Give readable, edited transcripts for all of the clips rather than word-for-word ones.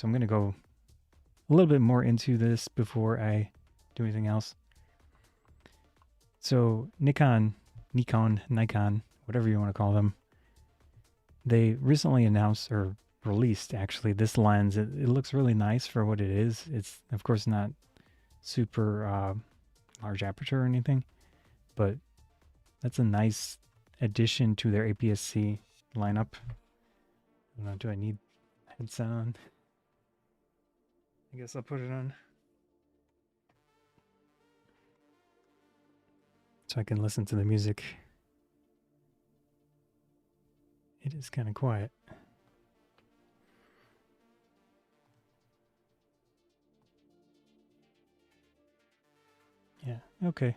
So I'm going to go a little bit more into this before I do anything else. So Nikon, whatever you want to call them, they recently announced or released actually this lens. It looks really nice for what it is. It's of course not super large aperture or anything, but that's a nice addition to their APS-C lineup. I don't know, do I need headset on? I guess I'll put it on so I can listen to the music. It is kind of quiet. Yeah, okay.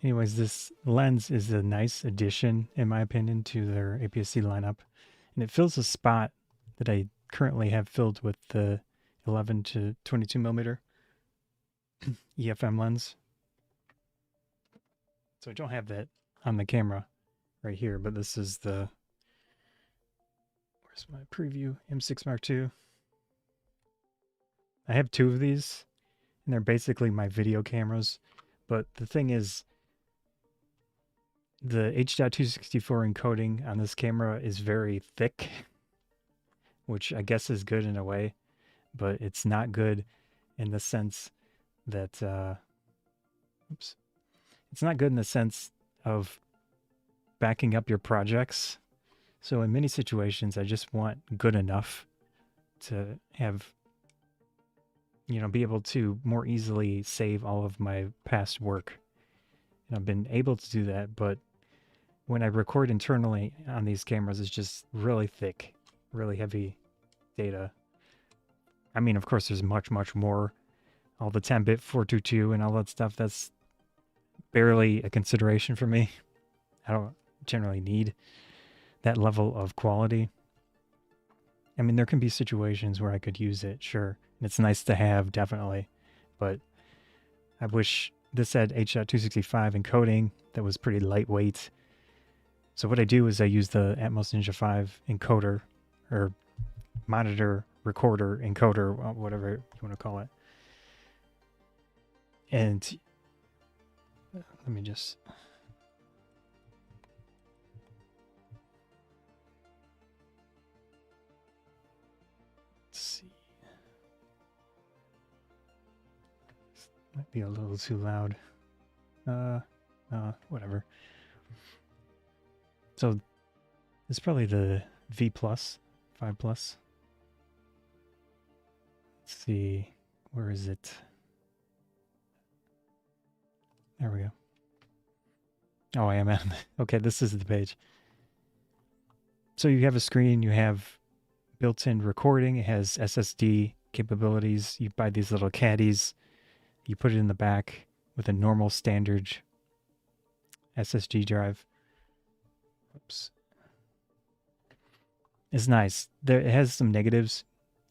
Anyways, this lens is a nice addition, in my opinion, to their APS-C lineup. And it fills a spot that I currently have filled with the 11 to 22 millimeter EFM lens. So I don't have that on the camera right here, but this is the, where's my preview? M6 Mark II. I have two of these, and they're basically my video cameras. But the thing is, the H.264 encoding on this camera is very thick, which I guess is good in a way, but it's not good in the sense that, it's not good in the sense of backing up your projects. So in many situations, I just want good enough to have, you know, be able to more easily save all of my past work. And I've been able to do that, but when I record internally on these cameras, it's just really thick, really heavy data. I mean, of course, there's much, much more. All the 10-bit 422 and all that stuff, that's barely a consideration for me. I don't generally need that level of quality. I mean, there can be situations where I could use it, sure. And it's nice to have, definitely. But I wish this had H.265 encoding that was pretty lightweight. So what I do is I use the Atmos Ninja 5 encoder, or monitor, recorder, encoder, whatever you want to call it. And let me just... Let's see. This might be a little too loud. Whatever. So it's probably the V Plus, 5 Plus. Let's see, where is it? There we go. Oh, I am at, okay, this is the page. So you have a screen, you have built-in recording, it has SSD capabilities. You buy these little caddies, you put it in the back with a normal standard SSD drive. Oops. It's nice. It has some negatives.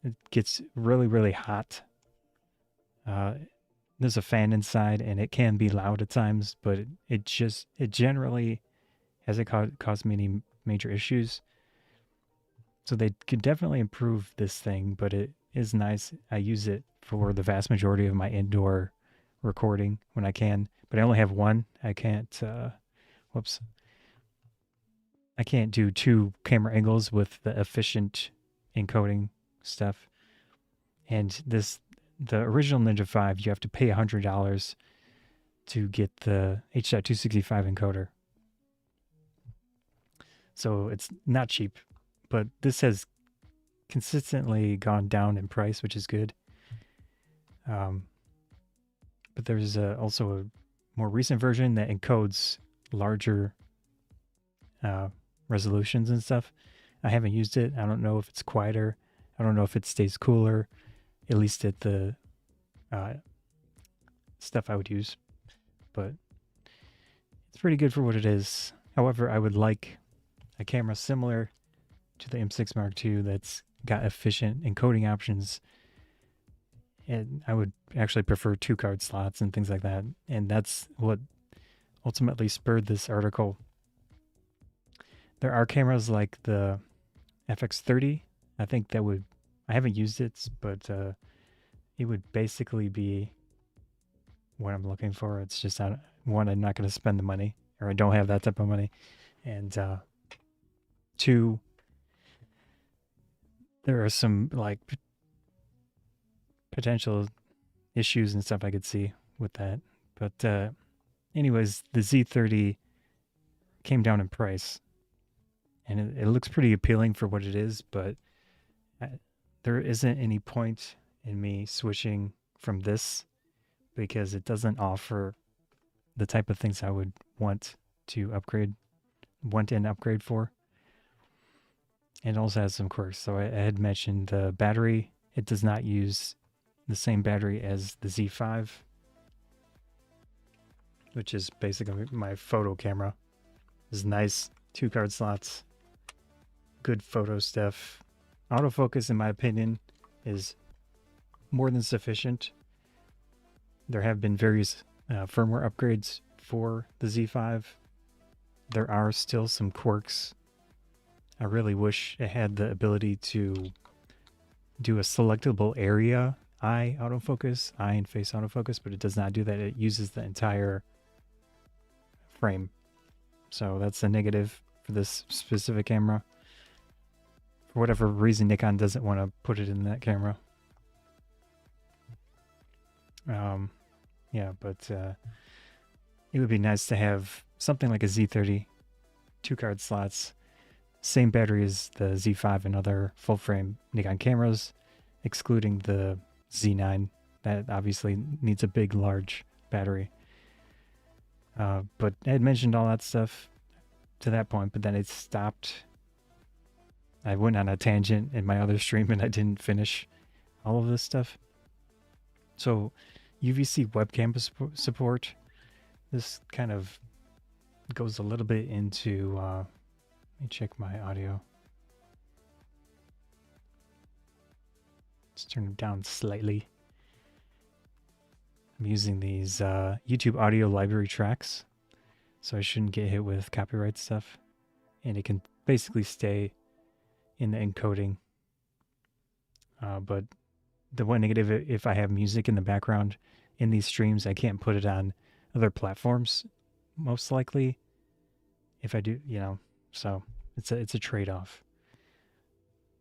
It gets really, really hot. There's a fan inside, and it can be loud at times, but it generally hasn't caused me any major issues. So they could definitely improve this thing, but it is nice. I use it for the vast majority of my indoor recording when I can, but I only have one. I can't, I can't do two camera angles with the efficient encoding stuff. And the original Ninja 5, you have to pay $100 to get the H.265 encoder. So it's not cheap, but this has consistently gone down in price, which is good. But there's also a more recent version that encodes larger resolutions and stuff. I haven't used it. I don't know if it's quieter. I don't know if it stays cooler, at least at the stuff I would use. But it's pretty good for what it is. However, I would like a camera similar to the M6 Mark II that's got efficient encoding options. And I would actually prefer 2 card slots and things like that. And that's what ultimately spurred this article. There are cameras like the FX30. I I haven't used it, but it would basically be what I'm looking for. It's just, one, I'm not going to spend the money, or I don't have that type of money. And two, there are some like potential issues and stuff I could see with that. But anyways, the Z30 came down in price, and it looks pretty appealing for what it is, but there isn't any point in me switching from this because it doesn't offer the type of things I would want an upgrade for. And it also has some quirks. So I had mentioned the battery. It does not use the same battery as the Z5, which is basically my photo camera. It's nice, 2 card slots, good photo stuff. Autofocus, in my opinion, is more than sufficient. There have been various firmware upgrades for the Z5. There are still some quirks. I really wish it had the ability to do a selectable area eye autofocus, eye and face autofocus, but it does not do that. It uses the entire frame. So that's a negative for this specific camera. For whatever reason, Nikon doesn't want to put it in that camera. Yeah, but it would be nice to have something like a Z30, 2 card slots, same battery as the Z5 and other full frame Nikon cameras, excluding the Z9. That obviously needs a big, large battery. But I had mentioned all that stuff to that point, but then it stopped. I went on a tangent in my other stream and I didn't finish all of this stuff. So UVC webcam support, this kind of goes a little bit into, let me check my audio. Let's turn it down slightly. I'm using these YouTube audio library tracks, so I shouldn't get hit with copyright stuff. And it can basically stay in the encoding. But the one negative, if I have music in the background in these streams, I can't put it on other platforms, most likely. If I do, so it's a trade-off.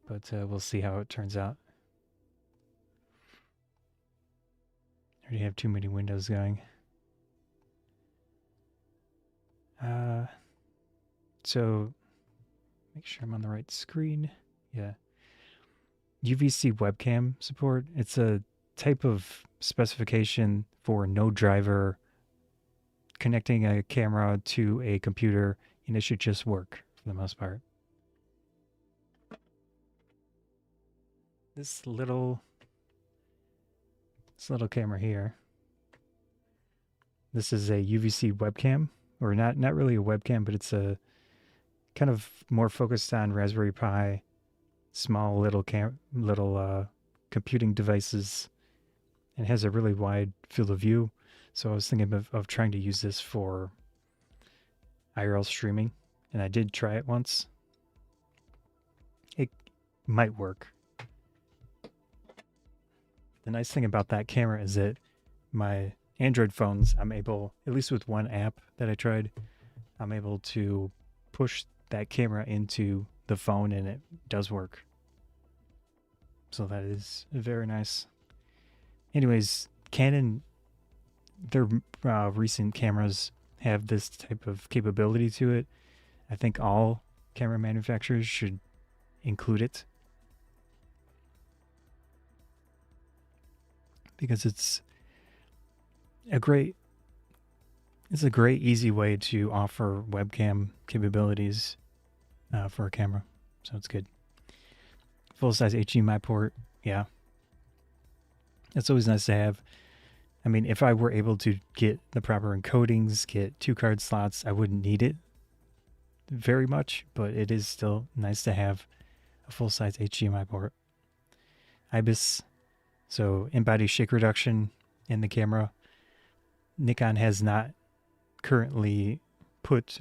But we'll see how it turns out. I already have too many windows going. So make sure I'm on the right screen. Yeah. UVC webcam support. It's a type of specification for no driver connecting a camera to a computer, and it should just work for the most part. This little camera here. This is a UVC webcam, or not really a webcam, but it's a kind of more focused on Raspberry Pi, small little computing devices, and has a really wide field of view. So I was thinking of trying to use this for IRL streaming, and I did try it once. It might work. The nice thing about that camera is that my Android phones, I'm able, at least with one app that I tried, I'm able to push that camera into the phone and it does work. So that is very nice. Anyways, Canon, their recent cameras have this type of capability to it. I think all camera manufacturers should include it, because it's a great easy way to offer webcam capabilities for a camera. So it's good. Full-size HDMI port, yeah. It's always nice to have. I mean, if I were able to get the proper encodings, get 2 card slots, I wouldn't need it very much, but it is still nice to have a full-size HDMI port. IBIS, so in-body shake reduction in the camera. Nikon has not currently put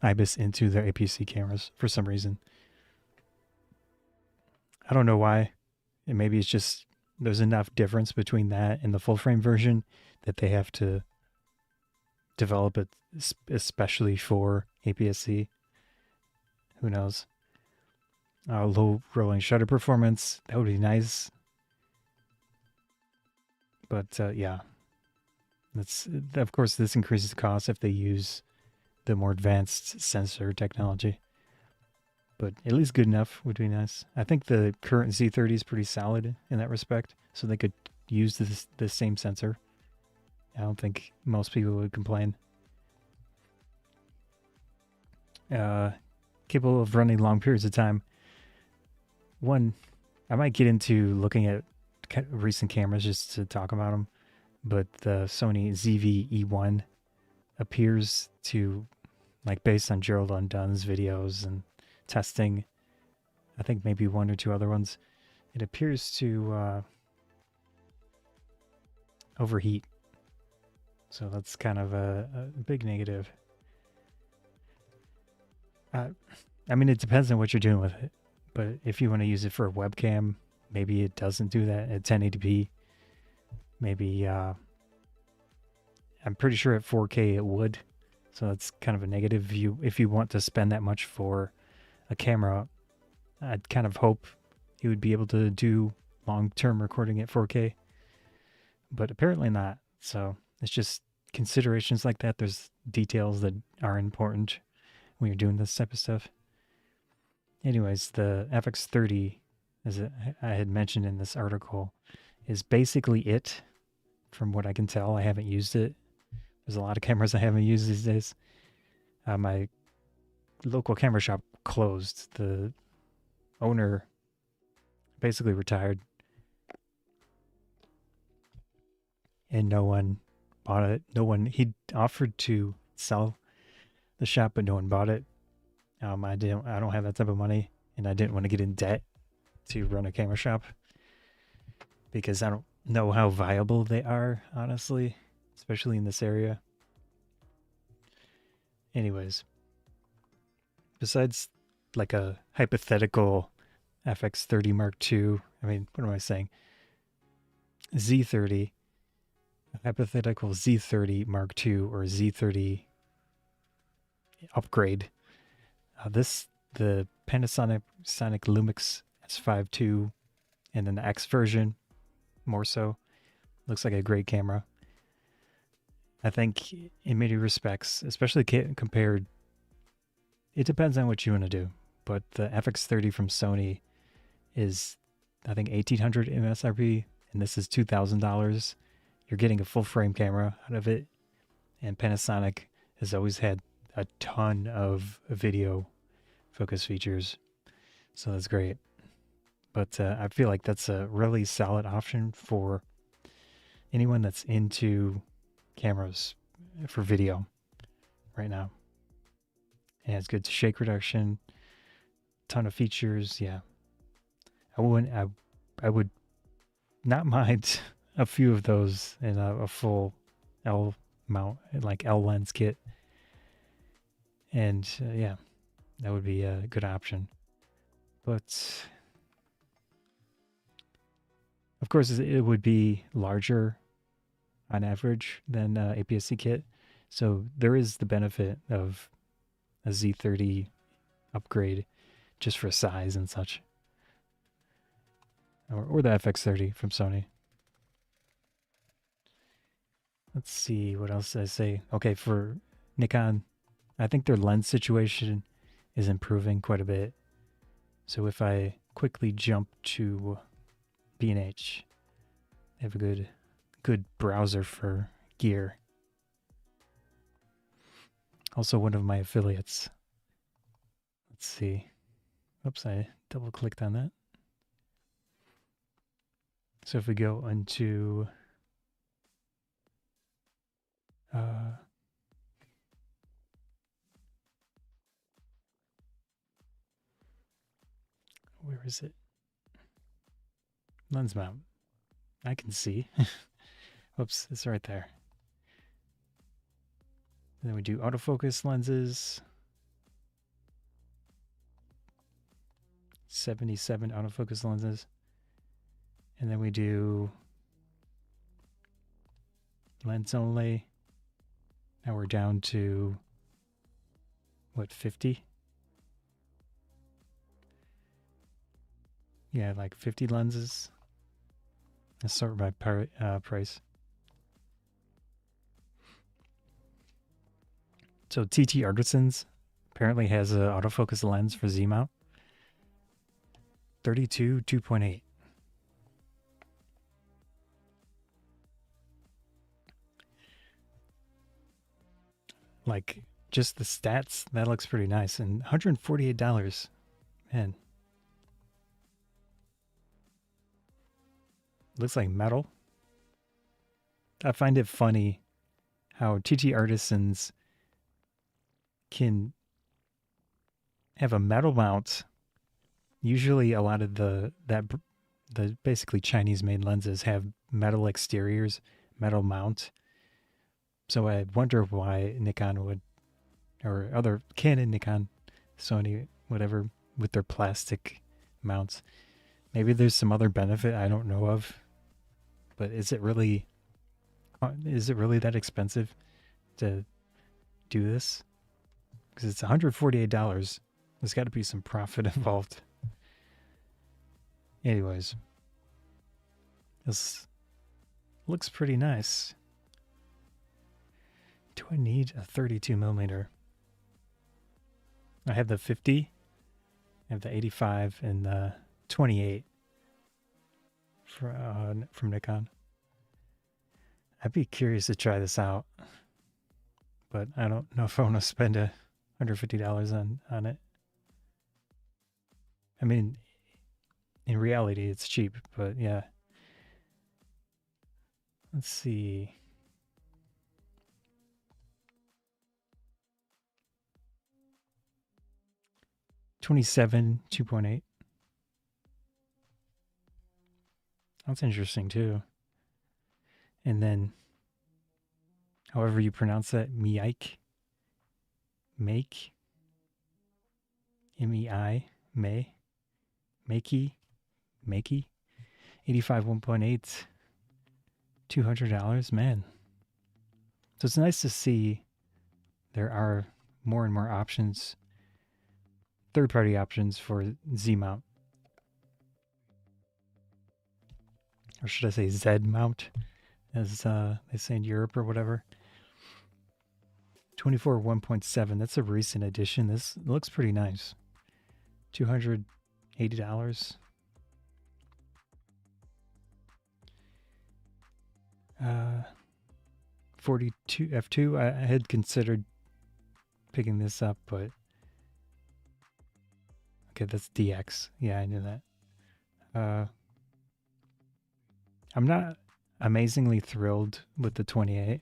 IBIS into their APC cameras for some reason. I don't know why. And maybe it's just there's enough difference between that and the full frame version that they have to develop it especially for APS-C. Who knows? Low rolling shutter performance, that would be nice. But yeah, that's, of course, this increases the cost if they use the more advanced sensor technology. But at least good enough would be nice. I think the current Z30 is pretty solid in that respect, so they could use the same sensor. I don't think most people would complain. Capable of running long periods of time. One, I might get into looking at recent cameras just to talk about them, but the Sony ZV-E1 appears to, like, based on Gerald Undun's videos and testing, I think maybe one or two other ones, it appears to overheat. So that's kind of a big negative. I mean, it depends on what you're doing with it. But if you want to use it for a webcam, maybe it doesn't do that at 1080p. Maybe, I'm pretty sure at 4K it would. So that's kind of a negative. If you want to spend that much for a camera, I'd kind of hope you would be able to do long-term recording at 4K. But apparently not. So it's just considerations like that. There's details that are important when you're doing this type of stuff. Anyways, the FX30, as I had mentioned in this article, is basically it, from what I can tell. I haven't used it. There's a lot of cameras I haven't used these days. My local camera shop closed. The owner basically retired. And no one bought it. He offered to sell the shop, but no one bought it. I don't have that type of money, and I didn't want to get in debt to run a camera shop because I don't know how viable they are, honestly, especially in this area. Anyways, besides like a hypothetical FX30 Mark II, I mean, what am I saying? Z30, a hypothetical Z30 Mark II or Z30 upgrade. The Panasonic Lumix S5 II, and then the X version, more so, looks like a great camera. I think in many respects, especially compared, it depends on what you want to do, but the FX30 from Sony is, I think, $1,800 MSRP, and this is $2,000. You're getting a full frame camera out of it, and Panasonic has always had a ton of video focus features, so that's great. But I feel like that's a really solid option for anyone that's into cameras for video right now. It has good shake reduction, ton of features. Yeah, I would not mind a few of those in a full L mount, like L lens kit, and yeah, that would be a good option. But of course, it would be larger on average than APS-C kit, so there is the benefit of a Z30 upgrade just for size and such, or the FX30 from Sony. Let's see, what else did I say? Okay, for Nikon, I think their lens situation is improving quite a bit. So if I quickly jump to B&H, they have a good browser for gear. Also one of my affiliates. Let's see. Oops, I double clicked on that. So if we go into where is it? Lens mount. I can see. Whoops, it's right there. And then we do autofocus lenses. 77 autofocus lenses. And then we do lens only. Now we're down to, what, 50? Yeah, like 50 lenses. Let's sort by price. So TT Artisans apparently has an autofocus lens for Z mount. 32 2.8. Like, just the stats, that looks pretty nice. And $148. Man. Looks like metal. I find it funny how TT Artisans can have a metal mount. Usually a lot of the basically Chinese made lenses have metal exteriors, metal mount. So I wonder why Nikon would, or other Canon, Nikon, Sony, whatever, with their plastic mounts. Maybe there's some other benefit I don't know of. But is it really that expensive to do this? Because it's $148. There's got to be some profit involved. Anyways, this looks pretty nice. Do I need a 32 millimeter? I have the 50, I have the 85, and the 28 from Nikon. I'd be curious to try this out, but I don't know if I want to spend $150 on it. I mean, in reality, it's cheap, but yeah. Let's see. $27 2.8. That's interesting too. And then, however you pronounce that, Meike, make, M-E-I, May, Makey, 85 1.8, $200, man. So it's nice to see there are more and more options, third-party options for Z mount. Or should I say Z mount, as they say in Europe or whatever. 24 1.7, that's a recent addition. This looks pretty nice. $280. 42 f2. I had considered picking this up, but okay, that's DX. Yeah, I knew that. I'm not amazingly thrilled with the 28.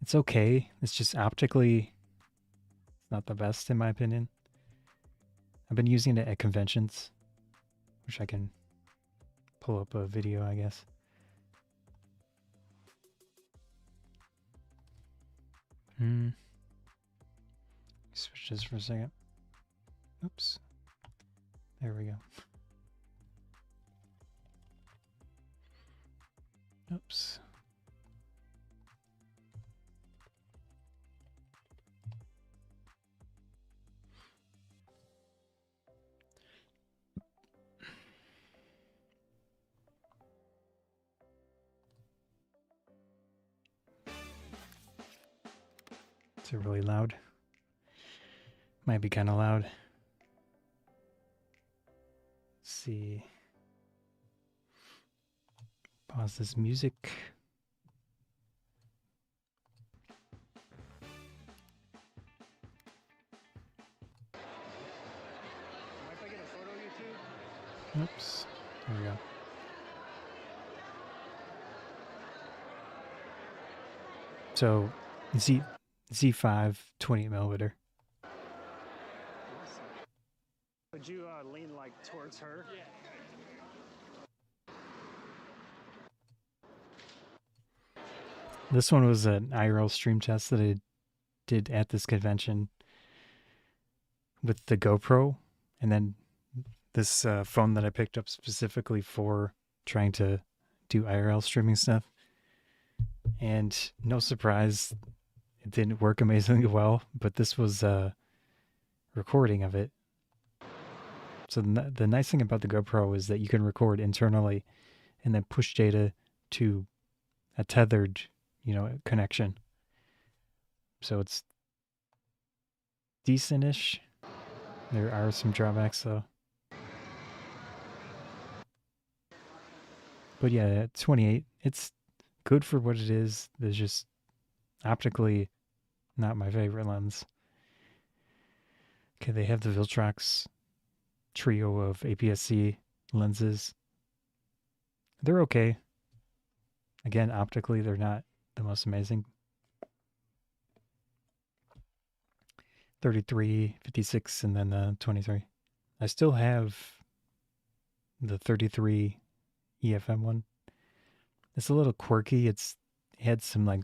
It's okay. It's just optically not the best in my opinion. I've been using it at conventions, which I can pull up a video, I guess. Switch this for a second. Oops. There we go. Oops. Is it really loud? Might be kind of loud. Let's see. Pause this music. Mind if I get a photo of you two? Oops. There we go. So, Z5 28mm. Would you lean like towards her? Yeah. This one was an IRL stream test that I did at this convention with the GoPro, And then this phone that I picked up specifically for trying to do IRL streaming stuff. And no surprise, it didn't work amazingly well, but this was a recording of it. So the nice thing about the GoPro is that you can record internally and then push data to a tethered, connection. So it's decent-ish. There are some drawbacks though. But yeah, at 28, it's good for what it is. There's just optically not my favorite lens. Okay, they have the Viltrox trio of APS-C lenses. They're okay. Again, optically, they're not the most amazing. 33, 56, and then the 23. I still have the 33 EFM one. It's a little quirky. It had some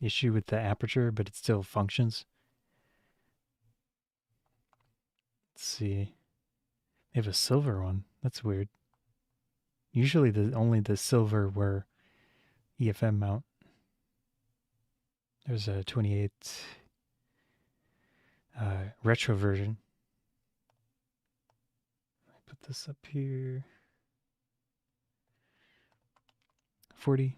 issue with the aperture, but it still functions. Let's see. They have a silver one. That's weird. Usually only the silver were EFM mount. There's a 28 retro version. I put this up here. 40.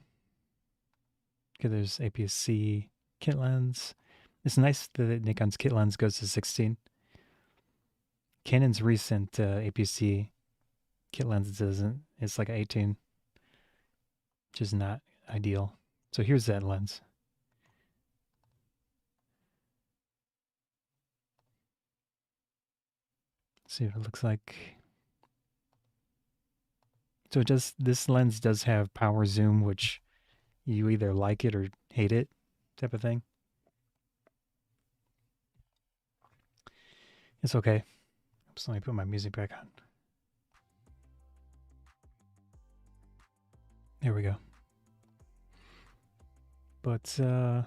Okay, there's APS-C kit lens. It's nice that Nikon's kit lens goes to 16. Canon's recent APS-C kit lens doesn't. It's like 18, which is not ideal. So here's that lens. Let's see what it looks like. So this lens does have power zoom, which you either like it or hate it type of thing. It's okay. Oops, let me put my music back on. There we go. But yeah,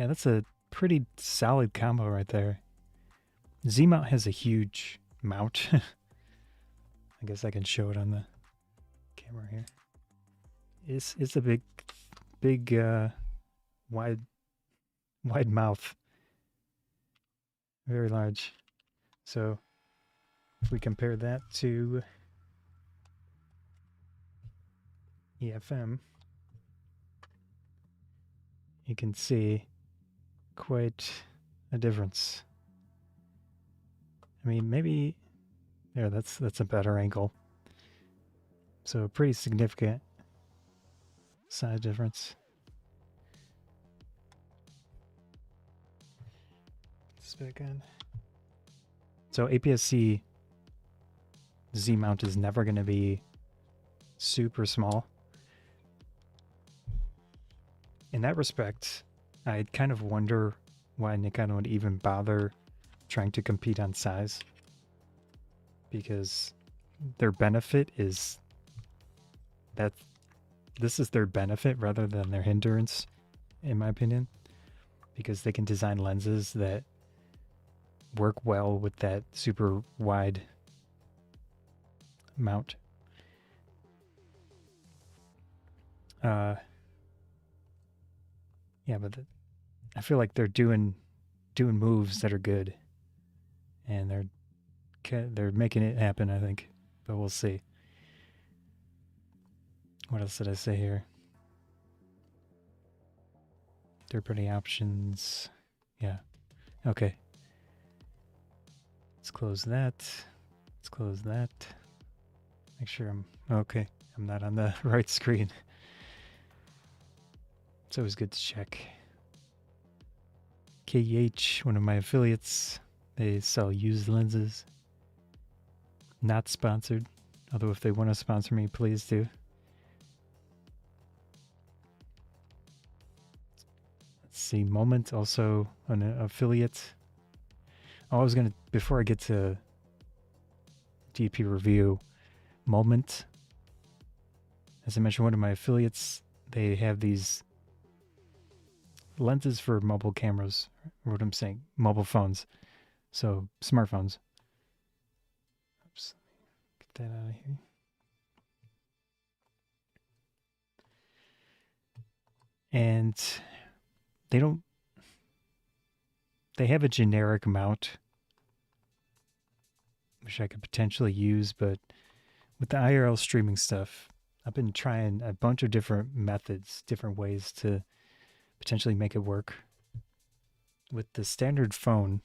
that's a pretty solid combo right there. Z-mount has a huge mount. I guess I can show it on the camera here. It's a big wide mouth. Very large. So if we compare that to EFM, you can see quite a difference. I mean, maybe there, that's a better angle. So a pretty significant size difference. This back on. So APS-C Z mount is never going to be super small. In that respect, I kind of wonder why Nikon would even bother trying to compete on size, because their benefit is that this is their benefit rather than their hindrance, in my opinion, because they can design lenses that work well with that super wide mount. Yeah, but I feel like they're doing moves that are good, and they're making it happen, I think. But we'll see. What else did I say here? Third-party options. Yeah. Okay. Let's close that. Let's close that. Make sure I'm okay. I'm not on the right screen. It's always good to check. KEH, one of my affiliates, they sell used lenses. Not sponsored, although if they want to sponsor me, please do. Let's see, Moment, also an affiliate. Oh, I was gonna, before I get to DPReview, Moment, as I mentioned, one of my affiliates, they have these lenses for mobile cameras, or what I'm saying, mobile phones, so smartphones. that out of here. And they have a generic mount, which I could potentially use, but with the IRL streaming stuff, I've been trying a bunch of different methods, different ways to potentially make it work. With the standard phone,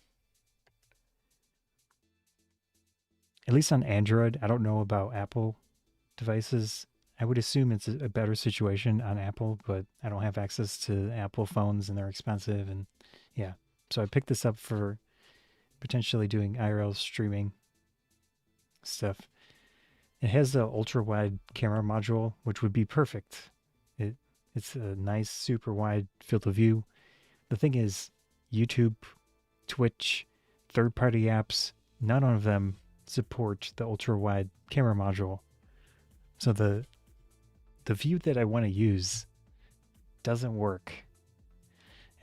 at least on Android, I don't know about Apple devices. I would assume it's a better situation on Apple, but I don't have access to Apple phones and they're expensive. And yeah, so I picked this up for potentially doing IRL streaming stuff. It has the ultra wide camera module, which would be perfect. It's a nice super wide field of view. The thing is, YouTube, Twitch, third-party apps, none of them support the ultra wide camera module. So the view that I want to use doesn't work.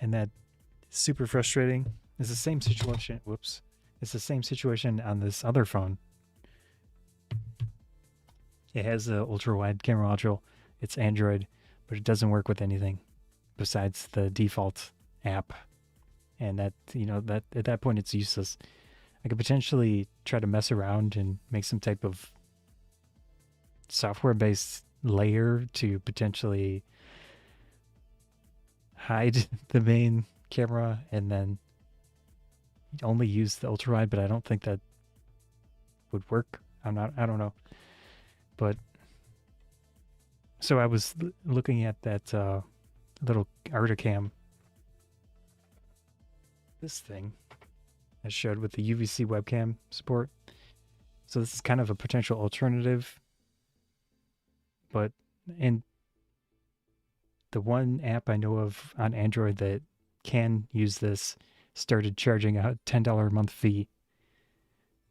And that's super frustrating. It's the same situation. Whoops. It's the same situation on this other phone. It has a ultra wide camera module. It's Android, but it doesn't work with anything besides the default app. And that, that at that point it's useless. I could potentially try to mess around and make some type of software-based layer to potentially hide the main camera and then only use the ultra wide, but I don't think that would work. I don't know. But so I was looking at that little Articam, this thing I showed with the UVC webcam support. So this is kind of a potential alternative. But in the one app I know of on Android that can use this started charging a $10 a month fee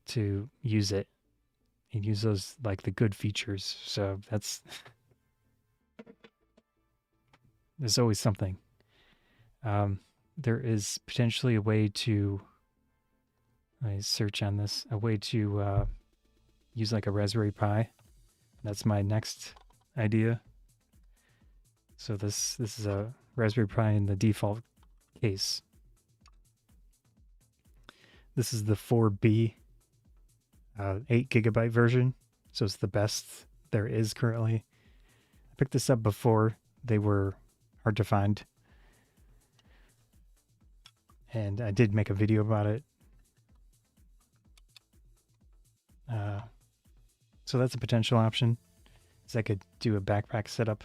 to use it and use those, like, the good features. So that's there's always something. There is potentially a way to, let me search on this, a way to use like a Raspberry Pi. That's my next idea. So this is a Raspberry Pi in the default case. This is the 4B 8 gigabyte version, so it's the best there is currently. I picked this up before they were hard to find, and I did make a video about it. So that's a potential option, is I could do a backpack setup.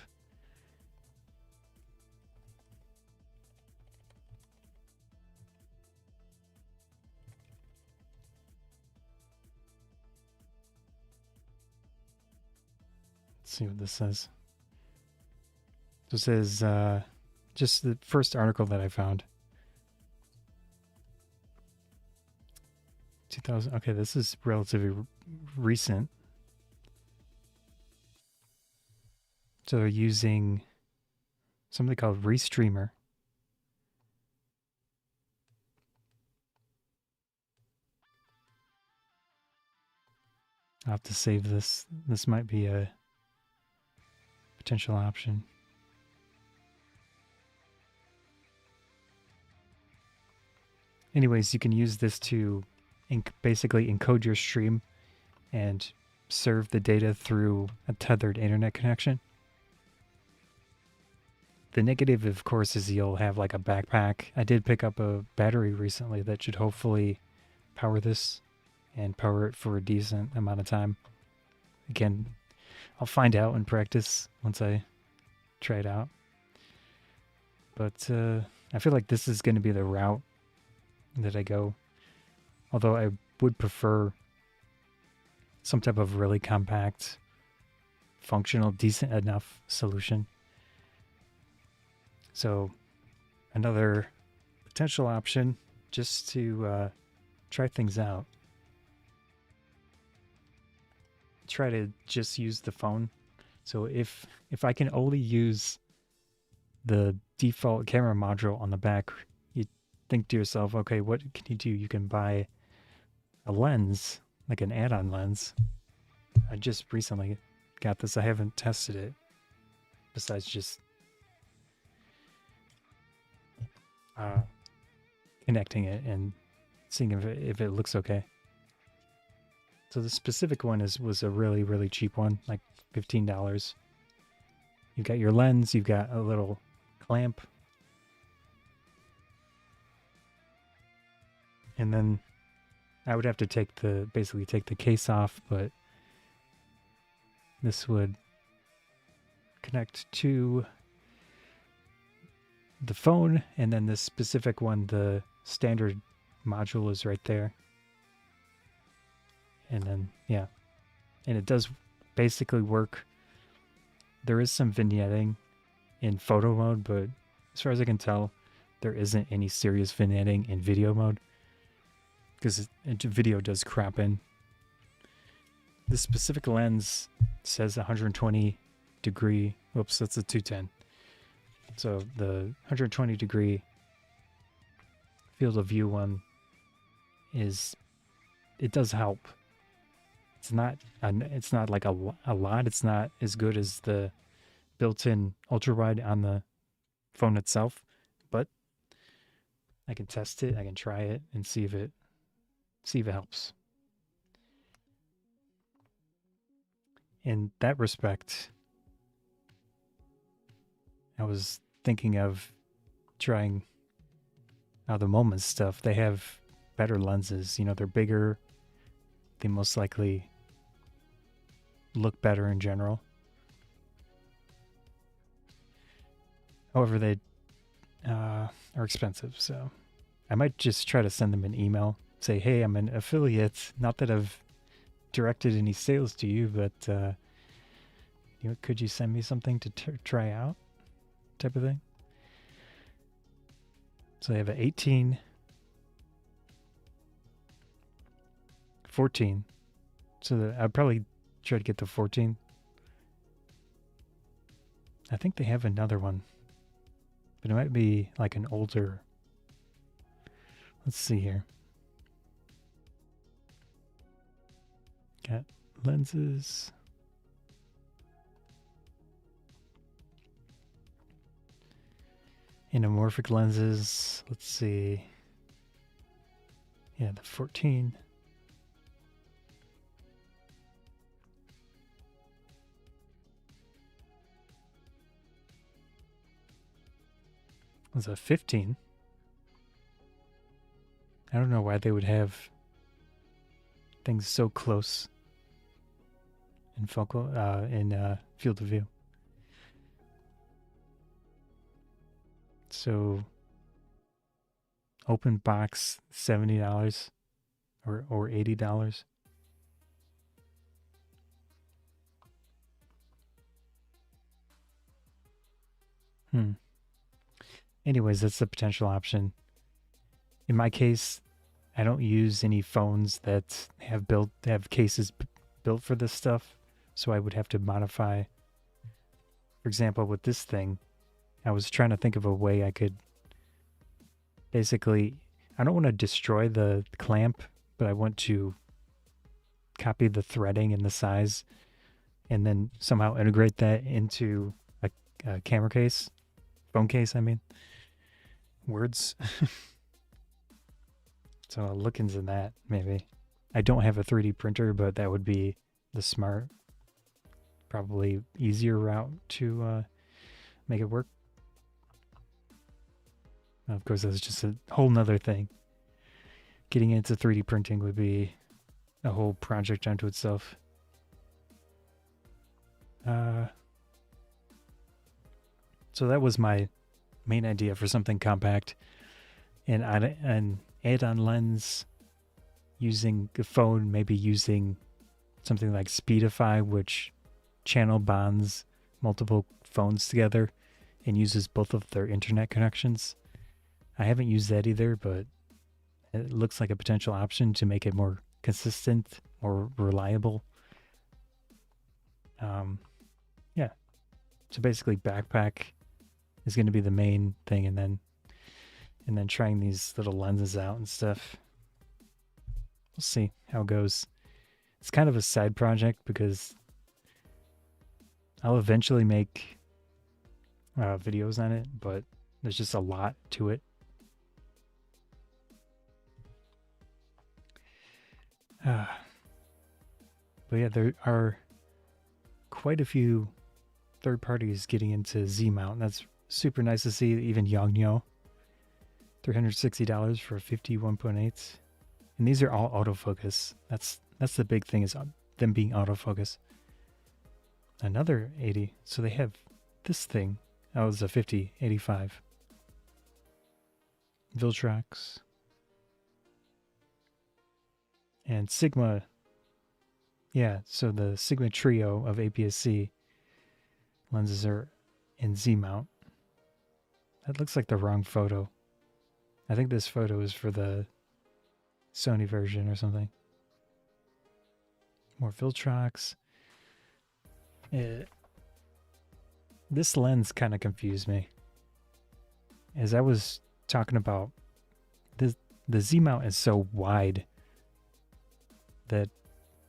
Let's see what this says. This is just the first article that I found. 2000. Okay, this is relatively recent. So they're using something called Restreamer. I'll have to save this. This might be a potential option. Anyways, you can use this to basically encode your stream and serve the data through a tethered internet connection. The negative, of course, is you'll have like a backpack. I did pick up a battery recently that should hopefully power this and power it for a decent amount of time. Again, I'll find out in practice once I try it out. But I feel like this is going to be the route that I go. Although I would prefer some type of really compact, functional, decent enough solution. So another potential option just to try things out. Try to just use the phone. So if I can only use the default camera module on the back, you think to yourself, okay, what can you do? You can buy a lens, like an add-on lens, I just recently got this. I haven't tested it besides just connecting it and seeing if it looks okay. So the specific one was a really, really cheap one, like $15. You've got your lens, you've got a little clamp, and then I would have to basically take the case off, but this would connect to the phone, and then this specific one, the standard module is right there. And then, yeah. And it does basically work. There is some vignetting in photo mode, but as far as I can tell, there isn't any serious vignetting in video mode, because video does crop in. This specific lens says 120 degree, whoops, that's a 210. So the 120 degree field of view one it does help. It's not like a lot. It's not as good as the built-in ultra wide on the phone itself, but I can test it. I can try it and see if it helps. In that respect, I was thinking of trying the Moment stuff. They have better lenses. You know, they're bigger. They most likely look better in general. However, they are expensive, so I might just try to send them an email. Say, hey, I'm an affiliate. Not that I've directed any sales to you, but could you send me something to try out, type of thing. So they have an 18, 14. So I'd probably try to get the 14. I think they have another one, but it might be like an older. Let's see here. Got lenses. Anamorphic lenses. Let's see. Yeah, the 14. Was a 15. I don't know why they would have things so close in focal in field of view. So open box $70 or $80. Anyways, that's a potential option. In my case, I don't use any phones that have cases built for this stuff, so I would have to modify. For example, with this thing, I was trying to think of a way I could basically, I don't want to destroy the clamp, but I want to copy the threading and the size and then somehow integrate that into a camera case, phone case, I mean. Words. So I'll look into that, maybe. I don't have a 3D printer, but that would be the smart, probably easier route to make it work. Of course, that's just a whole nother thing. Getting into 3D printing would be a whole project unto itself. So that was my main idea for something compact, and an add-on lens using a phone, maybe using something like Speedify, which channel bonds multiple phones together and uses both of their internet connections. I haven't used that either, but it looks like a potential option to make it more consistent, more reliable. Yeah. So basically backpack is going to be the main thing, and then trying these little lenses out and stuff. We'll see how it goes. It's kind of a side project because I'll eventually make videos on it, but there's just a lot to it. But yeah, there are quite a few third parties getting into Z mount. That's super nice to see. Even Yongnuo, $360 for a 51.8, and these are all autofocus. That's the big thing, is them being autofocus. Another 80. So they have this thing. That was a 50, 85. Viltrox. And Sigma. Yeah, so the Sigma trio of APS-C lenses are in Z mount. That looks like the wrong photo. I think this photo is for the Sony version or something. More Viltrox. This lens kind of confused me. As I was talking about, the Z mount is so wide that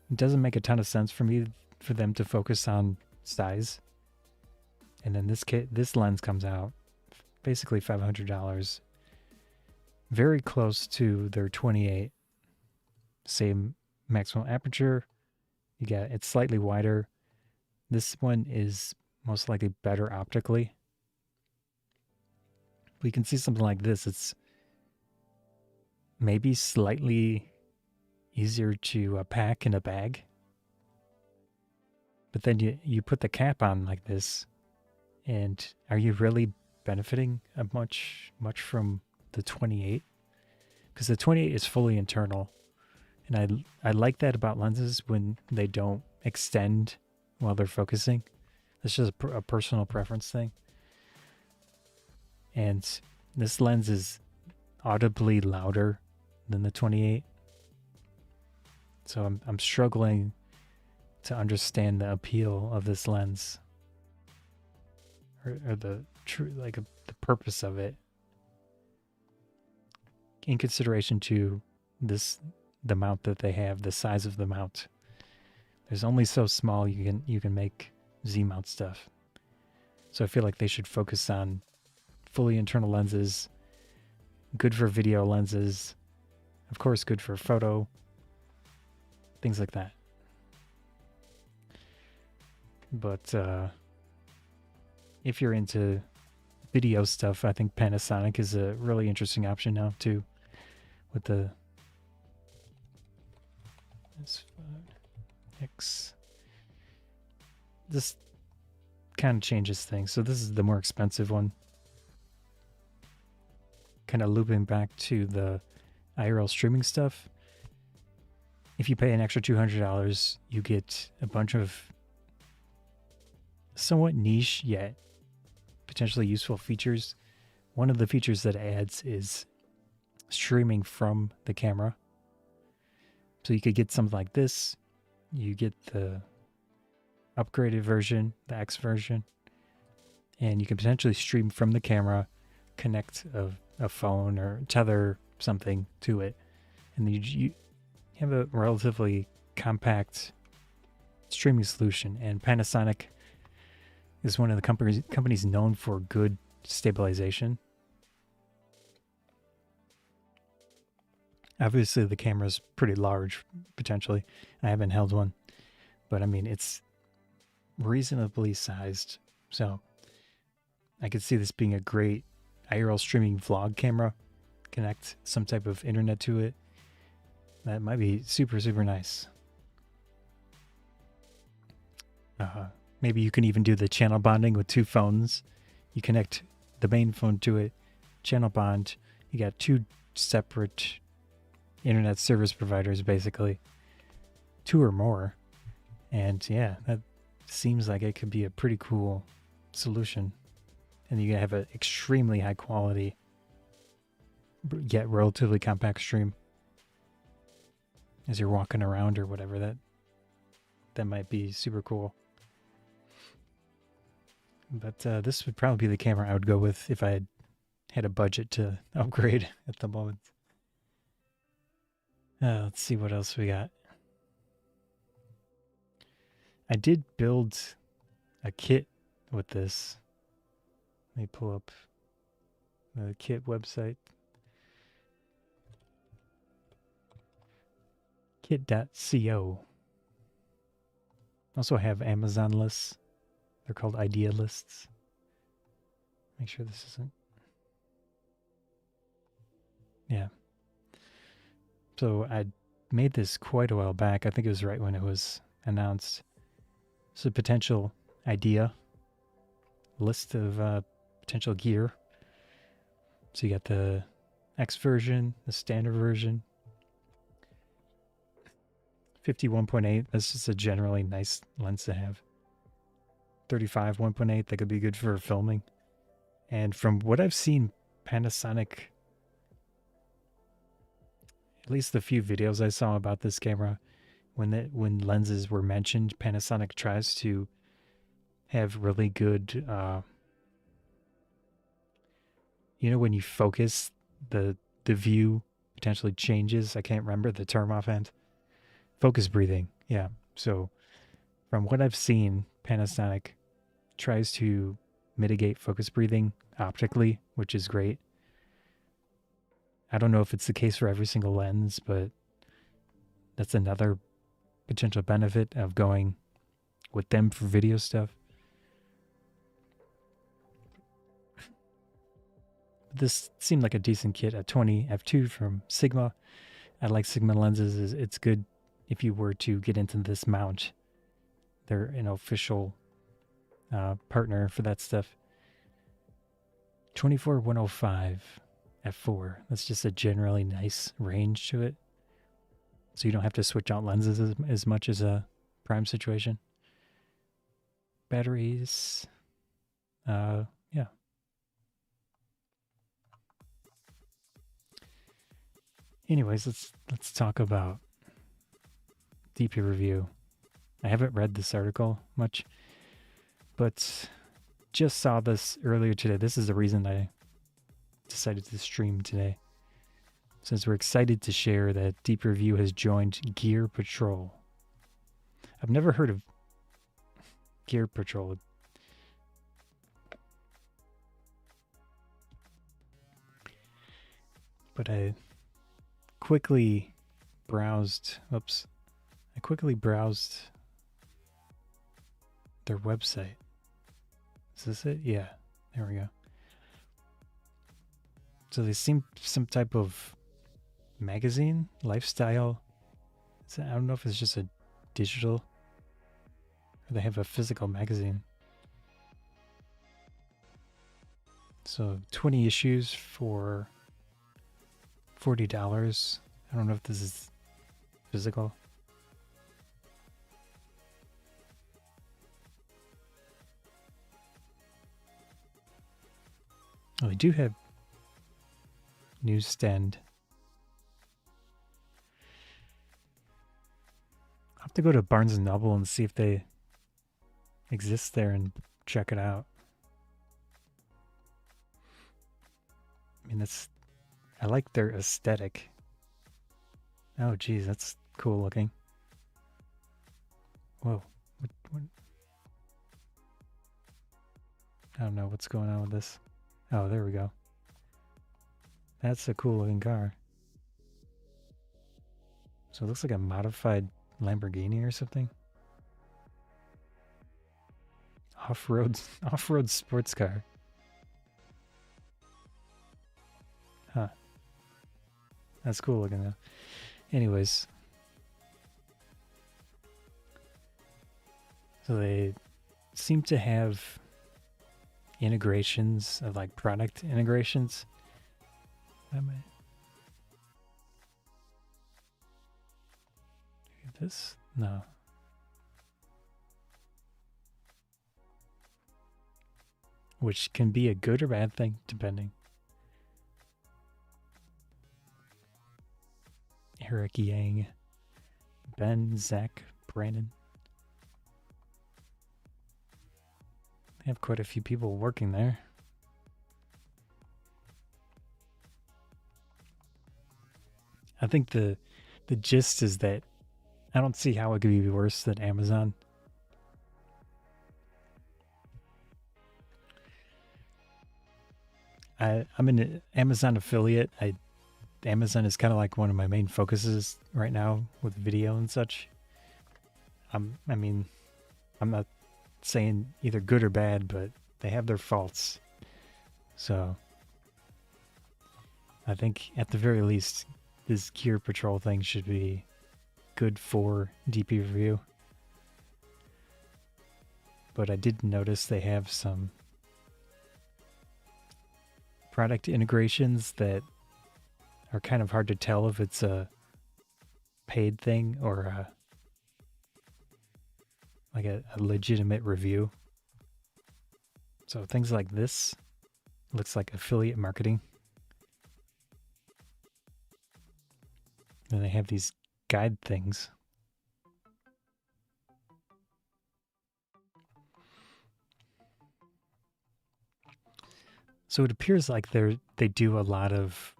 it doesn't make a ton of sense for me for them to focus on size. And then this lens comes out basically $500, very close to their 28. Same maximum aperture. It's slightly wider. This one is most likely better optically. We can see something like this. It's maybe slightly easier to pack in a bag. But then you put the cap on like this, and are you really benefiting much from the 28? Because the 28 is fully internal, and I like that about lenses when they don't extend while they're focusing. It's just a personal preference thing. And this lens is audibly louder than the 28. So I'm struggling to understand the appeal of this lens, or the purpose of it, in consideration to the mount that they have, the size of the mount. There's only so small you can make Z mount stuff. So I feel like they should focus on fully internal lenses, good for video lenses, of course good for photo, things like that. But if you're into video stuff, I think Panasonic is a really interesting option now too, with the S5 IIX. This kind of changes things. So this is the more expensive one. Kind of looping back to the IRL streaming stuff. If you pay an extra $200, you get a bunch of somewhat niche yet potentially useful features. One of the features that it adds is streaming from the camera. So you could get something like this. You get the upgraded version, the X version, and you can potentially stream from the camera, connect a phone or tether something to it, and then you have a relatively compact streaming solution. And Panasonic is one of the companies known for good stabilization. Obviously, the camera's pretty large, potentially. I haven't held one, but I mean, it's reasonably sized. So I could see this being a great IRL streaming vlog camera. Connect some type of internet to it. That might be super, super nice. Maybe you can even do the channel bonding with two phones. You connect the main phone to it, channel bond. You got two separate internet service providers, basically. Two or more. And yeah, that seems like it could be a pretty cool solution. And you have an extremely high quality, yet relatively compact stream as you're walking around or whatever. That might be super cool. But this would probably be the camera I would go with if I had a budget to upgrade at the moment. Let's see what else we got. I did build a kit with this. Let me pull up the kit website. Kit.co. Also have Amazon lists. They're called idea lists. Make sure this isn't. Yeah. So I made this quite a while back. I think it was right when it was announced. It's a potential idea list of potential gear. So you got the X version, the standard version, 51.8. That's just a generally nice lens to have. 35 1.8, that could be good for filming. And from what I've seen, Panasonic, at least the few videos I saw about this camera, when lenses were mentioned, Panasonic tries to have really good, when you focus, the view potentially changes. I can't remember the term offhand. Focus breathing, yeah. So from what I've seen, Panasonic tries to mitigate focus breathing optically, which is great. I don't know if it's the case for every single lens, but that's another potential benefit of going with them for video stuff. This seemed like a decent kit, a 20 f2 from Sigma. I like Sigma lenses. It's good if you were to get into this mount. They're an official partner for that stuff. 24-105 f4. That's just a generally nice range to it. So you don't have to switch out lenses as much as a prime situation. Batteries. Yeah. Anyways, let's talk about DPReview. I haven't read this article much, but just saw this earlier today. This is the reason I decided to stream today, since we're excited to share that DPReview has joined Gear Patrol. I've never heard of Gear Patrol. But I quickly browsed their website. Is this it? Yeah, there we go. So they seem some type of magazine, lifestyle. I don't know if it's just a digital, or they have a physical magazine. So 20 issues for $40. I don't know if this is physical. Oh, we do have newsstand. I'll have to go to Barnes & Noble and see if they exist there and check it out. I mean, I like their aesthetic. Oh, geez, that's cool looking. Whoa. What? I don't know what's going on with this. Oh, there we go. That's a cool looking car. So it looks like a modified Lamborghini or something. Off-road sports car. Huh. That's cool looking though. Anyways. So they seem to have integrations of like product integrations. This? No. Which can be a good or bad thing, depending. Eric Yang, Ben, Zach, Brandon. They have quite a few people working there. I think the gist is that I don't see how it could be worse than Amazon I'm an Amazon affiliate. Amazon is kind of like one of my main focuses right now with video and such. I mean, I'm not saying either good or bad, but they have their faults. So I think at the very least, this Gear Patrol thing should be good for DPReview. But I did notice they have some product integrations that are kind of hard to tell if it's a paid thing or like a legitimate review. So things like this looks like affiliate marketing. And they have these guide things. So it appears like they do a lot of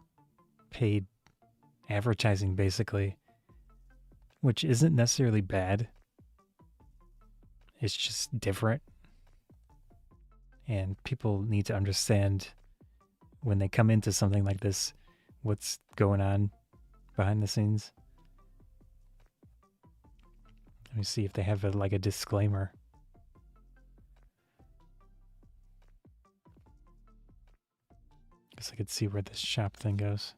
paid advertising basically, which isn't necessarily bad. It's just different. And people need to understand when they come into something like this, what's going on behind the scenes. Let me see if they have like a disclaimer. Guess I could see where this shop thing goes.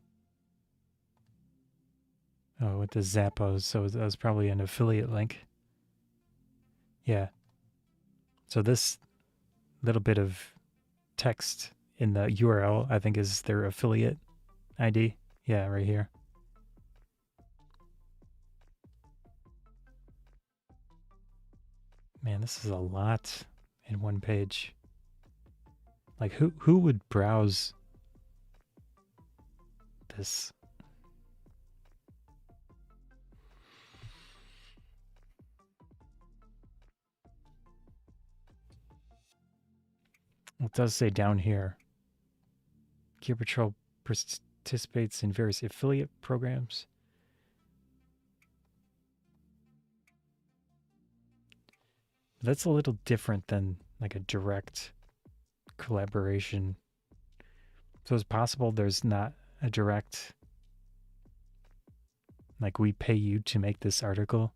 Oh, with the Zappos, so that was probably an affiliate link. Yeah. So this little bit of text in the URL, I think, is their affiliate ID. Yeah, right here. Man, this is a lot in one page. Like, who would browse this? It does say down here, Gear Patrol participates in various affiliate programs. That's a little different than like a direct collaboration. So it's possible there's not a direct, like, we pay you to make this article.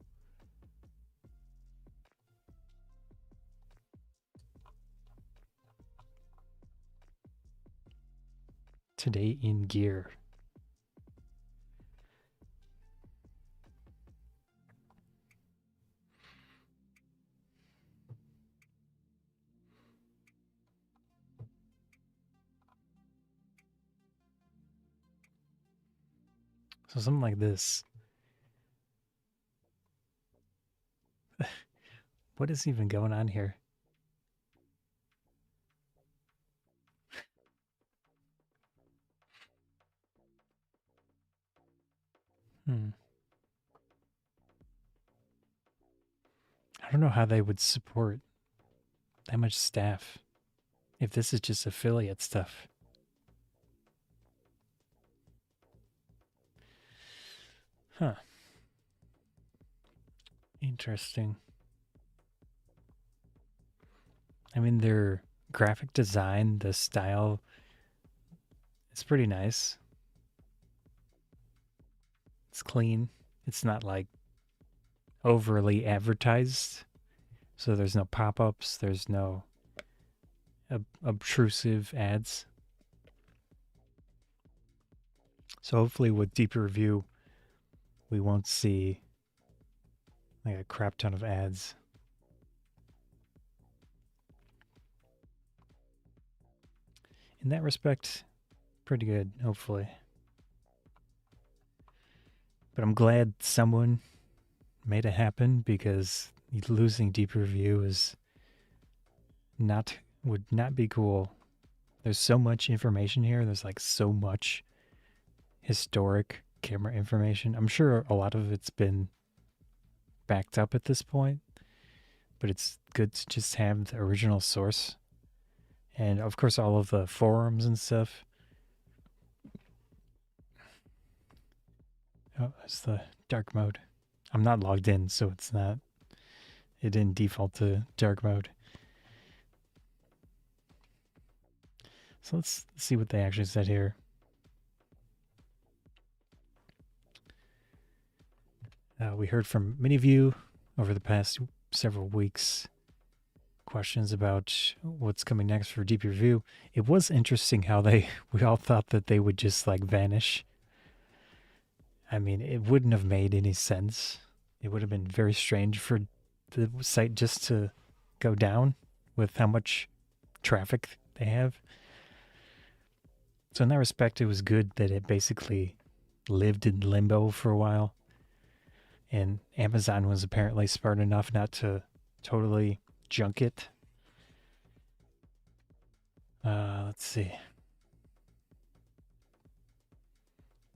Today in gear. So something like this. What is even going on here? I don't know how they would support that much staff if this is just affiliate stuff. Huh. Interesting. I mean, their graphic design, the style, it's pretty nice. It's clean. It's not like overly advertised. So there's no pop-ups. There's no obtrusive ads. So hopefully with DPReview, we won't see like a crap ton of ads. In that respect, pretty good, hopefully. But I'm glad someone made it happen, because losing DPReview would not be cool. There's so much information here. There's like so much historic camera information. I'm sure a lot of it's been backed up at this point, but it's good to just have the original source. And of course, all of the forums and stuff. Oh, it's the dark mode. I'm not logged in, so it didn't default to dark mode. So let's see what they actually said here. We heard from many of you over the past several weeks questions about what's coming next for DPReview. It was interesting how we all thought that they would just like vanish. I mean, it wouldn't have made any sense. It would have been very strange for the site just to go down with how much traffic they have. So in that respect, it was good that it basically lived in limbo for a while. And Amazon was apparently smart enough not to totally junk it. Let's see.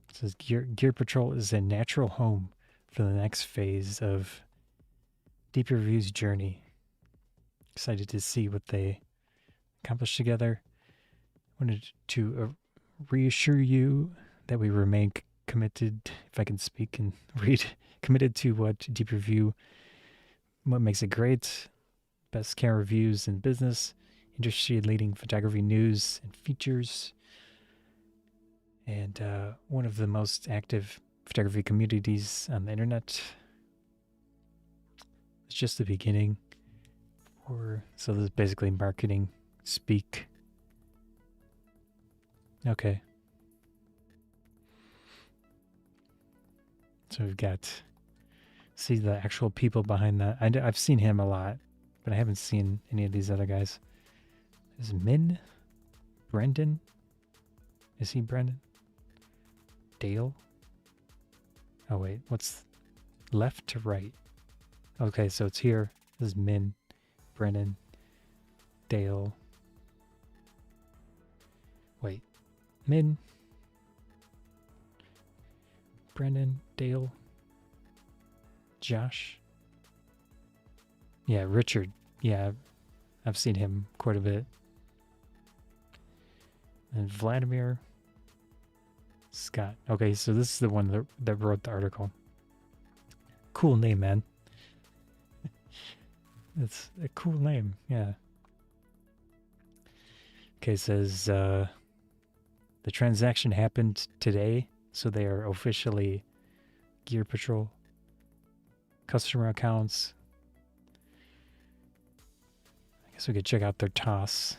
It says Gear Patrol is a natural home for the next phase of DPReview's journey. Excited to see what they accomplish together. Wanted to reassure you that we remain committed, if I can speak and read, committed to what DPReview, what makes it great, best camera reviews in business, industry-leading photography news and features, and one of the most active photography communities on the internet. It's just the beginning. So this is basically marketing speak. Okay. So we've got, see the actual people behind that. I've seen him a lot, but I haven't seen any of these other guys. Is Min? Brendan? Is he Brendan? Dale? Oh wait, what's left to right? Okay, so it's here. This is Min, Brendan, Dale. Wait, Min, Brendan, Dale, Josh. Yeah, Richard. Yeah, I've seen him quite a bit. And Vladimir, Scott. Okay, so this is the one that wrote the article. Cool name, man. It's a cool name, yeah. Okay, it says the transaction happened today, so they are officially Gear Patrol customer accounts. I guess we could check out their toss.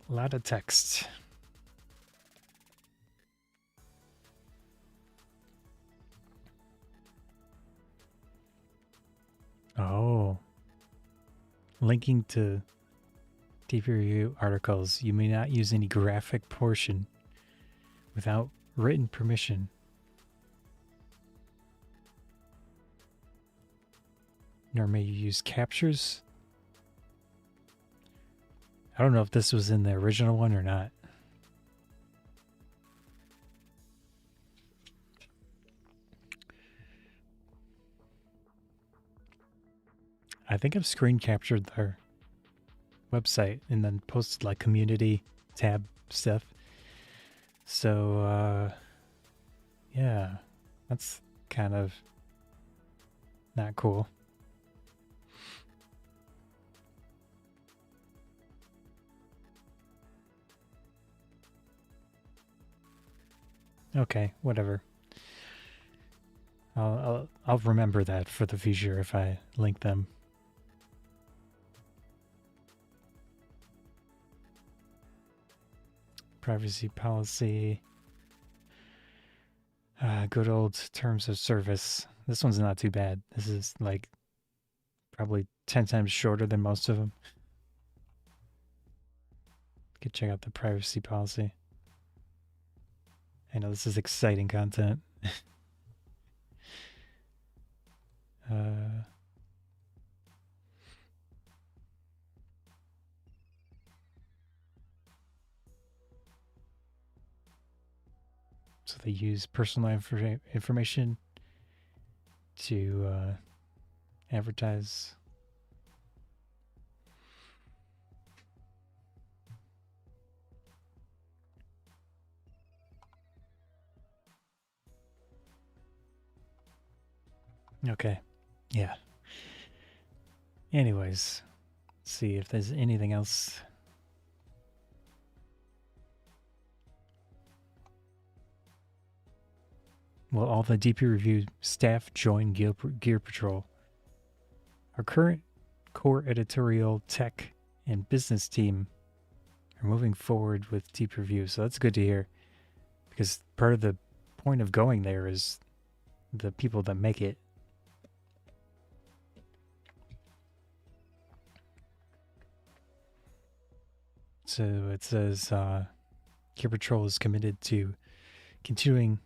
A lot of text. Oh. Linking to DPReview articles. You may not use any graphic portion without written permission. Nor may you use captures. I don't know if this was in the original one or not. I think I've screen captured their website and then posted like community tab stuff. So, yeah, that's kind of not cool. Okay, whatever. I'll remember that for the future if I link them. Privacy policy. Good old terms of service. This one's not too bad. This is like probably 10 times shorter than most of them. Could check out the privacy policy. I know this is exciting content. So they use personal information to advertise. Okay. Yeah. Anyways, let's see if there's anything else. Will all the DPReview staff join Gear Patrol? Our current core editorial, tech, and business team are moving forward with DPReview, so that's good to hear. Because part of the point of going there is the people that make it. So it says Gear Patrol is committed to continuing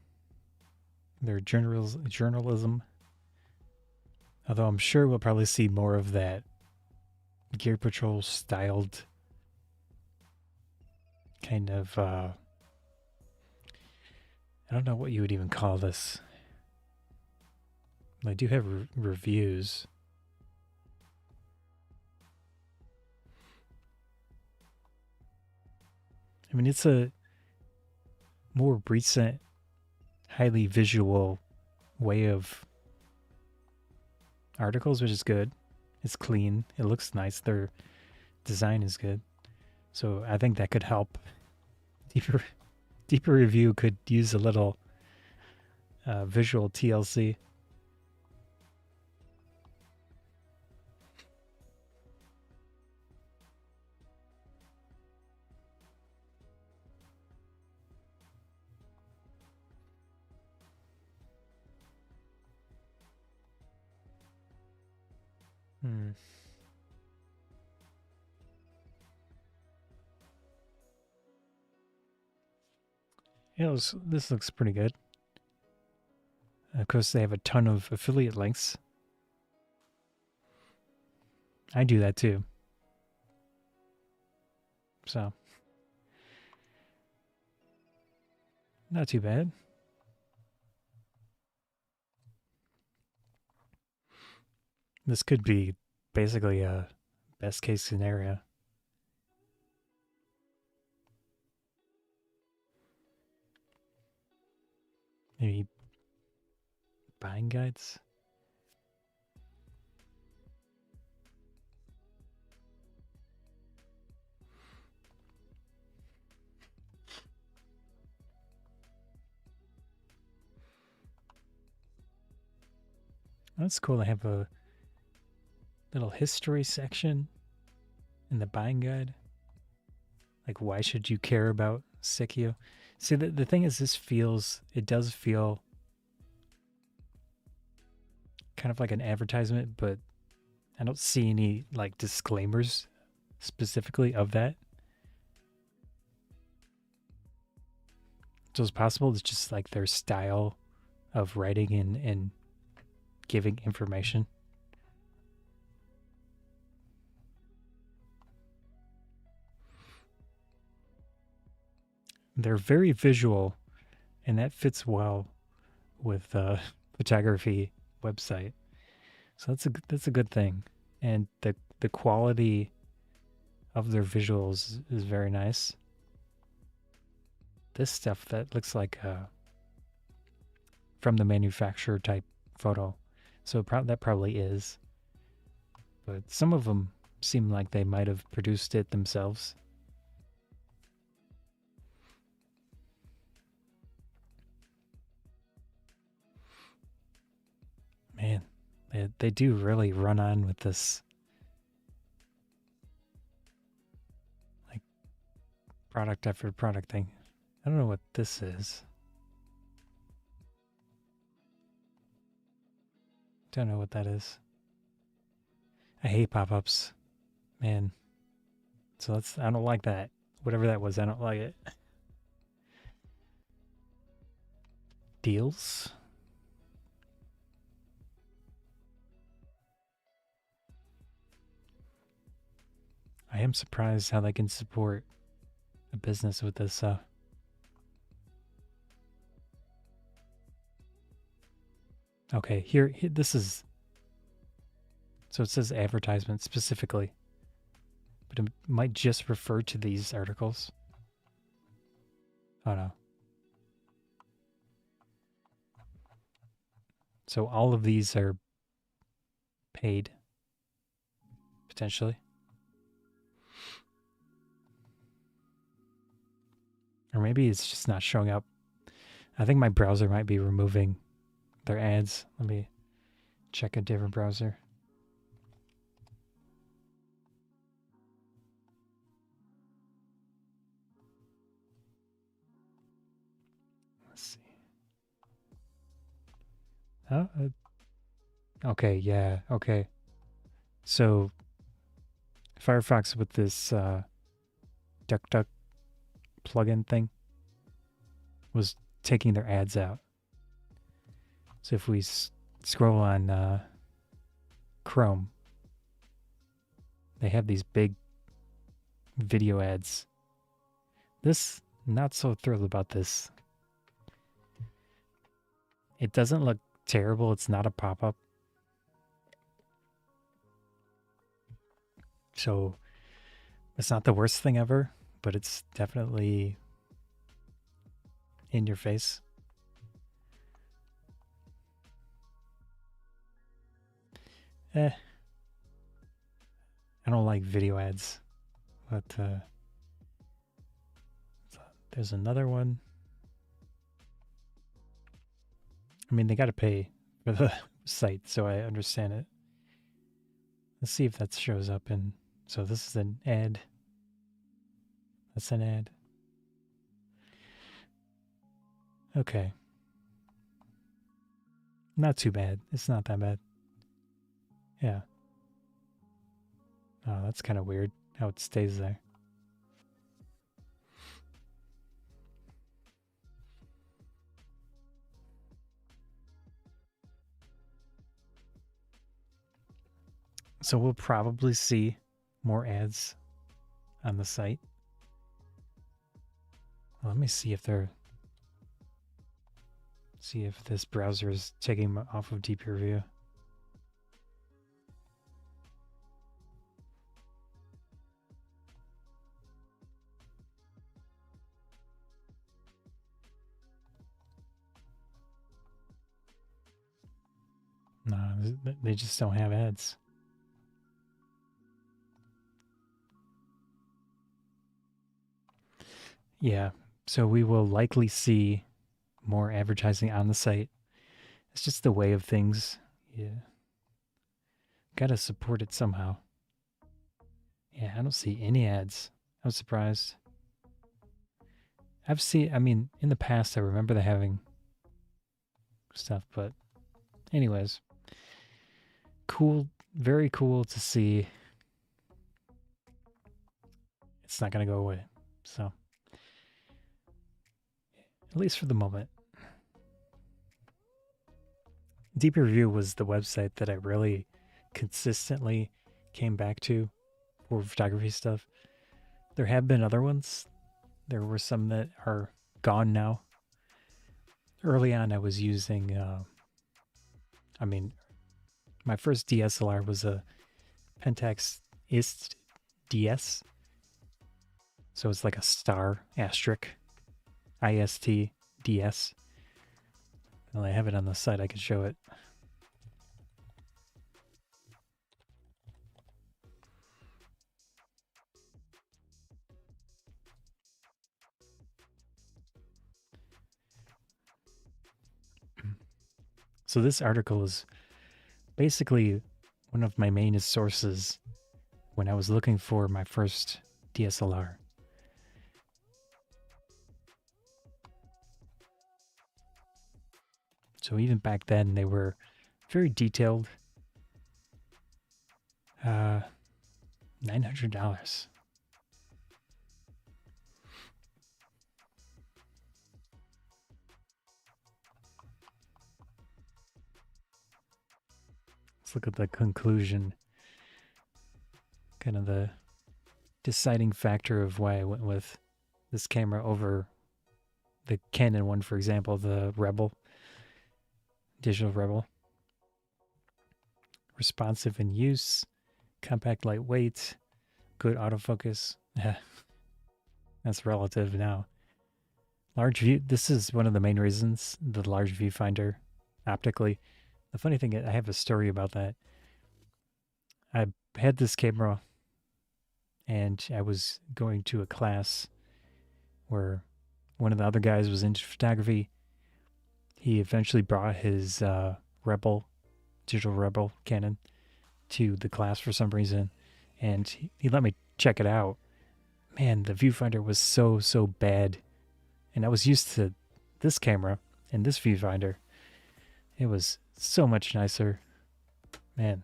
their journalism. Although I'm sure we'll probably see more of that Gear Patrol styled kind of, I don't know what you would even call this. I do have reviews. I mean, it's a more recent, highly visual way of articles, which is good. It's clean. It looks nice. Their design is good. So I think that could help. DPReview could use a little visual TLC. Yeah, this looks pretty good. Of course, they have a ton of affiliate links. I do that too. So, not too bad. This could be basically a best case scenario. Maybe buying guides. That's cool. They have a little history section in the buying guide. Like, why should you care about Sikio? See, the thing is, it does feel kind of like an advertisement, but I don't see any, like, disclaimers specifically of that. So it's possible it's just, like, their style of writing and giving information. They're very visual, and that fits well with photography website. So that's a good thing. And the quality of their visuals is very nice. This stuff that looks like from the manufacturer type photo. So that probably is. But some of them seem like they might have produced it themselves. Man, they do really run on with this, like, product after product thing. I don't know what this is. Don't know what that is. I hate pop-ups, man. So I don't like that. Whatever that was, I don't like it. Deals. I am surprised how they can support a business with this. Okay, here, this is. So it says advertisement specifically, but it might just refer to these articles. Oh no. So all of these are paid, potentially. Or maybe it's just not showing up. I think my browser might be removing their ads. Let me check a different browser. Let's see. Oh, okay, yeah, okay. So Firefox with this DuckDuck plugin thing was taking their ads out. So if we scroll on Chrome, they have these big video ads. This, not so thrilled about this. It doesn't look terrible. It's not a pop-up. So it's not the worst thing ever, but it's definitely in your face. I don't like video ads, but there's another one. I mean, they got to pay for the site, so I understand it. Let's see if that shows up in. So this is an ad. That's an ad. Okay. Not too bad. It's not that bad. Yeah. Oh, that's kind of weird how it stays there. So we'll probably see more ads on the site. Well, let me see if this browser is taking them off of DPReview. No, they just don't have ads. Yeah, so we will likely see more advertising on the site. It's just the way of things. Yeah. Gotta support it somehow. Yeah, I don't see any ads. I was surprised. I mean, in the past I remember them having stuff, but anyways. Cool, very cool to see. It's not gonna go away, so. At least for the moment. DPReview was the website that I really consistently came back to for photography stuff. There have been other ones. There were some that are gone now. Early on, I was using, I mean, my first DSLR was a Pentax IST DS. So it's like a star asterisk. IST DS. Well, I have it on the site. I could show it. So this article is basically one of my main sources when I was looking for my first DSLR. So even back then, they were very detailed. $900. Let's look at the conclusion. Kind of the deciding factor of why I went with this camera over the Canon one, for example, the Rebel. Digital Rebel. Responsive in use, compact, lightweight, good autofocus. That's relative now. Large view. This is one of the main reasons, the large viewfinder optically. The funny thing is, I have a story about that. I had this camera and I was going to a class where one of the other guys was into photography. He eventually brought his digital Rebel Canon to the class for some reason, and he let me check it out. Man, the viewfinder was so bad, and I was used to this camera and this viewfinder. It was so much nicer, man.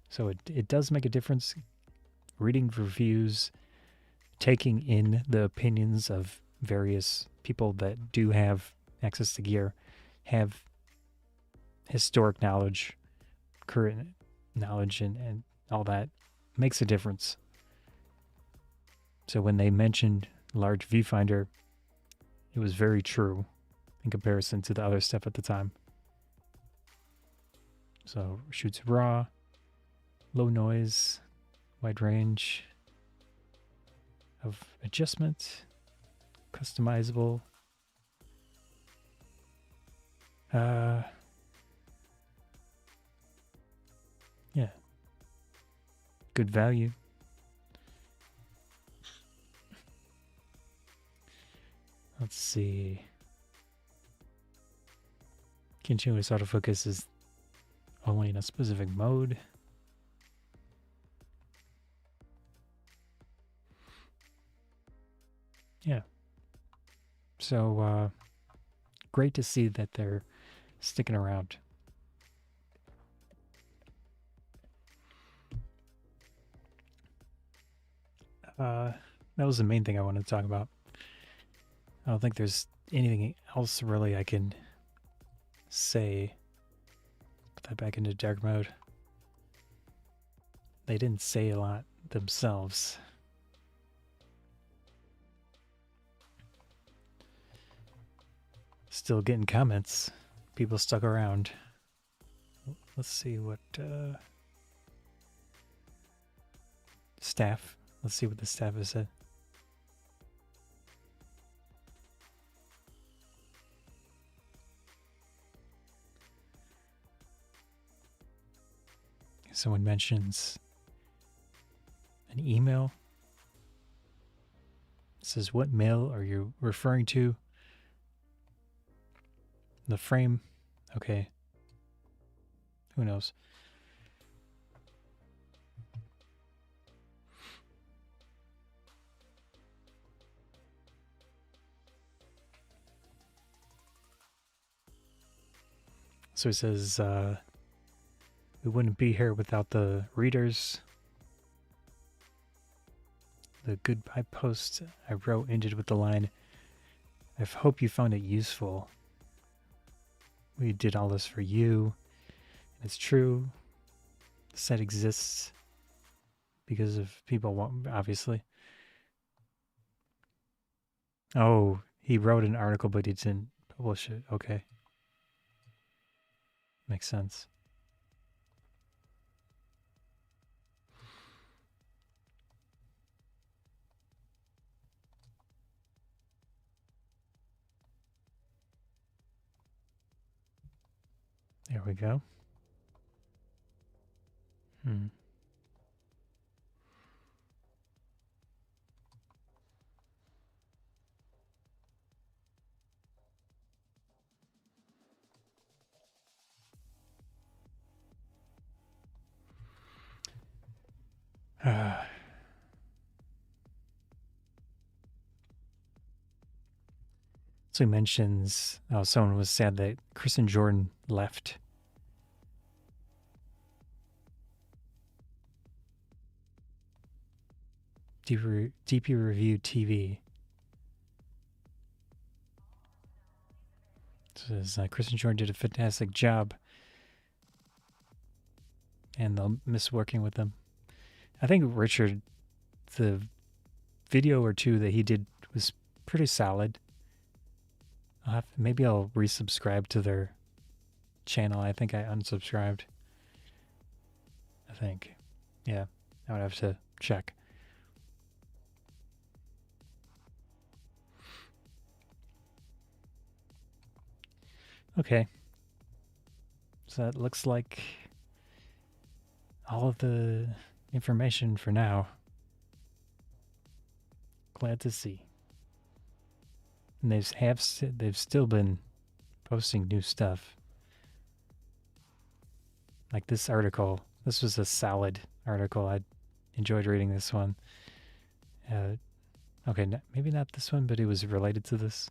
So it does make a difference. Reading reviews, taking in the opinions of various people that do have access to gear, have historic knowledge, current knowledge, and all that makes a difference. So when they mentioned large viewfinder, it was very true in comparison to the other stuff at the time. So shoots raw, low noise, wide range of adjustment, customizable. Yeah. Good value. Let's see. Continuous autofocus is only in a specific mode. Yeah. So, great to see that they're sticking around. That was the main thing I wanted to talk about. I don't think there's anything else really I can say. Put that back into dark mode. They didn't say a lot themselves. Still getting comments. People stuck around. Let's see what staff. Let's see what the staff has said. Someone mentions an email. It says, what mail are you referring to? The frame. Okay. Who knows? So it says, we wouldn't be here without the readers. The goodbye post I wrote ended with the line, I hope you found it useful. We did all this for you. It's true. The site exists because of people, obviously. Oh, he wrote an article, but he didn't publish it. Okay. Makes sense. There we go. So he mentions, someone was sad that Chris and Jordan left. DPReview TV. It says Chris and Jordan did a fantastic job, and they'll miss working with them. I think Richard, the video or two that he did was pretty solid. Maybe I'll resubscribe to their channel. I think I unsubscribed. I think. Yeah, I would have to check. Okay. So that looks like all of the information for now. Glad to see. And they've still been posting new stuff. Like this article. This was a solid article. I enjoyed reading this one. Okay, maybe not this one, but it was related to this.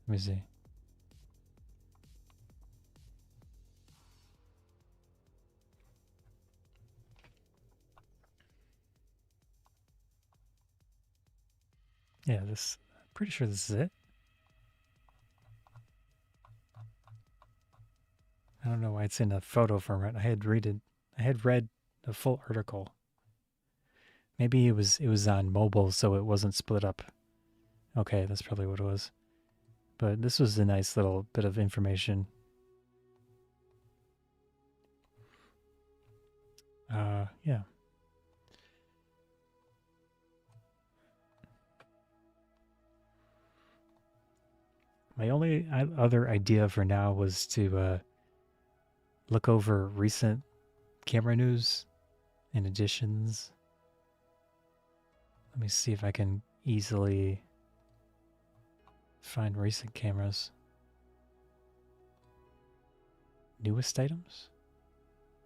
Let me see. Yeah, this. Pretty sure this is it. I don't know why it's in a photo format. I had read the full article. Maybe it was on mobile, so it wasn't split up. Okay, that's probably what it was. But this was a nice little bit of information. Yeah. My only other idea for now was to look over recent camera news and editions. Let me see if I can easily find recent cameras. Newest items?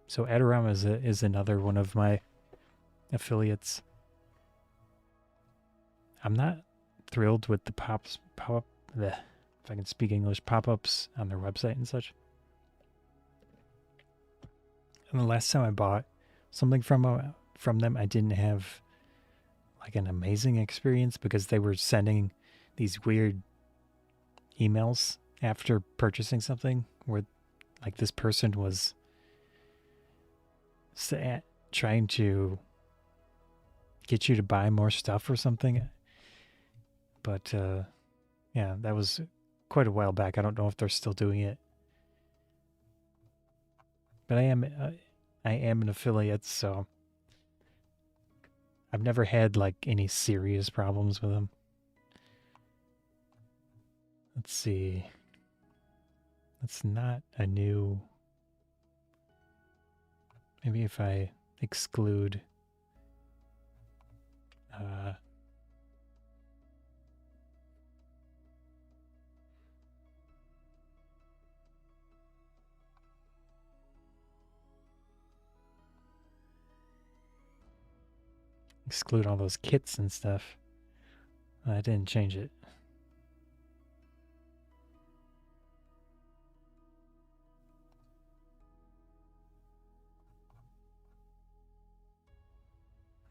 So Adorama is another one of my affiliates. I'm not thrilled with the pop-up, if I can speak English, pop-ups on their website and such. And the last time I bought something from them, I didn't have like an amazing experience because they were sending these weird emails after purchasing something where like this person was trying to get you to buy more stuff or something. But yeah, that was quite a while back. I don't know if they're still doing it. But I am an affiliate, so I've never had like any serious problems with them. Let's see. That's not a new. Maybe if I exclude exclude all those kits and stuff. I didn't change it.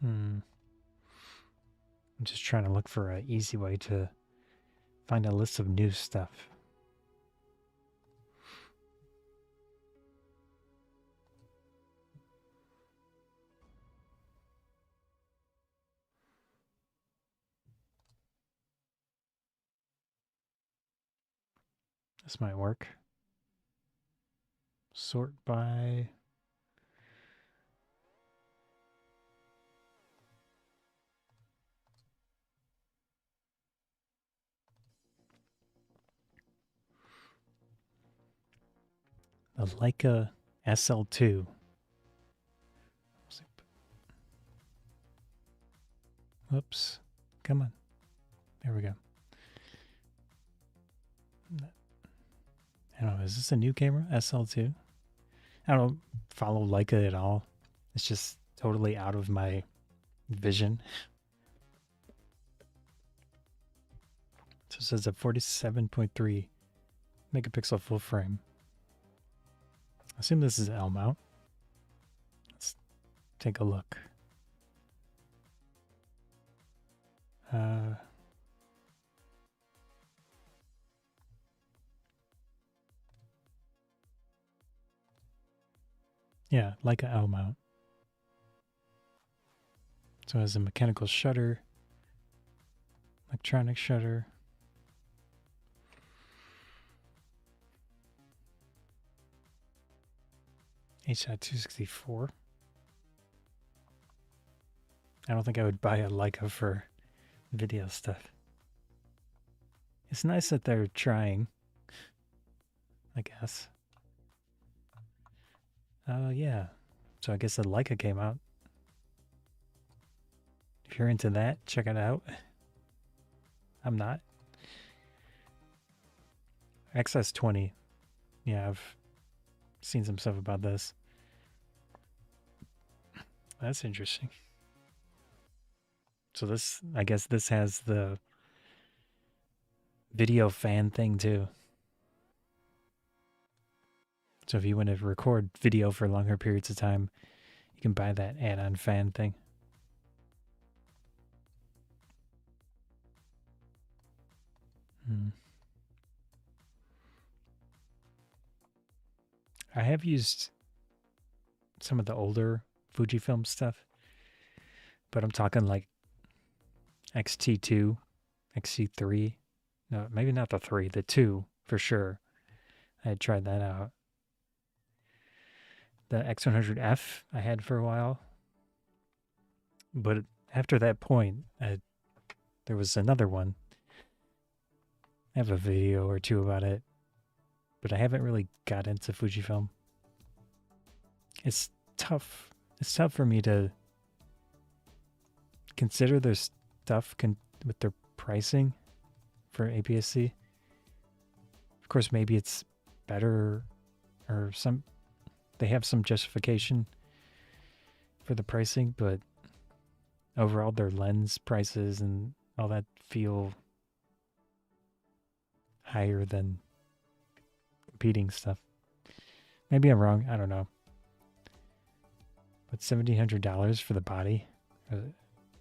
I'm just trying to look for an easy way to find a list of new stuff. This might work. Sort by. The Leica SL2. Whoops. Come on. There we go. I don't know. Is this a new camera? SL2? I don't follow Leica at all. It's just totally out of my vision. So it says a 47.3 megapixel full frame. I assume this is L mount. Let's take a look. Yeah, like a L mount. So it has a mechanical shutter, electronic shutter. H.264. I don't think I would buy a Leica for video stuff. It's nice that they're trying, I guess. Yeah. So I guess the Leica came out. If you're into that, check it out. I'm not. XS20. Yeah, I've seen some stuff about this. That's interesting. So this, I guess this has the video fan thing too. So if you want to record video for longer periods of time, you can buy that add-on fan thing. I have used some of the older Fujifilm stuff, but I'm talking like XT2, XT3. No, maybe not the 3, the 2 for sure. I had tried that out. The X100F I had for a while, but after that point, there was another one. I have a video or two about it, but I haven't really got into Fujifilm. It's tough. It's tough for me to consider their stuff with their pricing for APS-C. Of course, maybe it's better, or they have some justification for the pricing, but overall their lens prices and all that feel higher than competing stuff. Maybe I'm wrong, I don't know. But $1,700 for the body?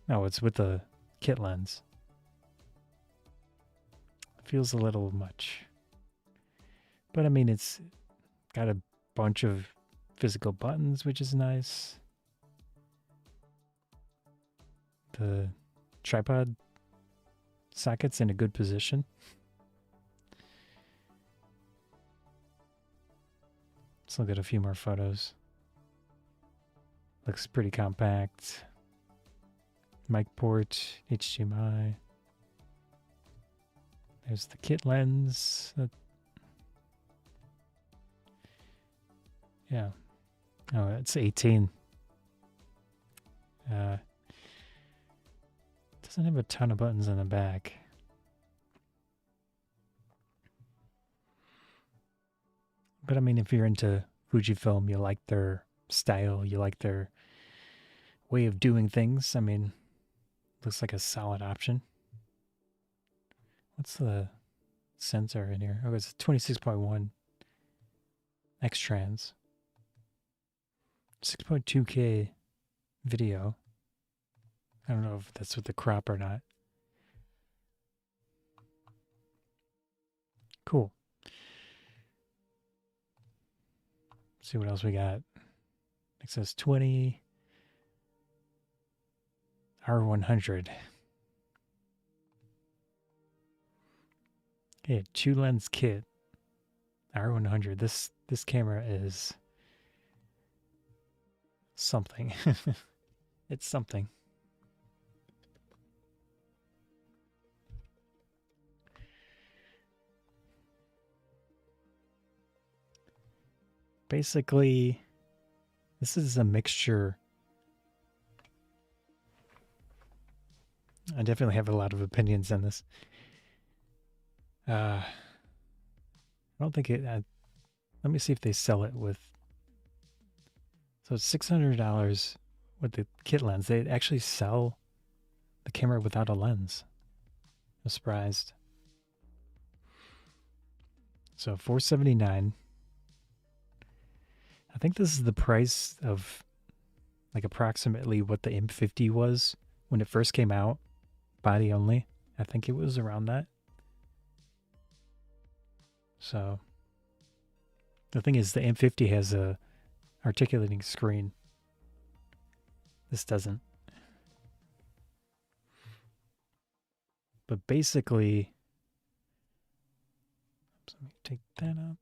No, it's with the kit lens. Feels a little much. But I mean, it's got a bunch of physical buttons, which is nice. The tripod socket's in a good position. Let's look at a few more photos. Looks pretty compact. Mic port, HDMI. There's the kit lens. Yeah. Oh, it's 18. Doesn't have a ton of buttons on the back. But I mean, if you're into Fujifilm, you like their style, you like their way of doing things, I mean, looks like a solid option. What's the sensor in here? Oh, it's 26.1 X-Trans. 6.2K video. I don't know if that's with the crop or not. Cool. Let's see what else we got. XS20. R100. Okay, 2-lens kit. R100. This camera is something. It's something. Basically, this is a mixture. I definitely have a lot of opinions on this. I don't think it... let me see if they sell it with... So it's $600 with the kit lens. They actually sell the camera without a lens. I'm surprised. So $479. I think this is the price of like approximately what the M50 was when it first came out, body only. I think it was around that. So the thing is, the M50 has a articulating screen. This doesn't. But basically, oops, let me take that up.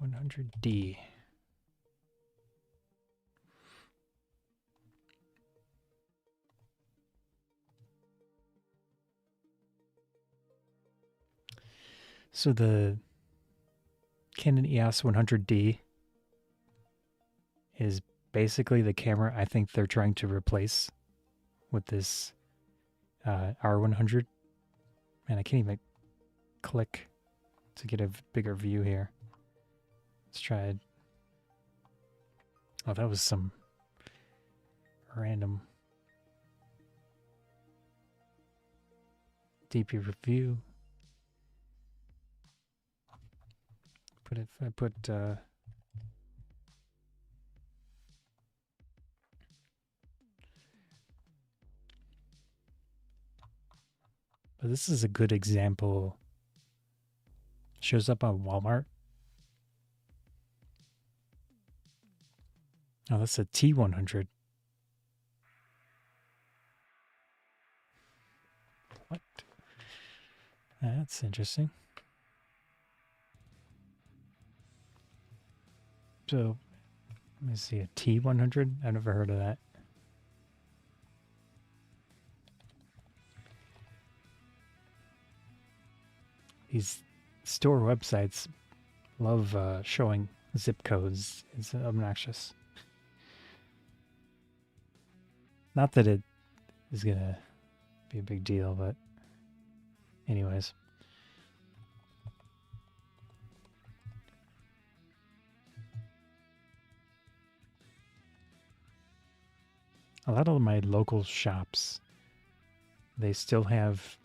100D. So the Canon EOS 100D is basically the camera I think they're trying to replace with this R100. Man, I can't even click to get a bigger view here. Let's try it. Oh, that was some random DPReview. But this is a good example. Shows up on Walmart. Oh, that's a T100. What? That's interesting. So, let me see, a T100? I've never heard of that. These store websites love showing zip codes. It's obnoxious. Not that it is going to be a big deal, but anyways. A lot of my local shops, they still have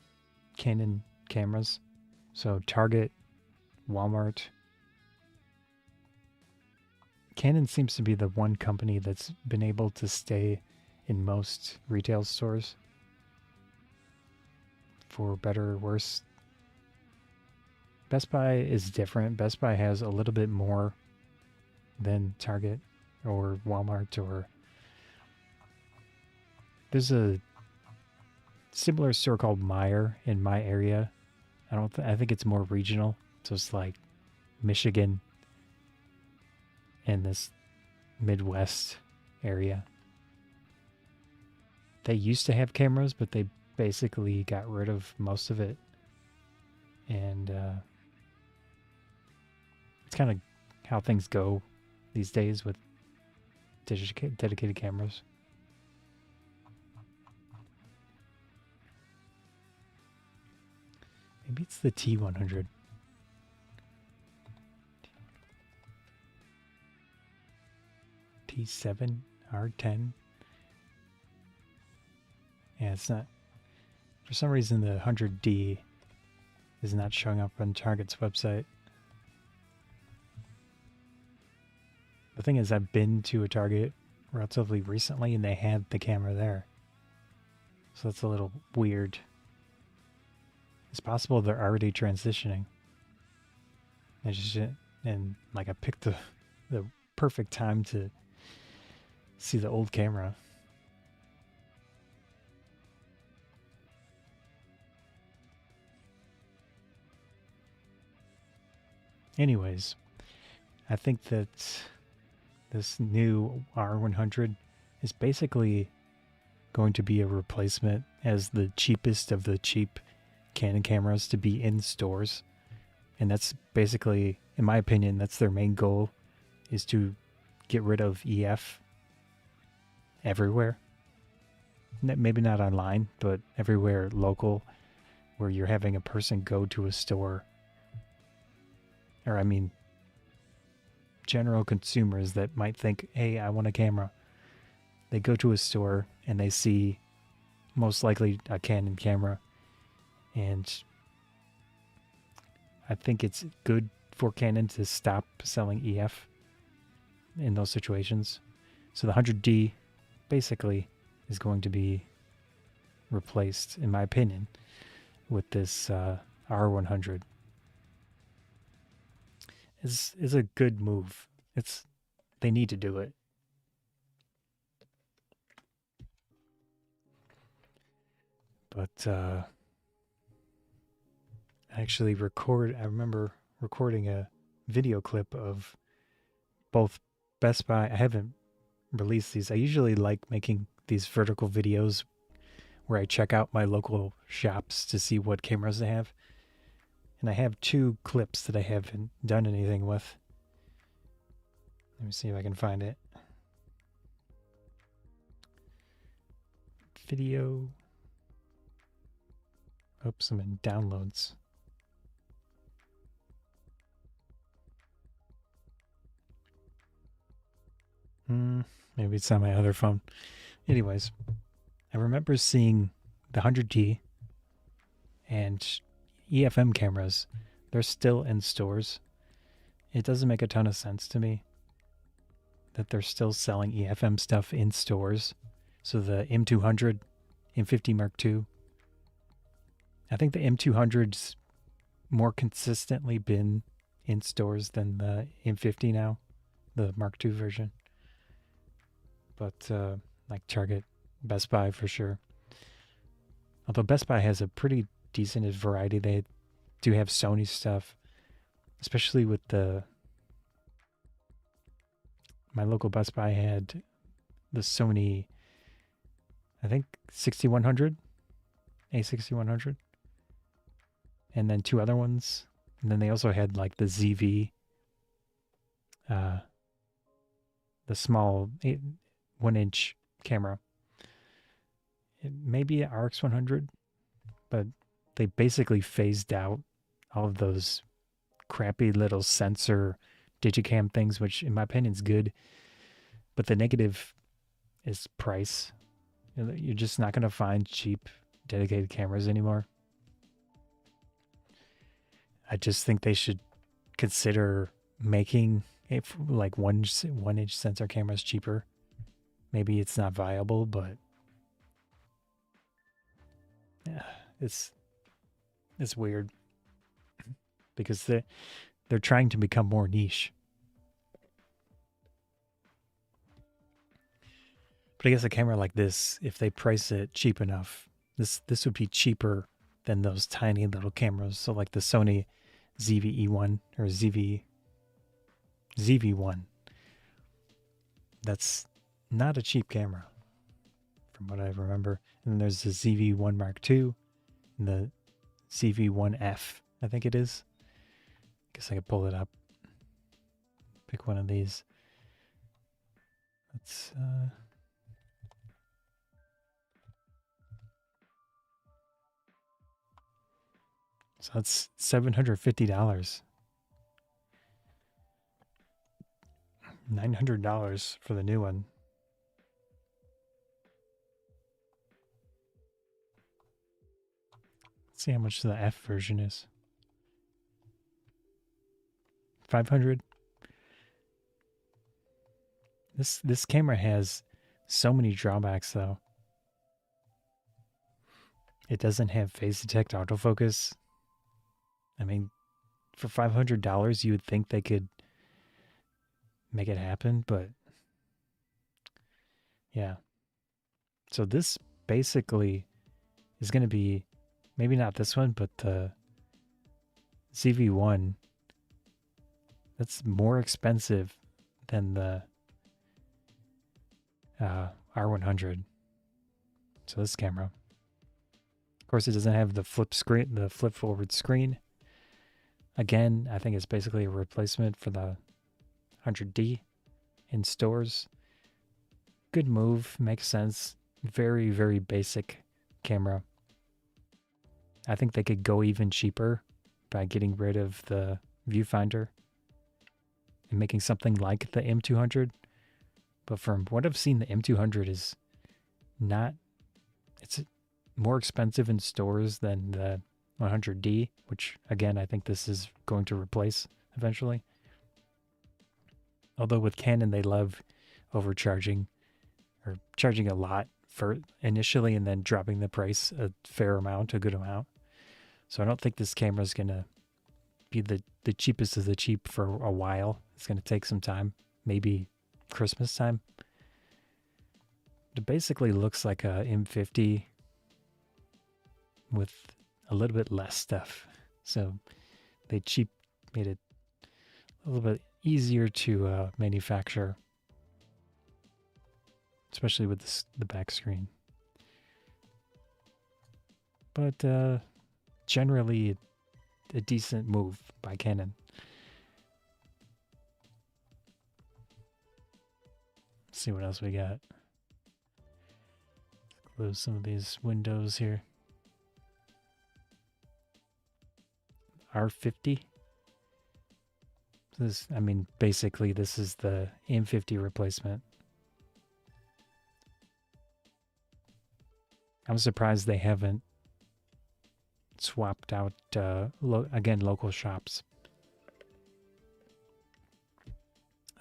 Canon cameras. So Target, Walmart. Canon seems to be the one company that's been able to stay in most retail stores, for better or worse. Best Buy is different. Best Buy has a little bit more than Target or Walmart, or there's a similar store called Meijer in my area. I think it's more regional. So it's like Michigan and this Midwest area. They used to have cameras, but they basically got rid of most of it. And it's kind of how things go these days with dedicated cameras. Maybe it's the T100. T7, R10. Yeah, it's not. For some reason, the 100D is not showing up on Target's website. The thing is, I've been to a Target relatively recently, and they had the camera there. So that's a little weird. It's possible they're already transitioning. And like I picked the perfect time to see the old camera. Anyways, I think that this new R100 is basically going to be a replacement as the cheapest of the cheap Canon cameras to be in stores. And that's basically, in my opinion, that's their main goal, is to get rid of EF everywhere. Maybe not online, but everywhere local, where you're having a person go to a store. Or I mean, general consumers that might think, hey, I want a camera. They go to a store and they see most likely a Canon camera. And I think it's good for Canon to stop selling EF in those situations. So the 100D basically is going to be replaced, in my opinion, with this R100. Is a good move. They need to do it. But I remember recording a video clip of both Best Buy. I haven't released these. I usually like making these vertical videos where I check out my local shops to see what cameras they have. And I have 2 clips that I haven't done anything with. Let me see if I can find it. video. Oops, I'm in downloads. Maybe it's on my other phone. Anyways, I remember seeing the 100D and EFM cameras. They're still in stores. It doesn't make a ton of sense to me that they're still selling EFM stuff in stores. So the M200, M50 Mark II. I think the M200's more consistently been in stores than the M50 now, the Mark II version. But like Target, Best Buy for sure. Although Best Buy has a pretty decent variety. They do have Sony stuff, especially with my local Best Buy had the Sony, I think 6100, A6100, and then two other ones. And then they also had like the ZV, the small 1-inch camera. It may be an RX100, but they basically phased out all of those crappy little sensor digicam things, which in my opinion is good. But the negative is price. You're just not going to find cheap dedicated cameras anymore. I just think they should consider making like 1-inch sensor cameras cheaper. Maybe it's not viable, but yeah, it's weird because they're trying to become more niche. But I guess a camera like this, if they price it cheap enough, this would be cheaper than those tiny little cameras. So like the Sony ZV-E1 or ZV-1. That's not a cheap camera from what I remember. And then there's the ZV-1 Mark II and the ZV-1F, I think it is. Guess I could pull it up. Pick one of these. Let's so that's $750. $900 for the new one. Let's see how much the F version is. 500. This camera has so many drawbacks though. It doesn't have phase detect autofocus. I mean, for $500 you would think they could make it happen, but yeah. So this basically is going to be, maybe not this one, but the ZV-1. That's more expensive than the R100. So this camera. Of course, it doesn't have the flip forward screen. Again, I think it's basically a replacement for the 100D in stores. Good move, makes sense. Very, very basic camera. I think they could go even cheaper by getting rid of the viewfinder and making something like the M200. But from what I've seen, the M200 is not, it's more expensive in stores than the 100D, which again, I think this is going to replace eventually. Although with Canon, they love overcharging or charging a lot for initially and then dropping the price a fair amount, a good amount. So I don't think this camera is going to be the cheapest of the cheap for a while. It's going to take some time, maybe Christmas time. It basically looks like a M50 with a little bit less stuff. So they made it a little bit easier to manufacture, especially with the back screen. But generally a decent move by Canon. Let's see what else we got. close some of these windows here. R50. This, I mean, basically this is the M50 replacement. I'm surprised they haven't swapped out, again, local shops.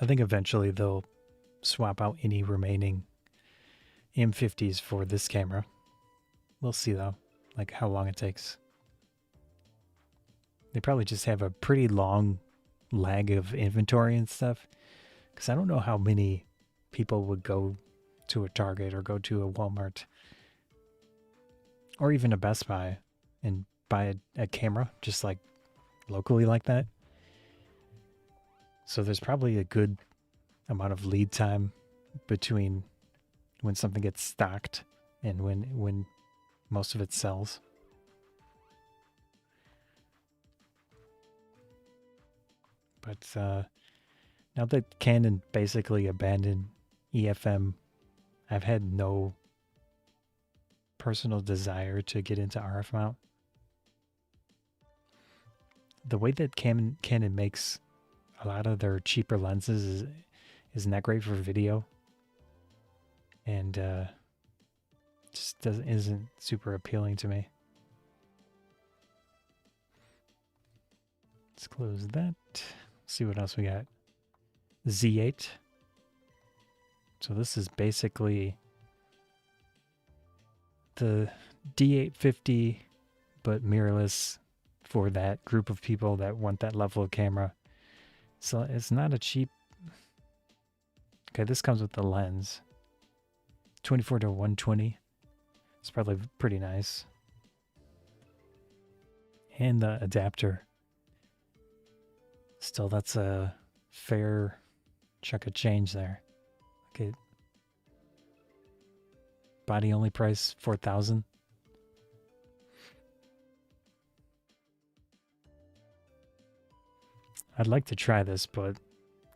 I think eventually they'll swap out any remaining M50s for this camera. We'll see though, like how long it takes. They probably just have a pretty long lag of inventory and stuff, because I don't know how many people would go to a Target or go to a Walmart or even a Best Buy and buy a camera just like locally like that. So there's probably a good amount of lead time between when something gets stocked and when most of it sells. But now that Canon basically abandoned EFM, I've had no personal desire to get into RF mount. The way that Canon makes a lot of their cheaper lenses is not great for video, and just isn't super appealing to me. Let's close that. See what else we got. Z8. So this is basically the D850, but mirrorless for that group of people that want that level of camera. So it's not a cheap. Okay, this comes with the lens. 24 to 120. It's probably pretty nice. And the adapter. Still, that's a fair chunk of change there. Okay. Body only price $4,000. I'd like to try this, but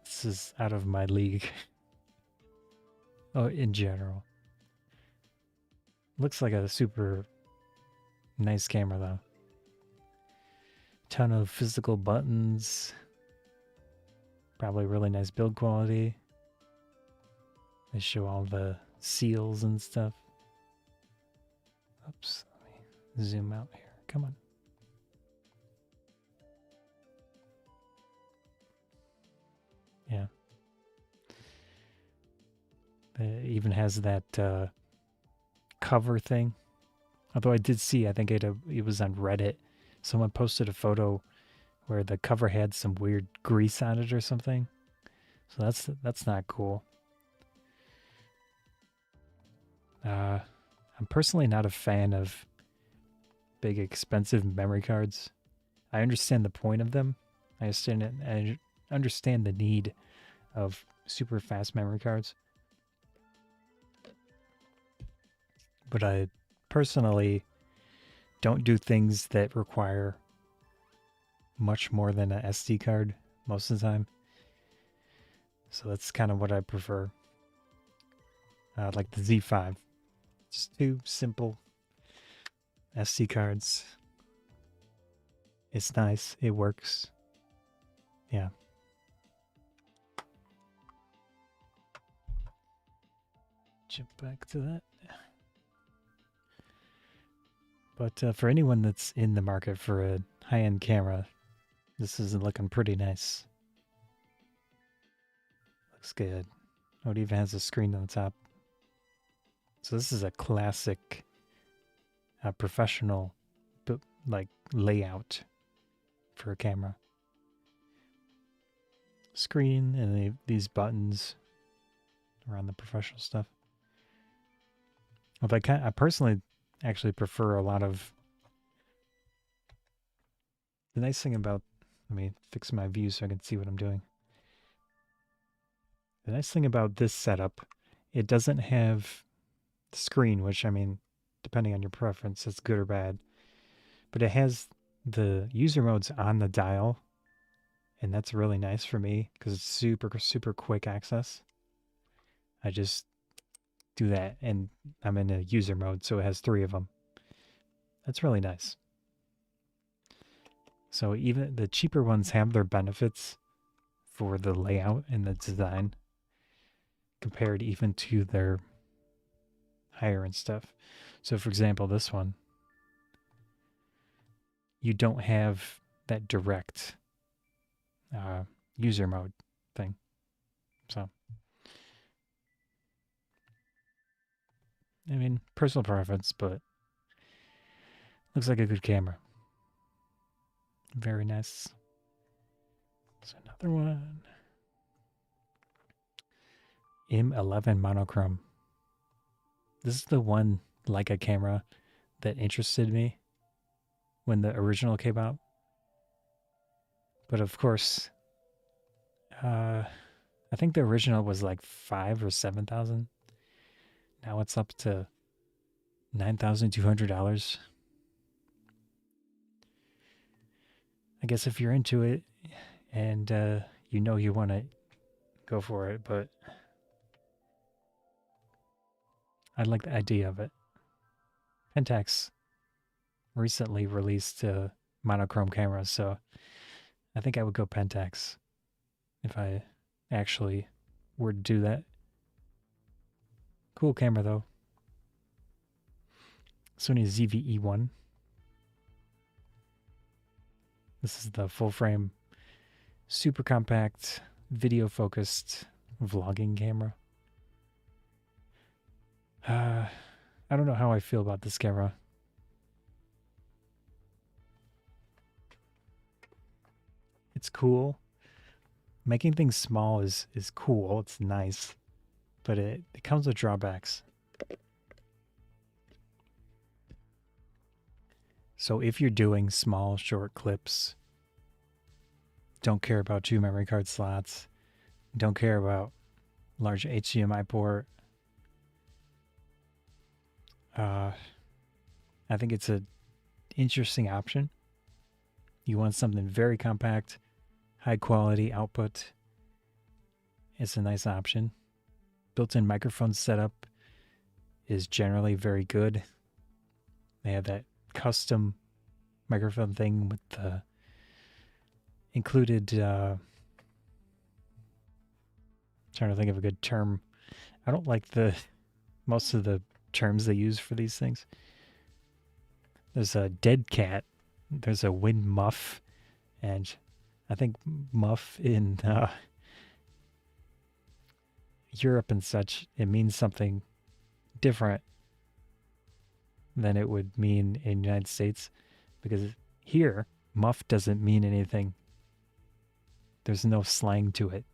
this is out of my league. Oh, in general. Looks like a super nice camera though. Ton of physical buttons. Probably really nice build quality. They show all the seals and stuff. Oops, let me zoom out here. Come on. Yeah. It even has that cover thing. Although I did see, I think it was on Reddit. Someone posted a photo where the cover had some weird grease on it or something. So that's not cool. I'm personally not a fan of big expensive memory cards. I understand the point of them. I understand the need of super fast memory cards. But I personally don't do things that require much more than an SD card most of the time. So that's kind of what I prefer. Like the Z5. Just two simple SD cards. It's nice. It works. Yeah. Jump back to that. But for anyone that's in the market for a high-end camera, this is looking pretty nice. Looks good. Oh, it even has a screen on the top. So this is a classic professional like layout for a camera. Screen and these buttons around the professional stuff. Although I personally actually prefer a lot of... The nice thing about... Let me fix my view so I can see what I'm doing. The nice thing about this setup, it doesn't have the screen, which, I mean, depending on your preference, it's good or bad. But it has the user modes on the dial, and that's really nice for me because it's super, super quick access. I just do that, and I'm in a user mode, so it has 3 of them. That's really nice. So even the cheaper ones have their benefits for the layout and the design compared even to their higher end stuff. So for example, this one, you don't have that direct user mode thing. So, I mean, personal preference, but looks like a good camera. Very nice. There's another one. M11 monochrome. This is the one Leica camera that interested me when the original came out. But of course, I think the original was like 5,000 or 7,000. Now it's up to $9,200. I guess if you're into it and you know you want to go for it, but I like the idea of it. Pentax recently released monochrome cameras, so I think I would go Pentax if I actually were to do that. Cool camera though. Sony ZV-E1. This is the full frame, super compact, video focused vlogging camera. I don't know how I feel about this camera. It's cool. Making things small is cool. It's nice. But it comes with drawbacks. So if you're doing small, short clips, don't care about 2 memory card slots, don't care about large HDMI port, I think it's an interesting option. You want something very compact, high quality output. It's a nice option. Built-in microphone setup is generally very good. They have that custom microphone thing with the included trying to think of a good term. I don't like most of the terms they use for these things. There's a dead cat, there's a wind muff, and I think muff in Europe and such, it means something different than it would mean in the United States, because here muff doesn't mean anything. There's no slang to it.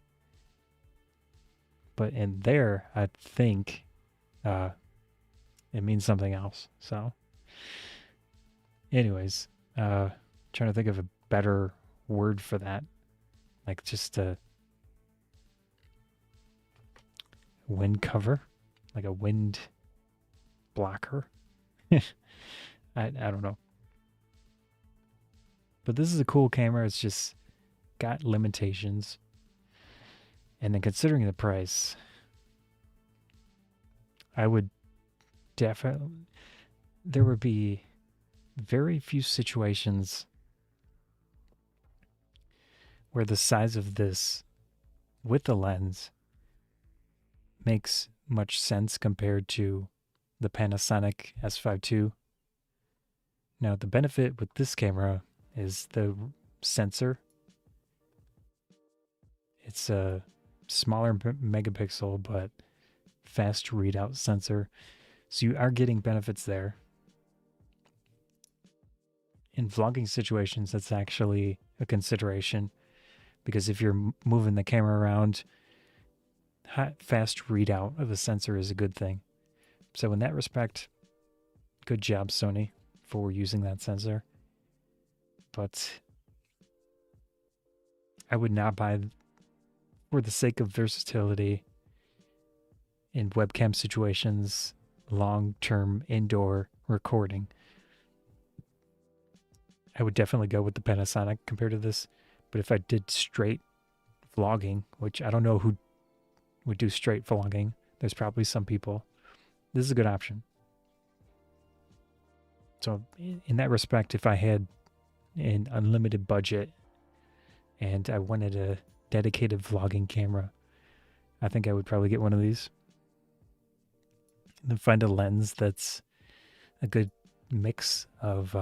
But in there, I think it means something else. So anyways, trying to think of a better word for that. Like just a wind cover, like a wind blocker. I don't know. But this is a cool camera. It's just got limitations. And then considering the price, I would definitely, there would be very few situations where the size of this with the lens makes much sense compared to the Panasonic S5 II. Now, the benefit with this camera is the sensor. It's a smaller megapixel, but fast readout sensor. So you are getting benefits there. In vlogging situations, that's actually a consideration, because if you're moving the camera around, fast readout of a sensor is a good thing. So in that respect, good job, Sony, for using that sensor. But I would not buy, for the sake of versatility in webcam situations, long-term indoor recording, I would definitely go with the Panasonic compared to this. But if I did straight vlogging, which I don't know who would do straight vlogging, there's probably some people, this is a good option. So in that respect, if I had an unlimited budget and I wanted a dedicated vlogging camera, I think I would probably get one of these. And then find a lens that's a good mix of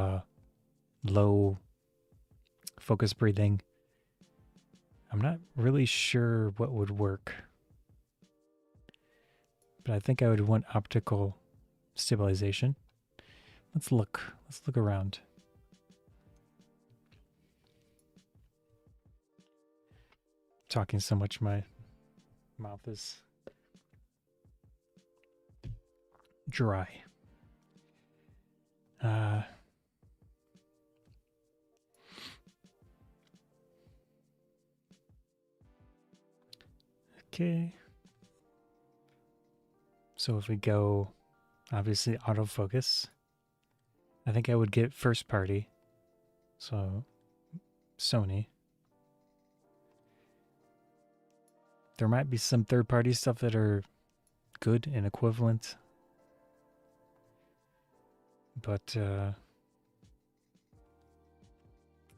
low focus breathing. I'm not really sure what would work, but I think I would want optical stabilization. Let's look around. Talking so much, my mouth is dry. Okay. So if we go, obviously autofocus, I think I would get first party. So Sony. There might be some third party stuff that are good and equivalent. But in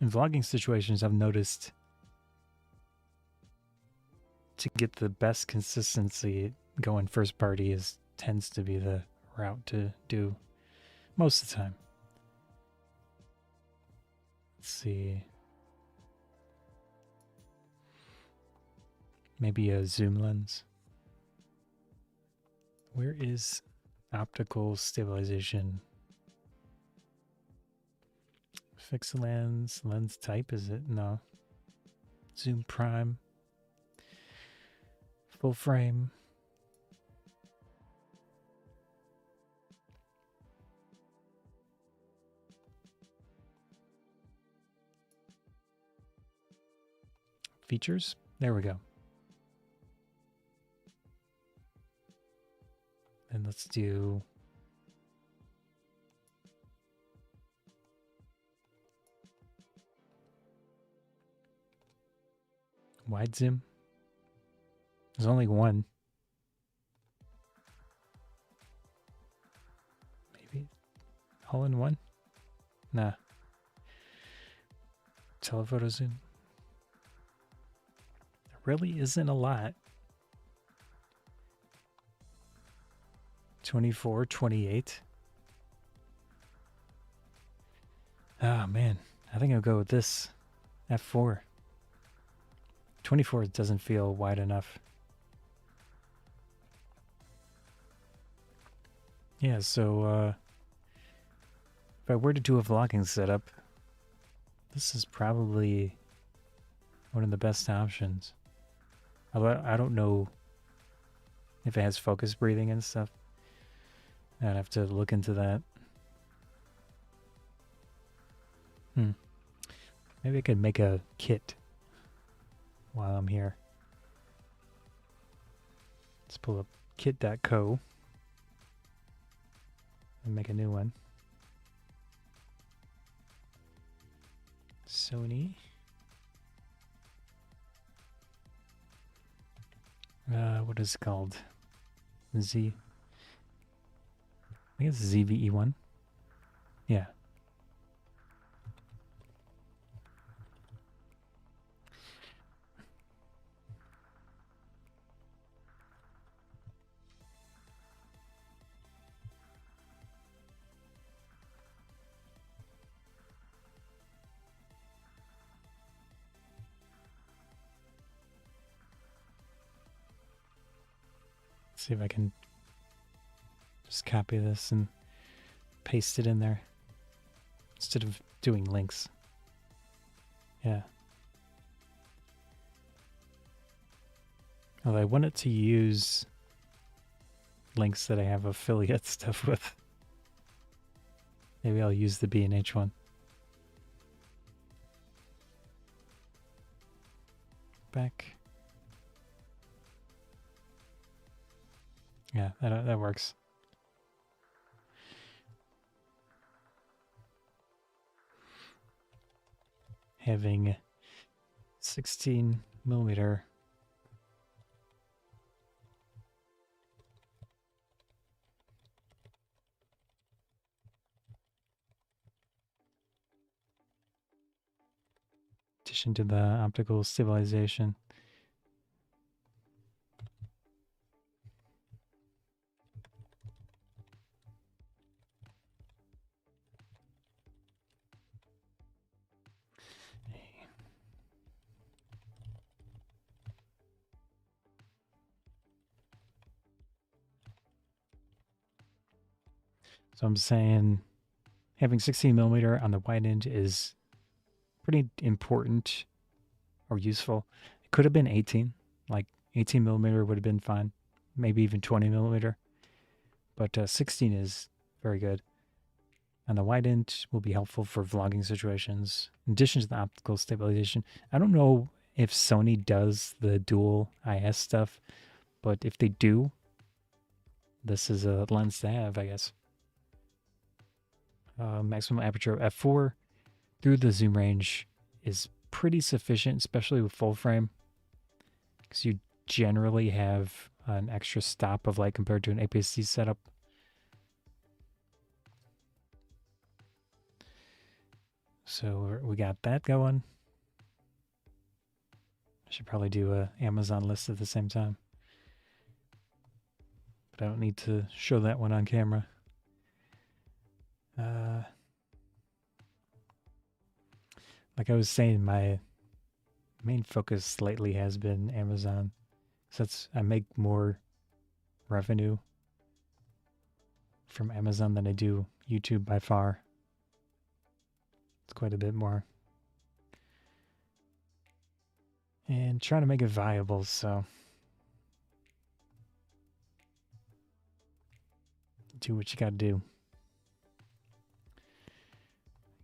vlogging situations, I've noticed to get the best consistency, going first party tends to be the route to do most of the time. Let's see. Maybe a zoom lens. Where is optical stabilization? Fixed lens, lens type, is it? No. Zoom prime. Full frame. Features. There we go. And let's do wide zoom. There's only one. Maybe all in one? Nah. Telephoto zoom. There really isn't a lot. 24, 28. Oh man, I think I'll go with this. F4. 24 doesn't feel wide enough. Yeah, so if I were to do a vlogging setup, this is probably one of the best options. I don't know if it has focus breathing and stuff. I'd have to look into that. Maybe I could make a kit while I'm here. Let's pull up kit.co and make a new one. Sony. What is it called? Z. I think it's ZV-E1. Yeah. Let's see if I can just copy this and paste it in there instead of doing links. Yeah. Although I wanted to use links that I have affiliate stuff with. Maybe I'll use the B&H one. Back. Yeah, that works. Having 16mm much into the optical stabilization. So I'm saying having 16mm on the wide end is pretty important or useful. It could have been 18, like 18mm would have been fine, maybe even 20mm, but 16 is very good. And the wide end will be helpful for vlogging situations, in addition to the optical stabilization. I don't know if Sony does the dual IS stuff, but if they do, this is a lens to have, I guess. Maximum aperture of f4 through the zoom range is pretty sufficient, especially with full frame, because you generally have an extra stop of light compared to an APS-C setup. So we got that going. I should probably do a Amazon list at the same time, but I don't need to show that one on camera. Like I was saying, my main focus lately has been Amazon. So I make more revenue from Amazon than I do YouTube by far. It's quite a bit more. And trying to make it viable, so do what you gotta do.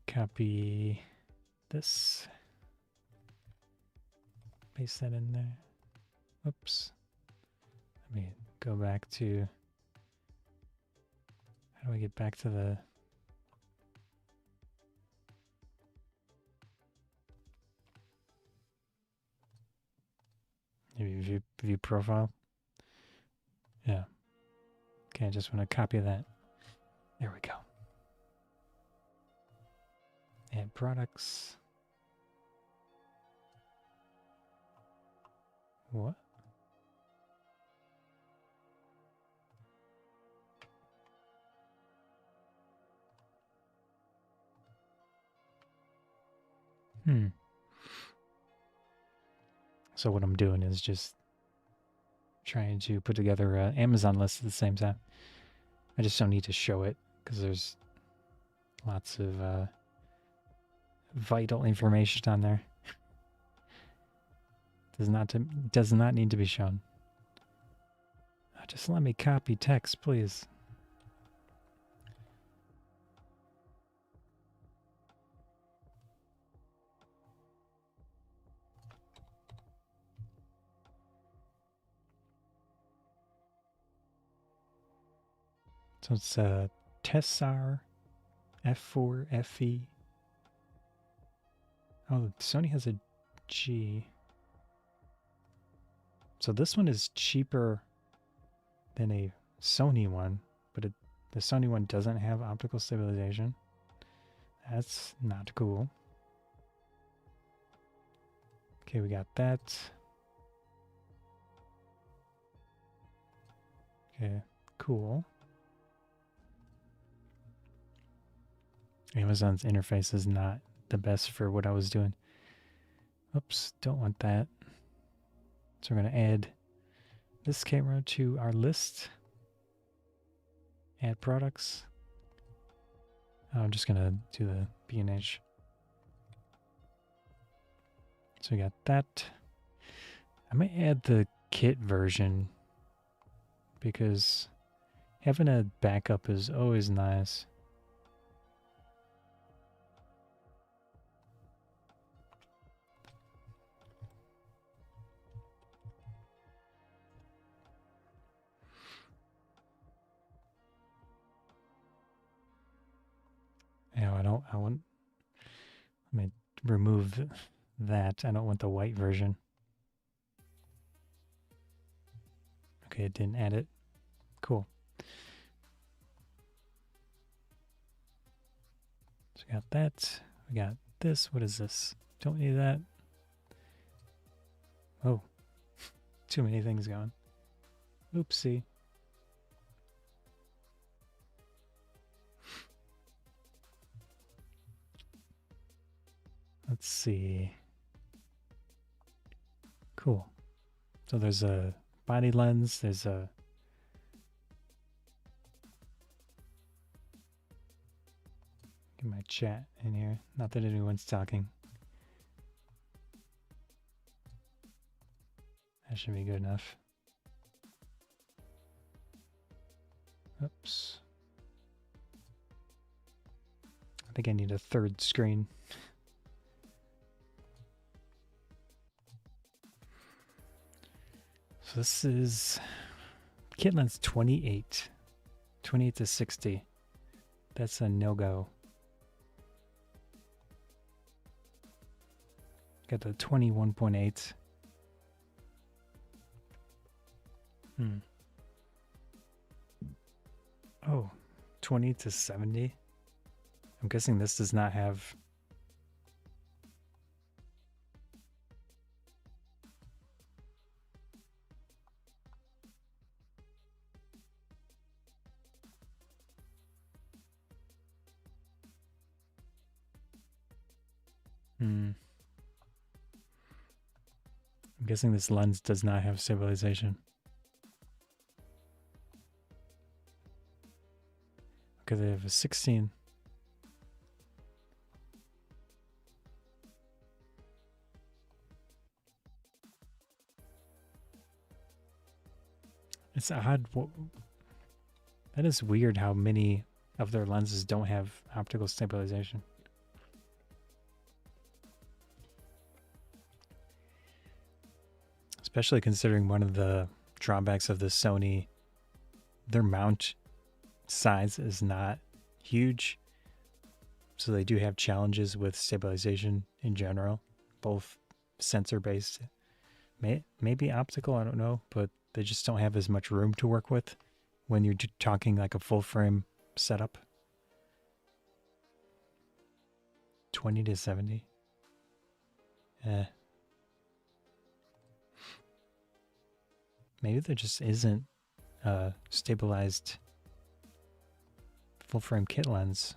Copy this. Paste that in there. Oops. Let me go back to... How do I get back to the... Maybe view profile? Yeah. Okay, I just want to copy that. There we go. Add products. What? So what I'm doing is just trying to put together an Amazon list at the same time. I just don't need to show it because there's lots of vital information on there. Does not need to be shown. Just let me copy text, please. So it's Tessar F4 FE. Oh, Sony has a G. So this one is cheaper than a Sony one, but the Sony one doesn't have optical stabilization. That's not cool. Okay, we got that. Okay, cool. Amazon's interface is not the best for what I was doing. Oops, don't want that. So we're going to add this camera to our list. Add products. Oh, I'm just going to do the B&H. So we got that. I might add the kit version because having a backup is always nice. No, I want, let me remove that. I don't want the white version. Okay, it didn't add it. Cool. So we got that. We got this. What is this? Don't need that. Oh, too many things going. Oopsie. Let's see. Cool. So there's a body lens, there's a get my chat in here. Not that anyone's talking. That should be good enough. Oops. I think I need a third screen. So this is kit lens 28. 28 to 60. That's a no-go. Got the 21.8. Oh, 20 to 70. I'm guessing this does not have. I'm guessing this lens does not have stabilization. Okay, they have a 16. It's odd. That is weird how many of their lenses don't have optical stabilization. Especially considering one of the drawbacks of the Sony, their mount size is not huge. So they do have challenges with stabilization in general, both sensor based, maybe optical, I don't know, but they just don't have as much room to work with when you're talking like a full frame setup. 20 to 70. Maybe there just isn't a stabilized full frame kit lens.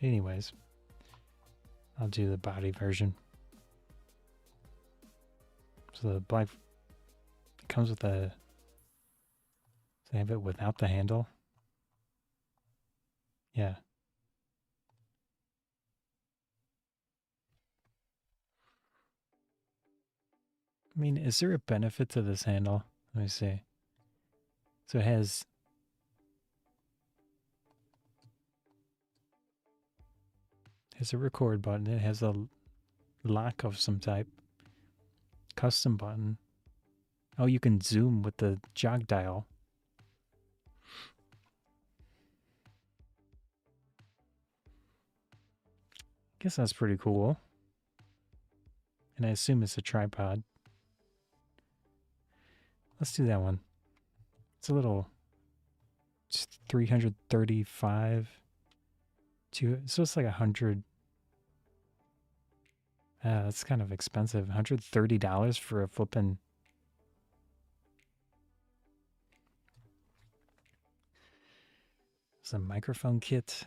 Anyways, I'll do the body version. So the black, it comes with a, they have it without the handle. Yeah. I mean, is there a benefit to this handle? Let me see. So it has a record button. It has a lock of some type. Custom button. Oh, you can zoom with the jog dial. Guess that's pretty cool. And I assume it's a tripod. Let's do that one. It's a little, it's 335 to, so it's like 100. That's kind of expensive. $130 for a flippin'. It's a microphone kit.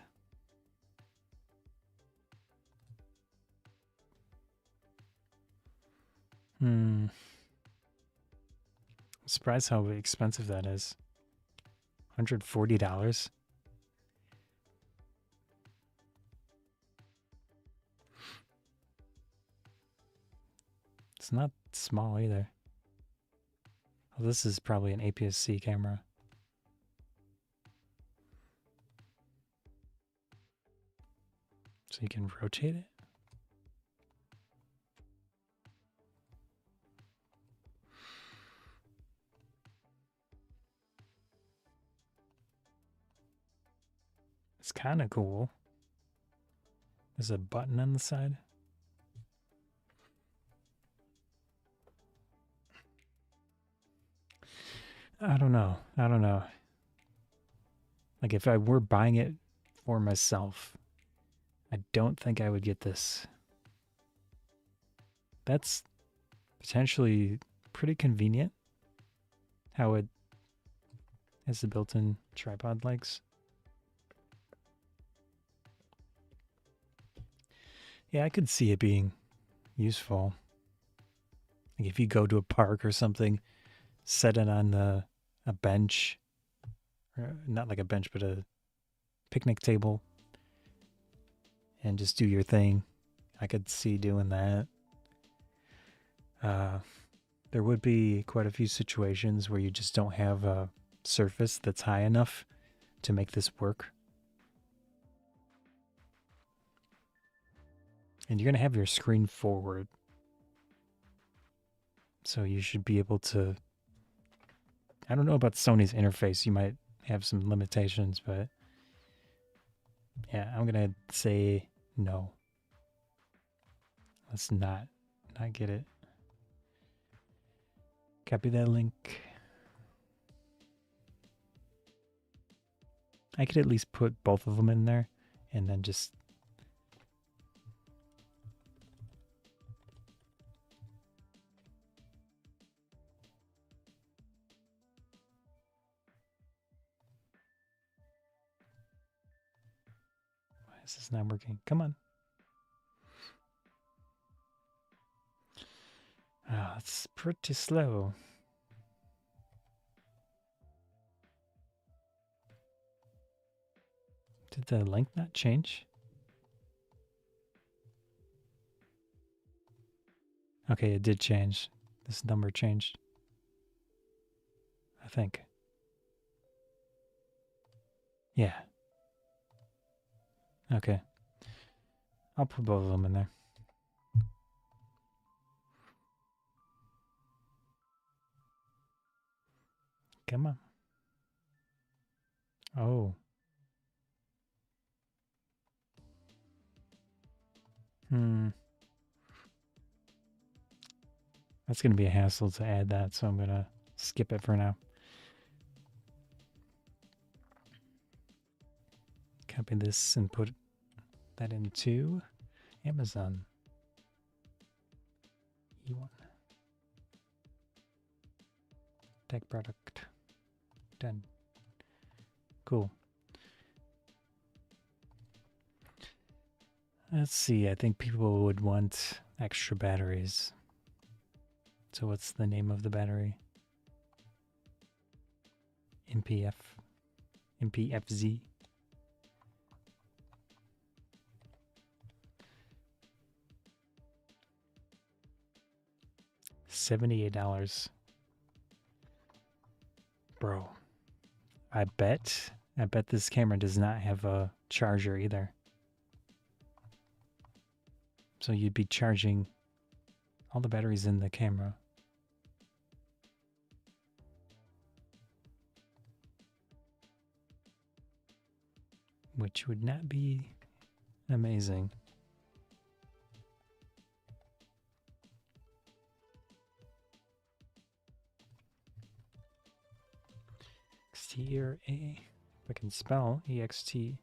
I'm surprised how expensive that is. $140. It's not small either. Oh, this is probably an APS-C camera. So you can rotate it. It's kind of cool. There's a button on the side. I don't know. Like if I were buying it for myself, I don't think I would get this. That's potentially pretty convenient how it has the built-in tripod legs. Yeah, I could see it being useful. Like if you go to a park or something, set it on a bench, or not like a bench, but a picnic table, and just do your thing. I could see doing that. There would be quite a few situations where you just don't have a surface that's high enough to make this work. And you're going to have your screen forward. So you should be able to... I don't know about Sony's interface. You might have some limitations, but... yeah, I'm going to say no. Let's not get it. Copy that link. I could at least put both of them in there and then just... why is this not working? Come on. Oh, it's pretty slow. Did the link not change? Okay, it did change. This number changed. I think. Yeah. Okay. I'll put both of them in there. Come on. Oh. That's going to be a hassle to add that, so I'm going to skip it for now. Copy this and put that into Amazon E1. Tag product. Done. Cool. Let's see, I think people would want extra batteries. So what's the name of the battery? MPFZ. $78. Bro. I bet this camera does not have a charger either. So you'd be charging all the batteries in the camera. Which would not be amazing. XT or A? If I can spell EXT.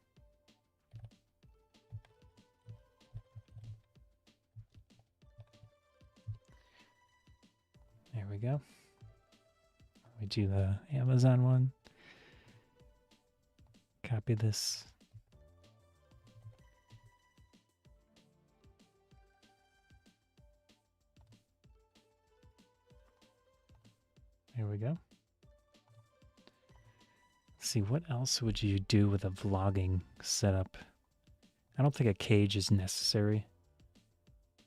There we go. We do the Amazon one. Copy this. There we go. Let's see, what else would you do with a vlogging setup? I don't think a cage is necessary.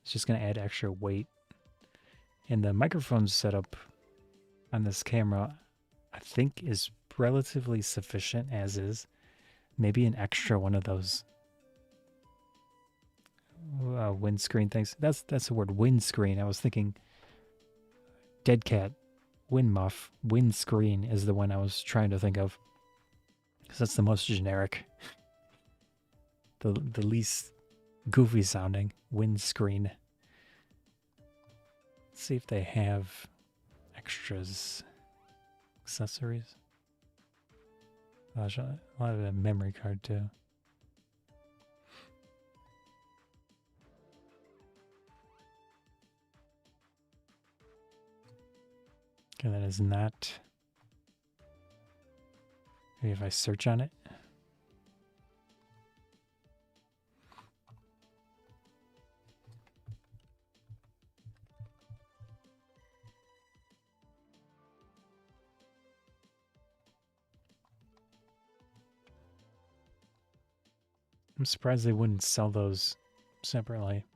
It's just going to add extra weight. And the microphone setup on this camera, I think, is relatively sufficient as is. Maybe an extra one of those windscreen things. That's the word, windscreen. I was thinking dead cat, wind muff, windscreen is the one I was trying to think of. Because that's the most generic. The least goofy sounding, windscreen. Let's see if they have extras, accessories. Gosh, a lot of the memory card too. Okay, that is not. Maybe if I search on it. I'm surprised they wouldn't sell those separately.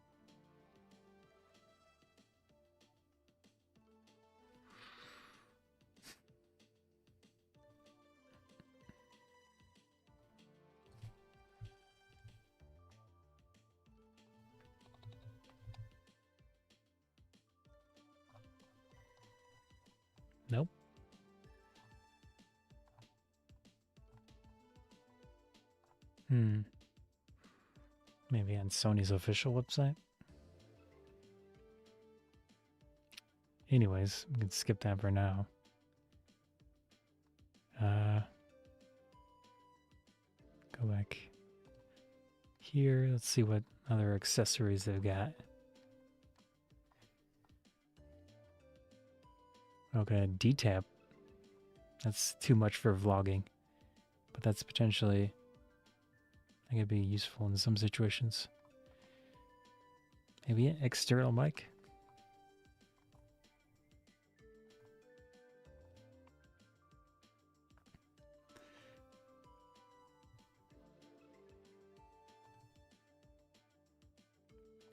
Nope. Maybe on Sony's official website. Anyways, we can skip that for now. Go back here. Let's see what other accessories they've got. Okay, D-tap. That's too much for vlogging, but that's potentially, I think it'd be useful in some situations. Maybe an external mic.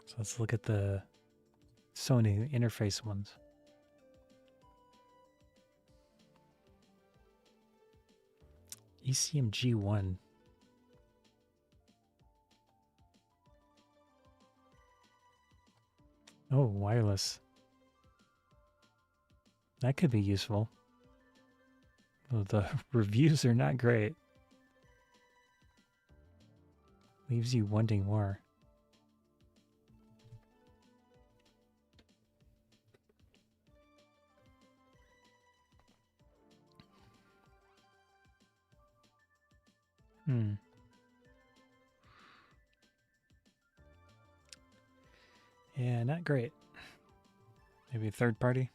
So let's look at the Sony interface ones. ACEN G1. Oh, wireless. That could be useful. Well, the reviews are not great. Leaves you wanting more. Yeah, not great. Maybe a third party.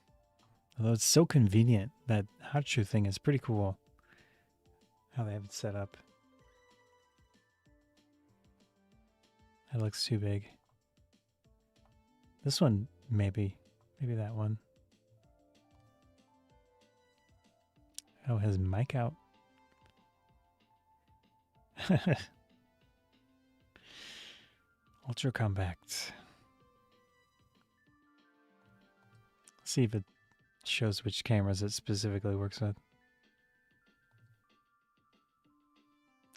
Although it's so convenient, that hot shoe thing is pretty cool. How they have it set up. That looks too big. This one, maybe. Maybe that one. Oh, his mic out. Ultra compact. See if it shows which cameras it specifically works with.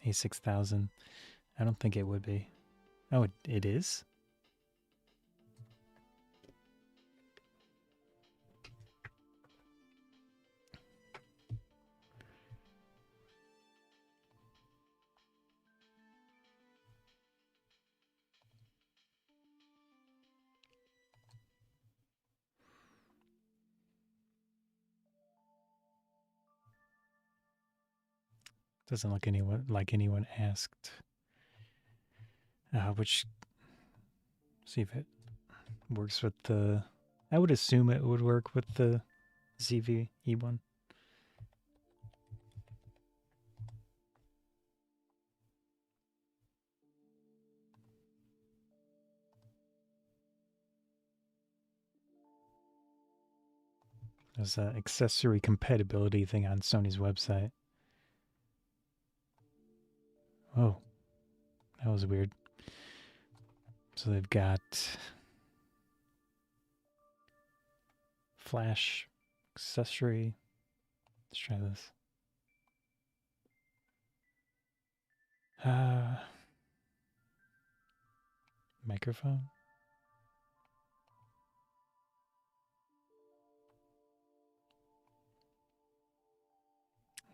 A6000. I don't think it would be. Oh, it is? Doesn't look like anyone asked. Which, see if it works with the, I would assume it would work with the ZV-E1. There's an accessory compatibility thing on Sony's website. Oh, that was weird. So they've got flash accessory. Let's try this. Microphone.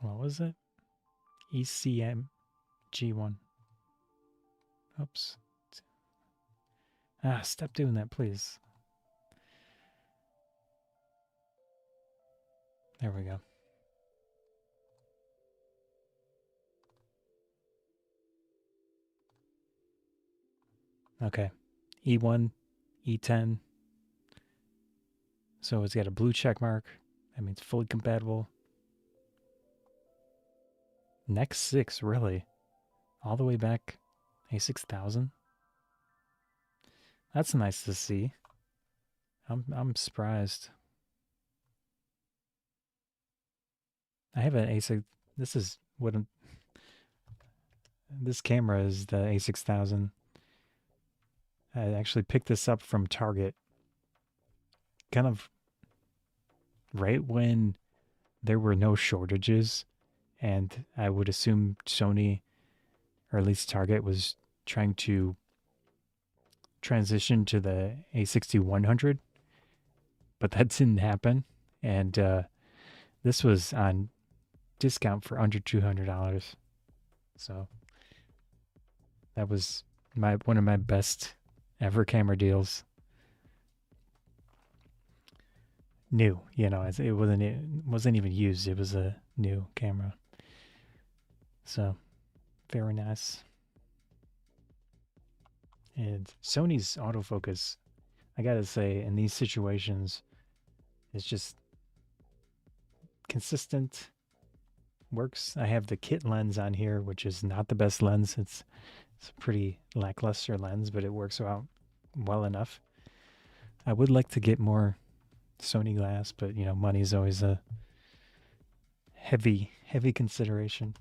What was it? ACEN G1. Oops. Stop doing that, please. There we go. Okay. E1, E10. So it's got a blue check mark. That means fully compatible. Next 6, really? All the way back A6000? That's nice to see. I'm surprised. I have an A6. This is what this camera is, the A6000. I actually picked this up from Target, kind of right when there were no shortages, and I would assume Sony, or at least Target, was trying to transition to the A6100, but that didn't happen, and this was on discount for under $200. So that was one of my best ever camera deals. New, it wasn't even used. It was a new camera. So very nice. And Sony's autofocus, I gotta say, in these situations, is just consistent. Works. I have the kit lens on here, which is not the best lens. It's a pretty lackluster lens, but it works out well enough. I would like to get more Sony glass, but money is always a heavy consideration.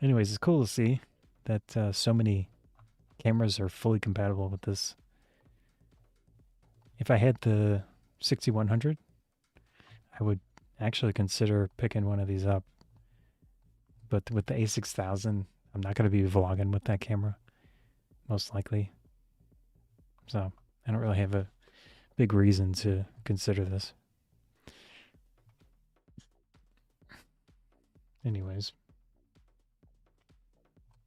Anyways, it's cool to see that so many cameras are fully compatible with this. If I had the 6100, I would actually consider picking one of these up. But with the A6000, I'm not going to be vlogging with that camera, most likely. So I don't really have a big reason to consider this. Anyways,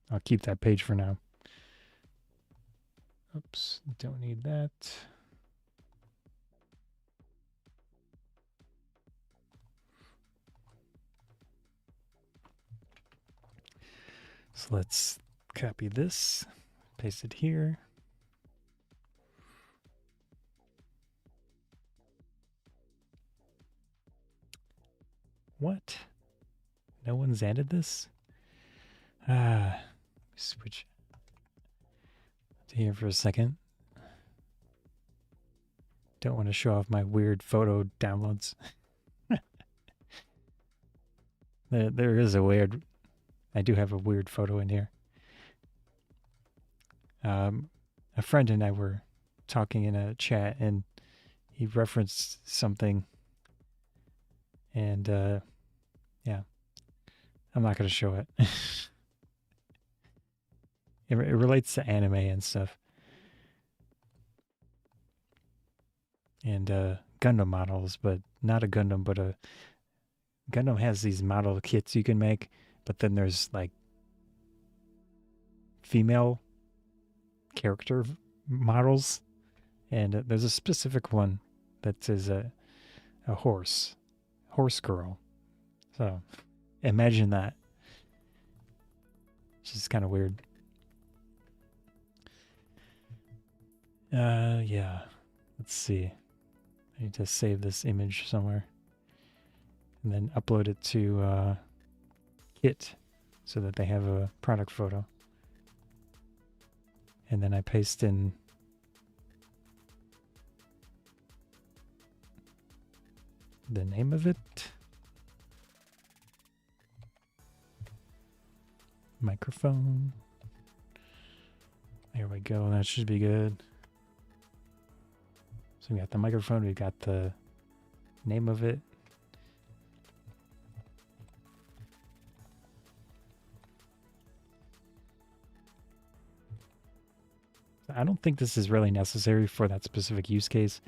I'll keep that page for now. Oops, don't need that. So let's copy this, paste it here. What? No one's added this? Switch to here for a second. Don't want to show off my weird photo downloads. There is a weird... I do have a weird photo in here. A friend and I were talking in a chat, and he referenced something. And, yeah. I'm not going to show it. It relates to anime and stuff. And Gundam models, but not a Gundam, but a... Gundam has these model kits you can make, but then there's like female character models, and there's a specific one that is a horse girl. So imagine that. It's just kind of weird. Yeah. Let's see. I need to save this image somewhere and then upload it to Kit so that they have a product photo. And then I paste in the name of it. Microphone. There we go. That should be good. So we got the microphone, we got the name of it. I don't think this is really necessary for that specific use case,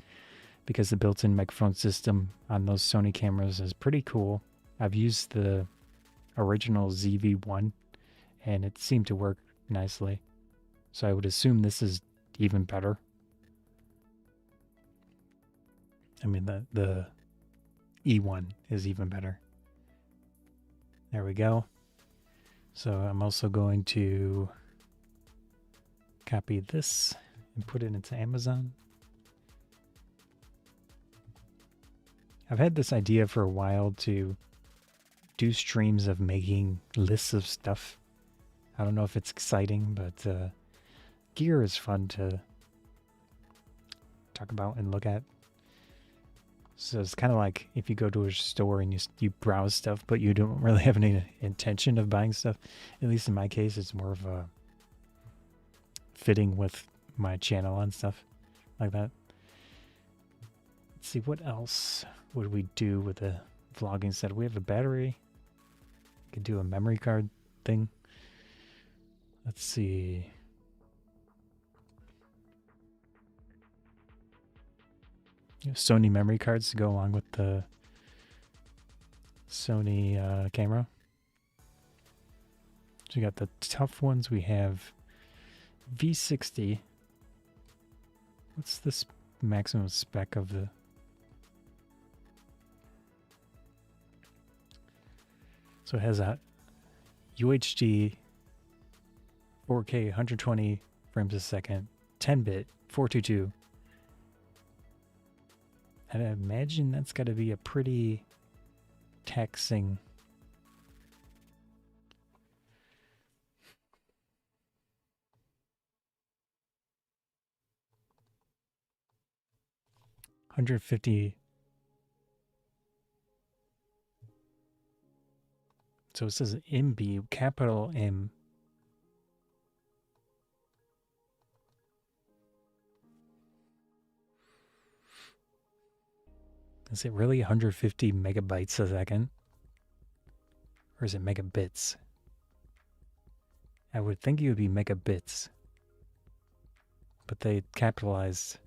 because the built-in microphone system on those Sony cameras is pretty cool. I've used the original ZV-E1 and it seemed to work nicely. So I would assume this is even better. I mean, the E1 is even better. There we go. So I'm also going to copy this and put it into Amazon. I've had this idea for a while to do streams of making lists of stuff. I don't know if it's exciting, but gear is fun to talk about and look at. So it's kind of like if you go to a store and you browse stuff, but you don't really have any intention of buying stuff. At least in my case, it's more of a fitting with my channel and stuff like that. Let's see, what else would we do with the vlogging set? We have a battery. Could do a memory card thing. Let's see. Sony memory cards to go along with the Sony camera. So we got the tough ones. We have V60. What's this maximum spec of the... So it has a UHD 4K 120 frames a second, 10-bit 422. And I imagine that's got to be a pretty taxing. $150. So it says MB, capital M. Is it really 150 megabytes a second? Or is it megabits? I would think it would be megabits. But they capitalized.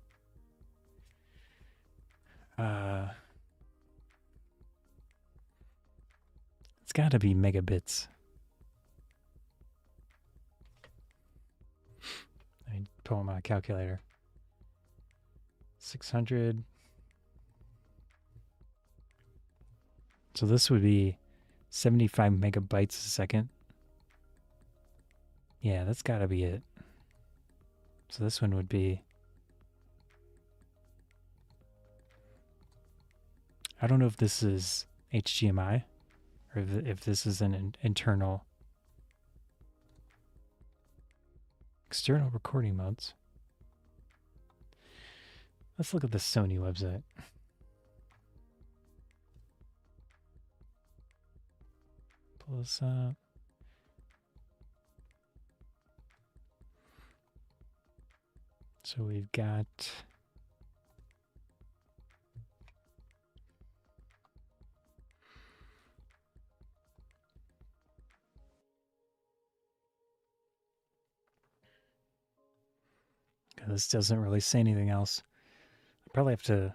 It's got to be megabits. Let me pull out my calculator. 600. So this would be 75 megabytes a second. Yeah, that's got to be it. So this one would be... I don't know if this is HDMI or if this is an internal... External recording modes. Let's look at the Sony website. Pull this up. So we've got this doesn't really say anything else. I probably have to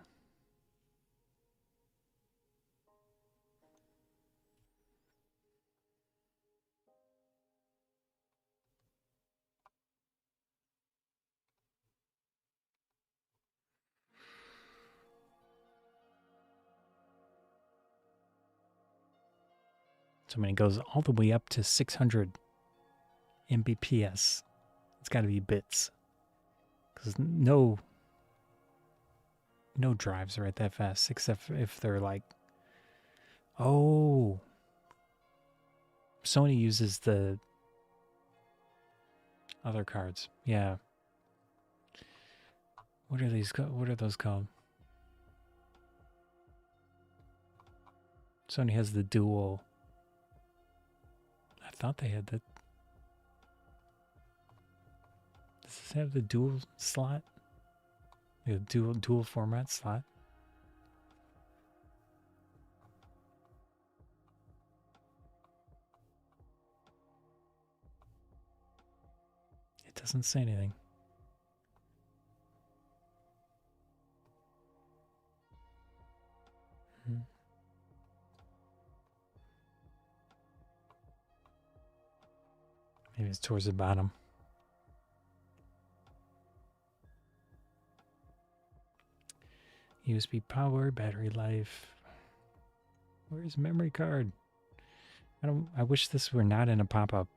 so when it goes all the way up to 600 Mbps, it's got to be bits. Because no drives are at that fast, except if they're like, oh, Sony uses the other cards. Yeah. What are these? What are those called? Sony has the dual. I thought they had the. Does this have the dual slot? The dual format slot? It doesn't say anything. Maybe it's towards the bottom. USB power, battery life. Where's memory card? I wish this were not in a pop-up.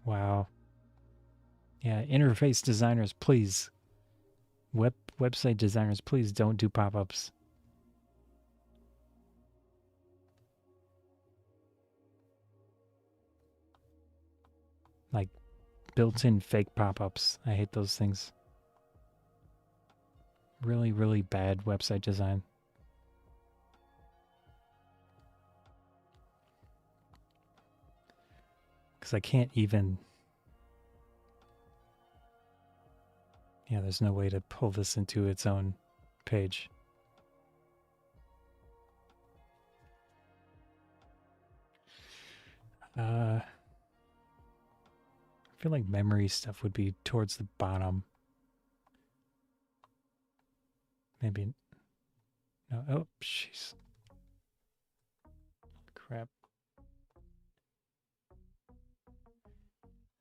Wow. Yeah, interface designers, please. Website designers, please don't do pop-ups. Like built-in fake pop-ups. I hate those things. Really, really bad website design. Because I can't even... Yeah, there's no way to pull this into its own page. I feel like memory stuff would be towards the bottom. Maybe... No, oh, jeez. Crap.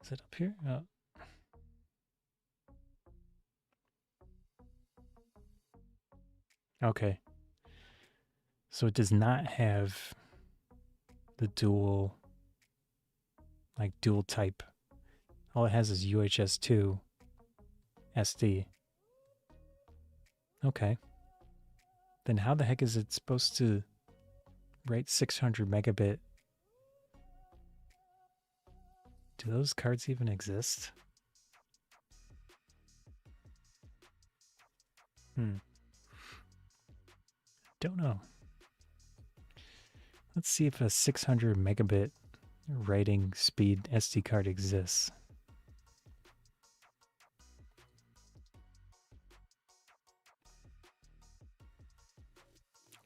Is it up here? Oh. Okay. So it does not have the dual type. All it has is UHS-2 SD. Okay. Then how the heck is it supposed to write 600 megabit? Do those cards even exist? Don't know. Let's see if a 600 megabit writing speed SD card exists.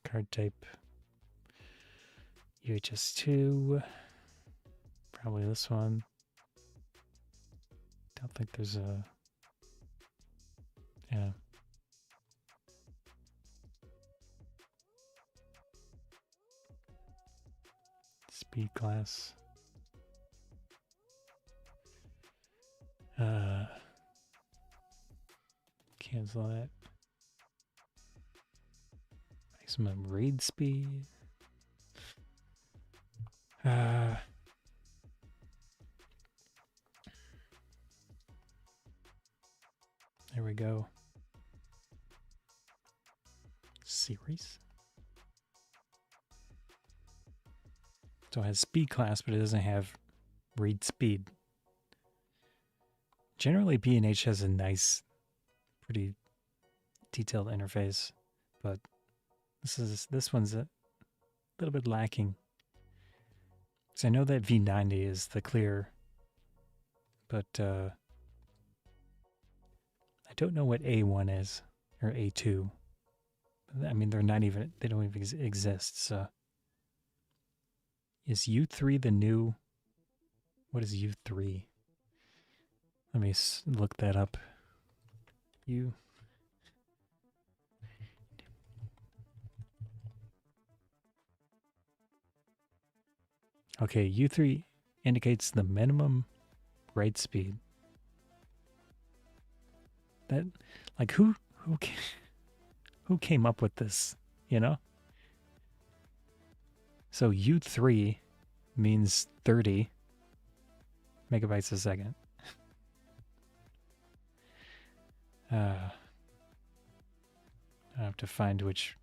Card type UHS-2. Probably this one. Don't think there's a... Yeah. Speed class. Cancel that. Maximum read speed. There we go. Series. So it has speed class, but it doesn't have read speed. Generally, B&H has a nice, pretty detailed interface, but this one's a little bit lacking. So I know that V90 is the clear, but I don't know what A1 is or A2. I mean, they don't even exist. So is U3 the new? What is U3? Let me look that up. Okay, U3 indicates the minimum write speed. That, like, who came up with this, you know? So U3 means 30 megabytes a second. I have to find which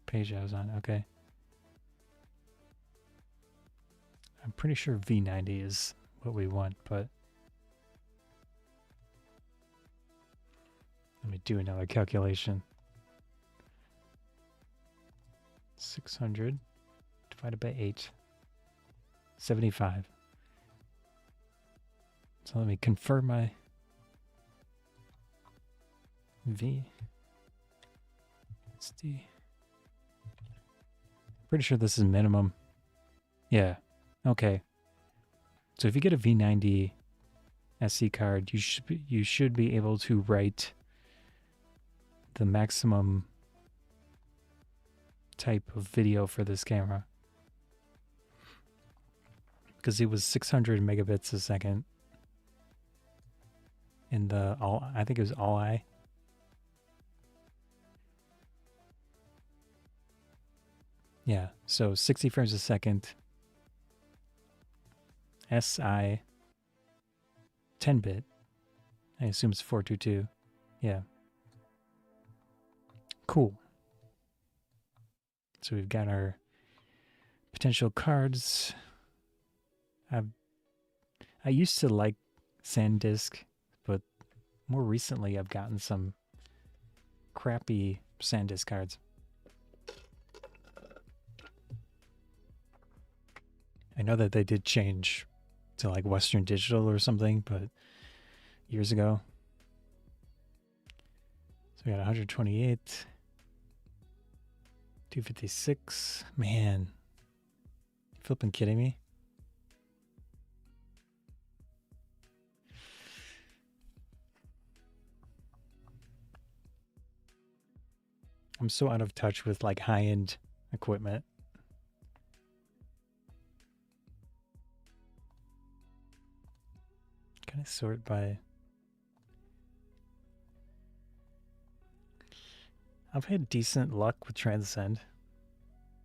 page I was on. Okay. I'm pretty sure V90 is what we want, but let me do another calculation. 600 divided by 8. 75. So let me confirm my V. SD. Pretty sure this is minimum. Yeah. Okay. So if you get a V90 SD card, you should be able to write the maximum type of video for this camera, because it was 600 megabits a second in the I think it was all I. Yeah, so 60 frames a second SI 10-bit. I assume it's 422. Yeah. Cool. So we've got our potential cards. I used to like SanDisk, but more recently I've gotten some crappy SanDisk cards. I know that they did change to like Western Digital or something, but years ago. So we got 128, 256. Man, you flipping kidding me? I'm so out of touch with like high-end equipment. Can I sort by... I've had decent luck with Transcend,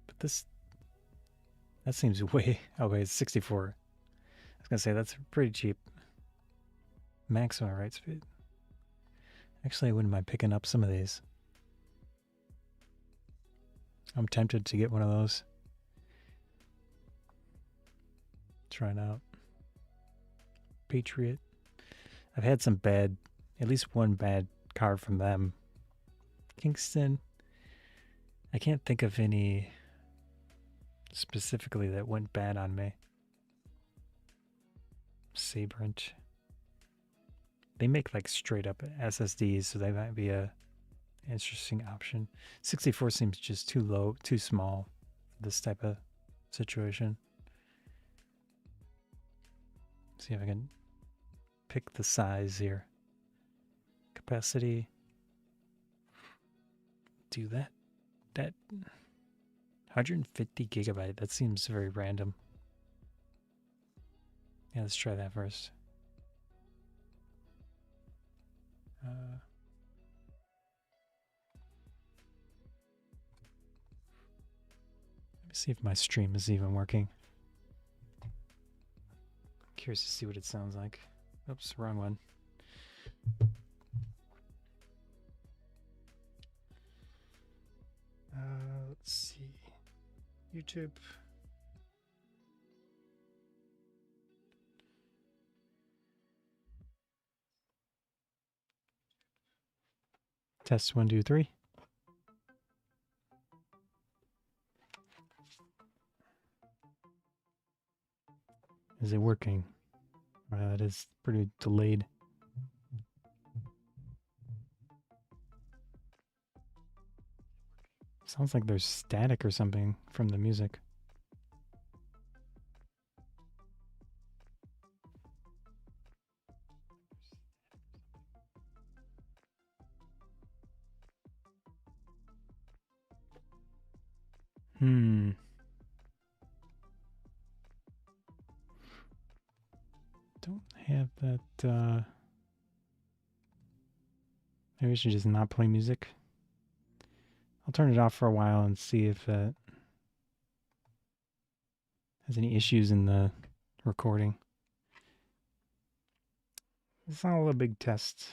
but that seems way... Oh wait, it's 64. I was gonna say that's pretty cheap. Maximum write speed. Actually, I wouldn't mind picking up some of these. I'm tempted to get one of those. Try it out. Patriot. I've had some bad, at least one bad card from them. Kingston. I can't think of any specifically that went bad on me. Sabrent. They make like straight up SSDs, so they might be a interesting option. 64 seems just too low, too small for this type of situation. See if I can pick the size here. Capacity. Do that. That 150 gigabyte. That seems very random. Yeah, let's try that first. Let me see if my stream is even working. Curious to see what it sounds like. Oops, wrong one. Let's see. YouTube. Test 1, 2, 3. Is it working? That is pretty delayed. Sounds like there's static or something from the music. Don't have that, maybe I should just not play music. I'll turn it off for a while and see if it has any issues in the recording. It's all a big test.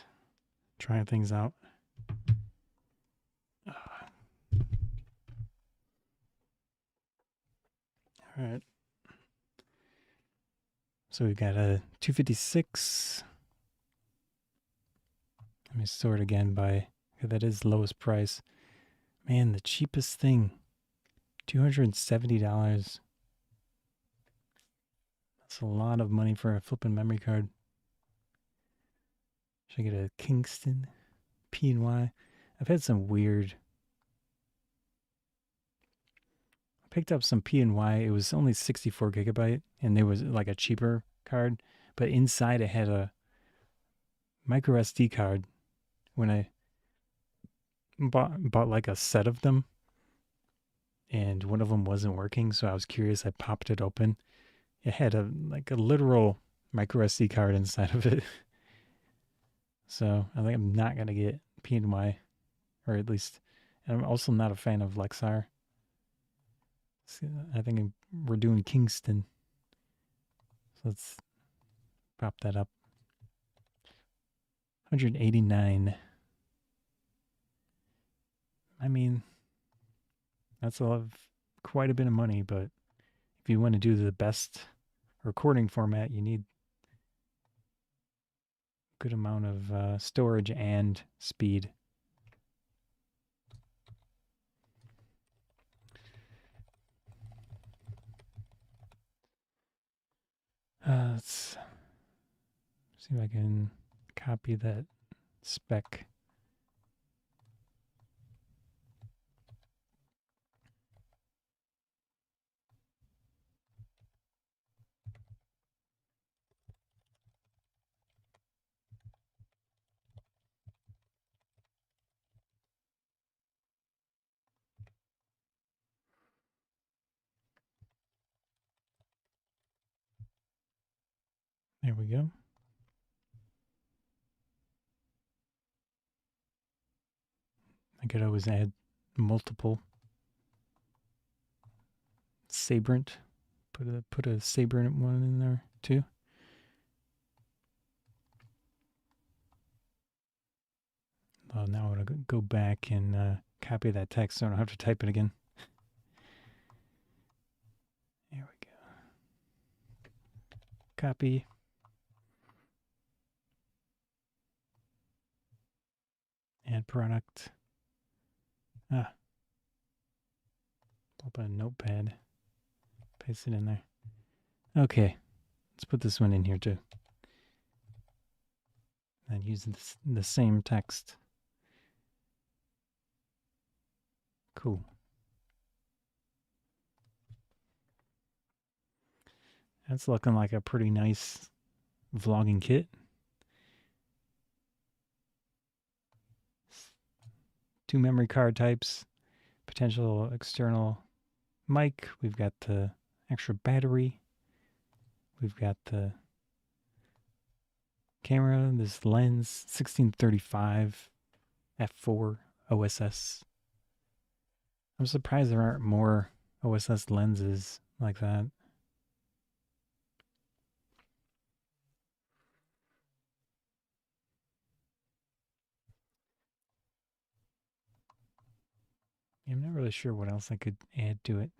Trying things out. All right. So we've got a 256. Let me sort again by, that is lowest price. Man, the cheapest thing, $270. That's a lot of money for a flipping memory card. Should I get a Kingston P&Y? I've had some weird... I picked up some P&Y. It was only 64 gigabyte, and there was like a cheaper card, but inside it had a micro SD card. When I bought like a set of them, and one of them wasn't working, so I was curious. I popped it open. It had a literal micro SD card inside of it. So I think I'm not gonna get P&Y, or at least, and I'm also not a fan of Lexar. So I think we're doing Kingston. So let's pop that up. $189. I mean, that's quite a bit of money, but if you want to do the best recording format, you need a good amount of storage and speed. Let's see if I can copy that spec. There we go. I could always add multiple Sabrent. Put a Sabrent one in there too. Oh, now I'm gonna go back and copy that text so I don't have to type it again. There we go. Copy. Add product. Open a notepad. Paste it in there. Okay. Let's put this one in here too. And use the same text. Cool. That's looking like a pretty nice vlogging kit. 2 memory card types, potential external mic. We've got the extra battery. We've got the camera, this lens, 1635 f4 OSS. I'm surprised there aren't more OSS lenses like that. I'm not really sure what else I could add to it.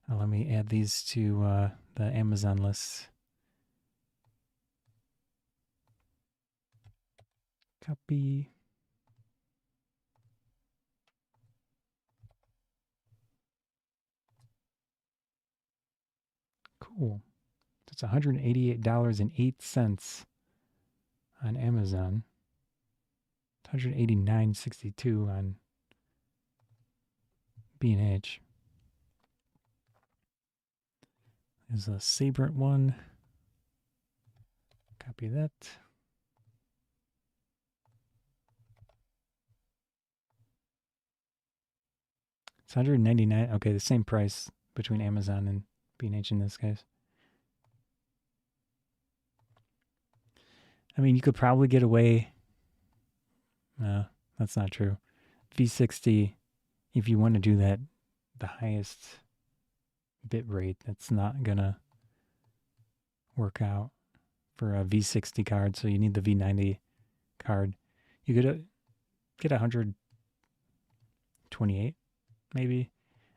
Let me add these to the Amazon list. Copy. Cool. It's $188.08 on Amazon. $189.62 on B&H. There's a Sabrent one. Copy that. It's $199. Okay, the same price between Amazon and B&H in this case. I mean, you could probably get away. No, that's not true. V60, if you want to do that, the highest bit rate, that's not gonna work out for a V60 card, so you need the V90 card. You could get 128 maybe.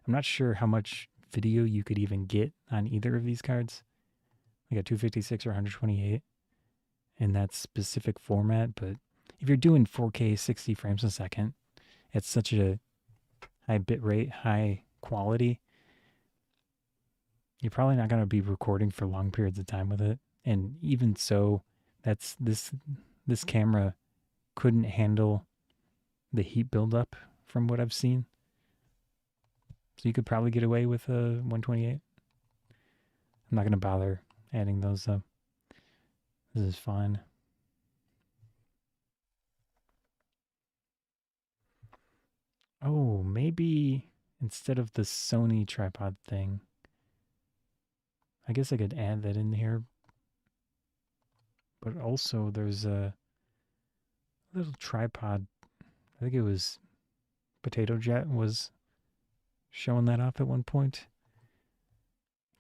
I'm not sure how much video you could even get on either of these cards, like a 256 or 128 in that specific format. But if you're doing 4K 60 frames a second at such a high bit rate, high quality, you're probably not going to be recording for long periods of time with it. And even so, that's this camera couldn't handle the heat buildup from what I've seen. So you could probably get away with a 128. I'm not going to bother adding those though. This is fine. Oh, maybe instead of the Sony tripod thing, I guess I could add that in here. But also there's a little tripod. I think it was Potato Jet was showing that off at one point.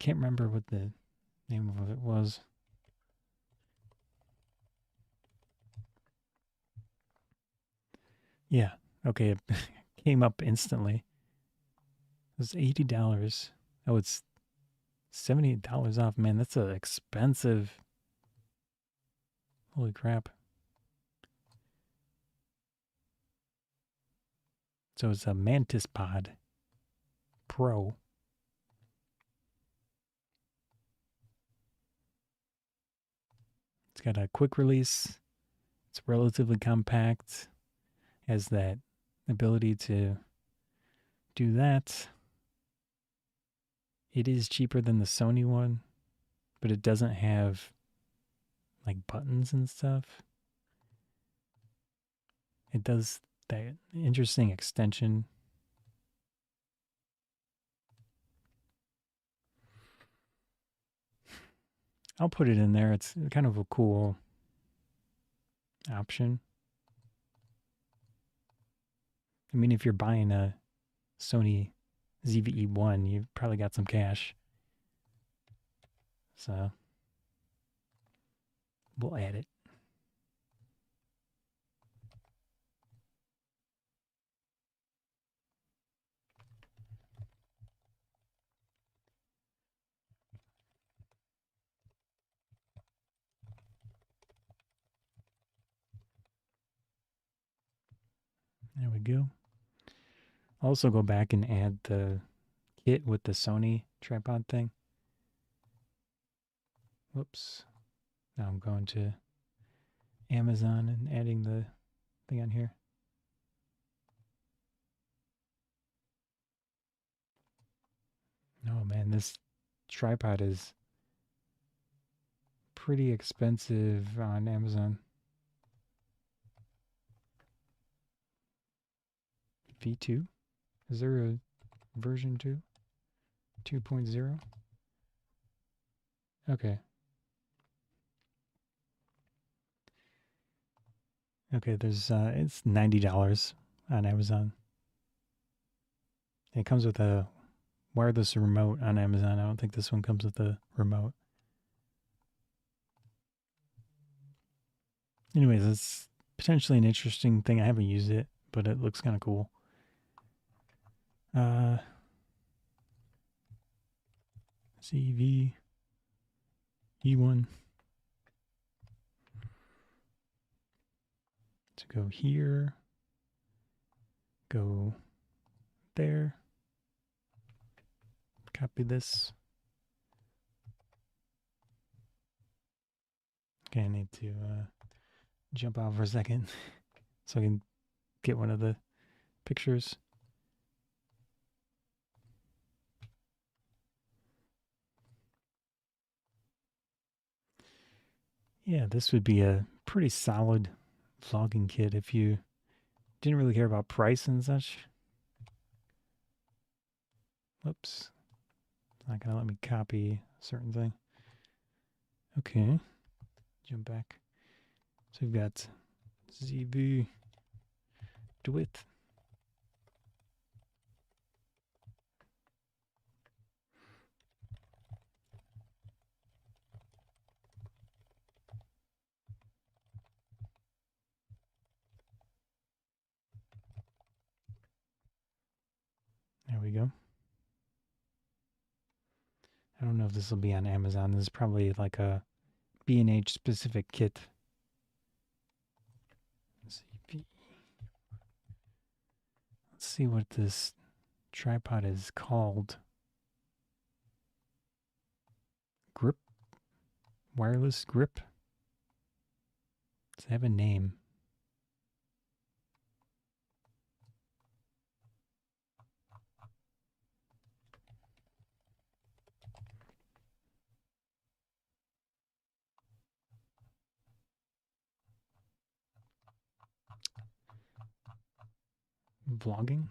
Can't remember what the name of it was. Yeah. Okay. It came up instantly. It was $80. Oh, it's $78 off. Man, that's expensive. Holy crap. So it's a Mantis Pod Pro. It's got a quick release. It's relatively compact. Has that ability to do that. It is cheaper than the Sony one, but it doesn't have like buttons and stuff. It does that interesting extension. I'll put it in there. It's kind of a cool option. I mean, if you're buying a Sony ZV-E1, you've probably got some cash. So we'll add it. There we go. I'll also go back and add the kit with the Sony tripod thing. Whoops. Now I'm going to Amazon and adding the thing on here. Oh man, this tripod is pretty expensive on Amazon. V2? Is there a version 2? 2.0? Okay. Okay, there's it's $90 on Amazon. It comes with a wireless remote on Amazon. I don't think this one comes with a remote. Anyways, it's potentially an interesting thing. I haven't used it, but it looks kind of cool. ZV-E1. To go here, go there, copy this. Okay, I need to jump out for a second so I can get one of the pictures. Yeah, this would be a pretty solid vlogging kit if you didn't really care about price and such. Whoops. It's not going to let me copy a certain thing. Okay. Jump back. So we've got ZV width. There we go. I don't know if this will be on Amazon. This is probably like a B&H specific kit. Let's see what this tripod is called. Grip? Wireless grip? Does it have a name? Vlogging?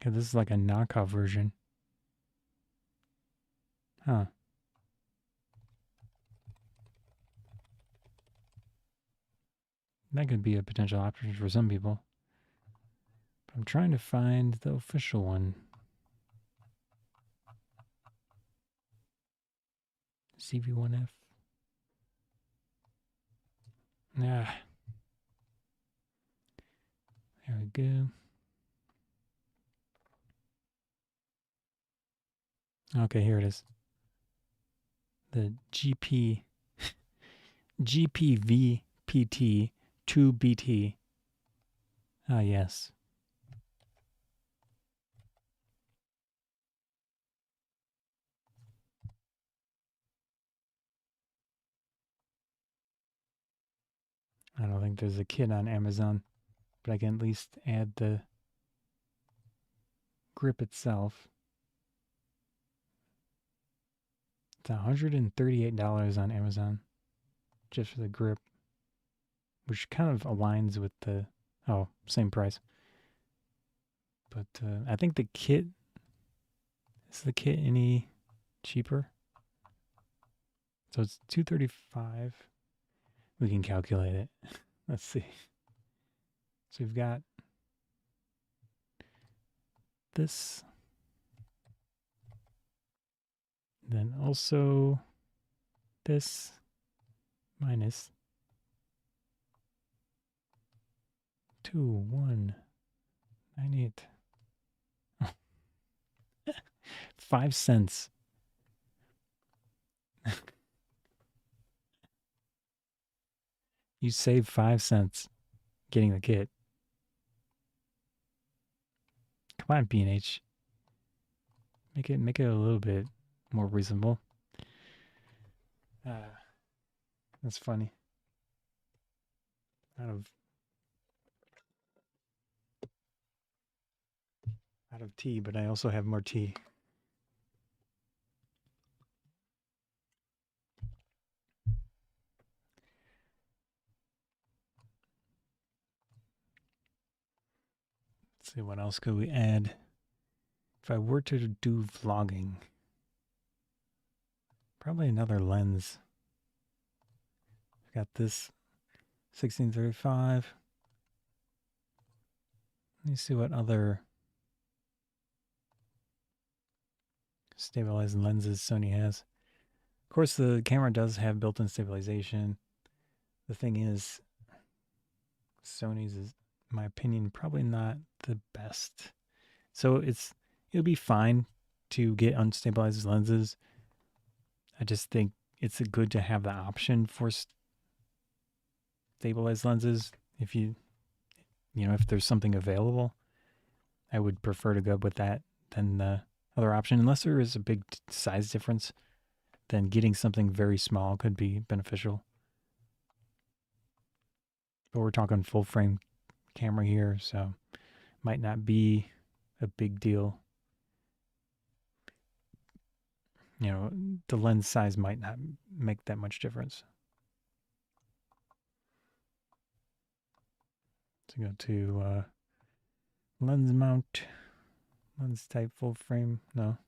Okay, this is like a knockoff version. Huh. That could be a potential option for some people. But I'm trying to find the official one. ZV-1F. Ah. There we go. Okay, here it is. The GPVPT 2BT. Ah, yes. I don't think there's a kit on Amazon, but I can at least add the grip itself. It's $138 on Amazon just for the grip, which kind of aligns with the, same price. But I think the kit, is the kit any cheaper? So it's $235. We can calculate it. Let's see. So we've got this. Then also this minus 2198. 5 cents. You save 5 cents getting the kit. Come on, B&H. Make it a little bit more reasonable. That's funny. Out of tea, but I also have more tea. Let's see, what else could we add? If I were to do vlogging, probably another lens. I've got this 1635. Let me see what other stabilized lenses Sony has. Of course, the camera does have built-in stabilization. The thing is, Sony's is, in my opinion, probably not the best. So it'll be fine to get unstabilized lenses. I just think it's good to have the option for stabilized lenses. If if there's something available, I would prefer to go with that than the other option. Unless there is a big size difference, then getting something very small could be beneficial. But we're talking full frame camera here, so might not be a big deal. The lens size might not make that much difference. So go to lens mount, lens type full frame, no.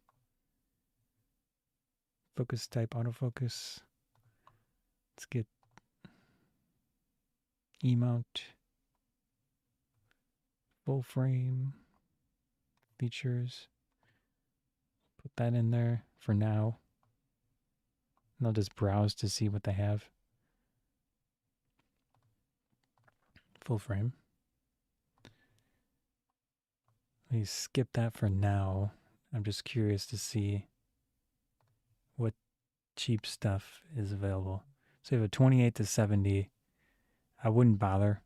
Focus type autofocus. Let's get E-mount, full frame, features. Put that in there for now. And I'll just browse to see what they have. Full frame. Let me skip that for now. I'm just curious to see what cheap stuff is available. So you have a 28 to 70. I wouldn't bother,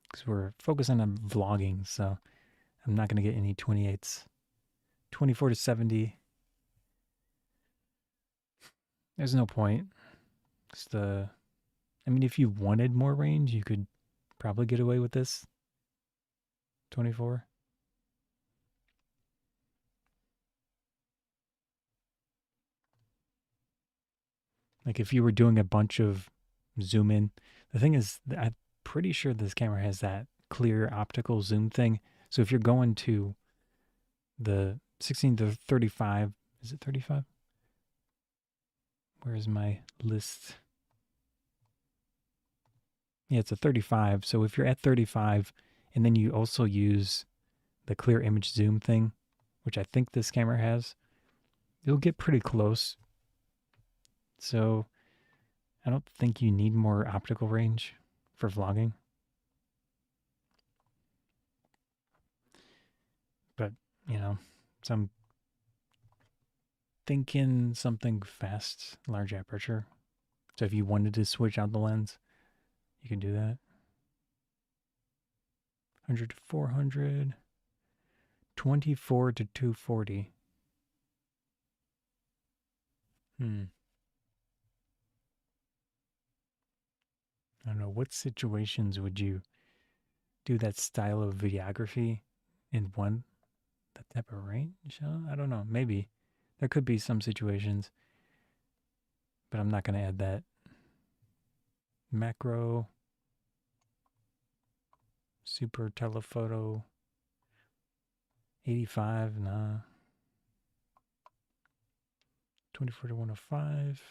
because we're focusing on vlogging, so I'm not going to get any 28s. 24 to 70. There's no point. If you wanted more range, you could probably get away with this. 24. Like if you were doing a bunch of zoom in, the thing is, I'm pretty sure this camera has that clear optical zoom thing. So if you're going to the 16 to 35, is it 35? Where's my list? Yeah, it's a 35. So if you're at 35 and then you also use the clear image zoom thing, which I think this camera has, You'll get pretty close. So I don't think you need more optical range for vlogging. But, you know, so I'm thinking something fast, large aperture. So if you wanted to switch out the lens, you can do that. 100 to 400, 24 to 240. I don't know, what situations would you do that style of videography in that type of range? I don't know. Maybe there could be some situations, but I'm not going to add that. Macro, super telephoto, 85, nah. 24 to 105.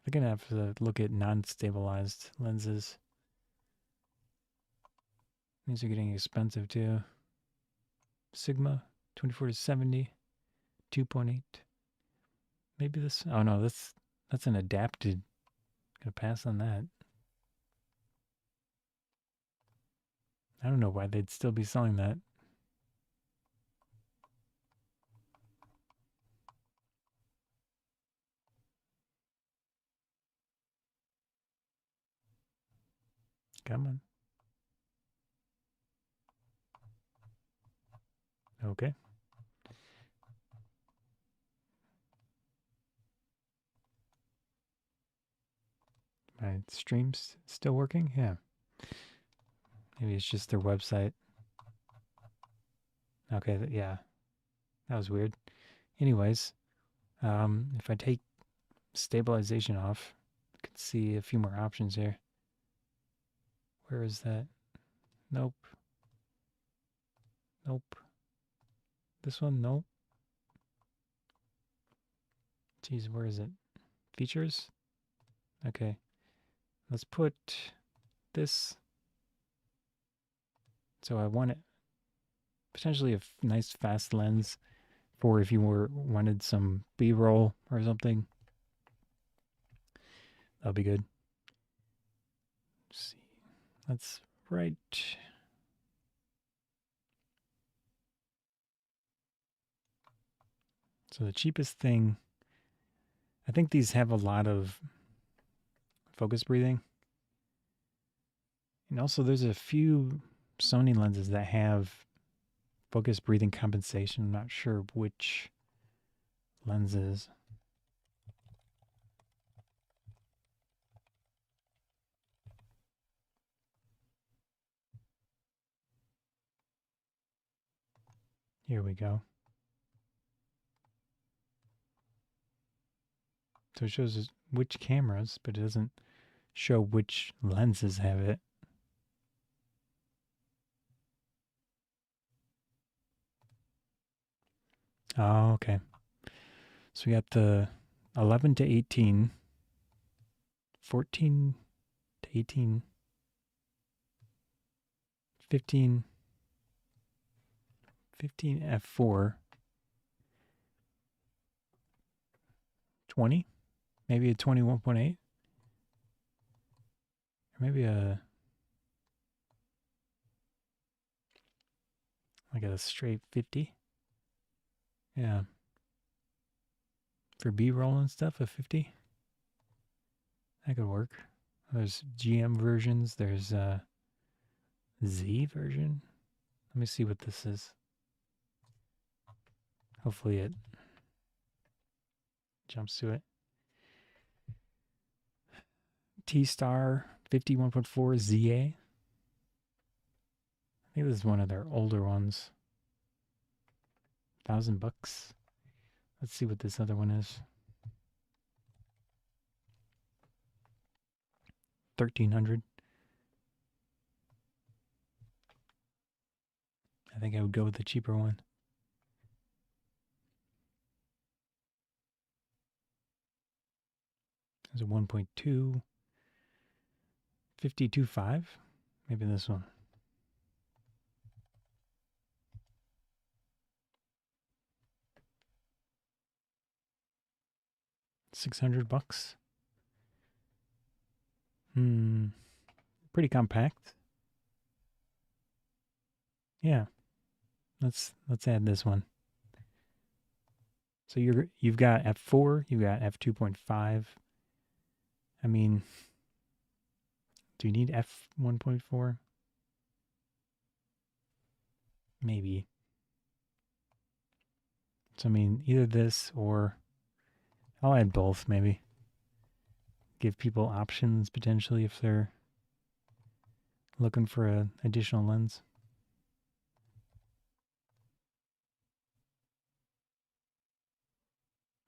They're going to have to look at non-stabilized lenses. These are getting expensive too. Sigma, 24 to 70, 2.8. Maybe this, oh no, that's an adapted. Gonna pass on that. I don't know why they'd still be selling that. Come on. Okay. My stream's still working? Yeah. Maybe it's just their website. Okay, yeah. That was weird. Anyways, if I take stabilization off, I can see a few more options here. Where is that? Nope. Nope. This one? Nope. Geez, where is it? Features? Okay. Let's put this. So I want it potentially a nice fast lens for if you wanted some B-roll or something. That'll be good. Let's see. That's right. So the cheapest thing, I think these have a lot of focus breathing. And also there's a few Sony lenses that have focus breathing compensation. I'm not sure which lenses. Here we go. So it shows us which cameras, but it doesn't show which lenses have it. Oh, okay. So we got the 11 to 18, 14 to 18, 15, 15 f4, 20, maybe a 21.8, or maybe like a straight 50. Yeah. For B-roll and stuff, a 50. That could work. There's GM versions. There's a Z version. Let me see what this is. Hopefully it jumps to it. T-Star 51.4 ZA. I think this is one of their older ones. $1,000. Let's see what this other one is. 1,300. I think I would go with the cheaper one. There's a 1.2, 52.5. Maybe this one. $600. Pretty compact. Yeah. Let's add this one. So you've got f4, you've got f2.5. I mean, do you need f1.4? Maybe. So I mean, either this or I'll add both maybe. Give people options potentially if they're looking for an additional lens.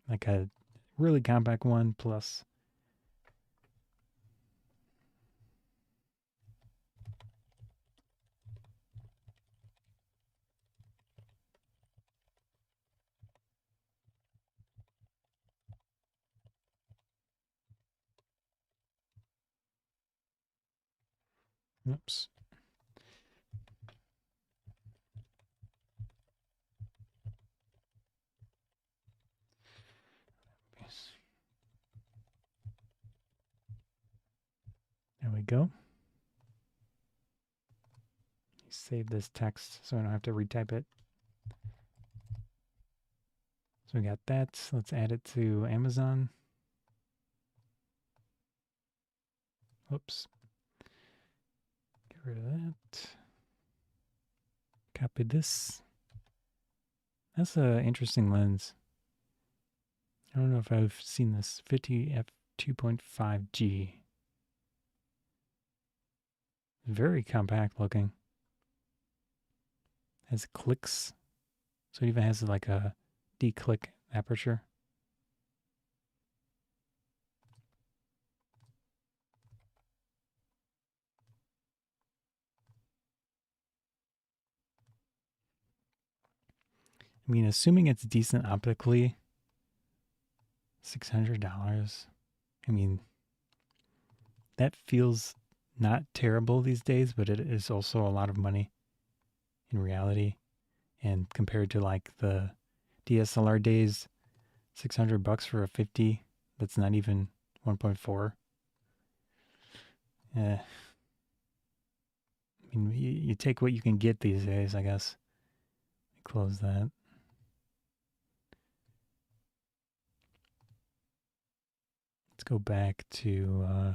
Like a really compact one plus oops. There we go. Save this text so I don't have to retype it. So we got that. Let's add it to Amazon. Oops. Get rid of that. Copy this. That's an interesting lens. I don't know if I've seen this. 50 f2.5G. Very compact looking. Has clicks. So it even has like a D-click aperture. I mean, assuming it's decent optically, $600. I mean, that feels not terrible these days, but it is also a lot of money in reality. And compared to like the DSLR days, $600 for a 50 that's not even 1.4. I mean, you take what you can get these days, I guess. Close that. Let's go back to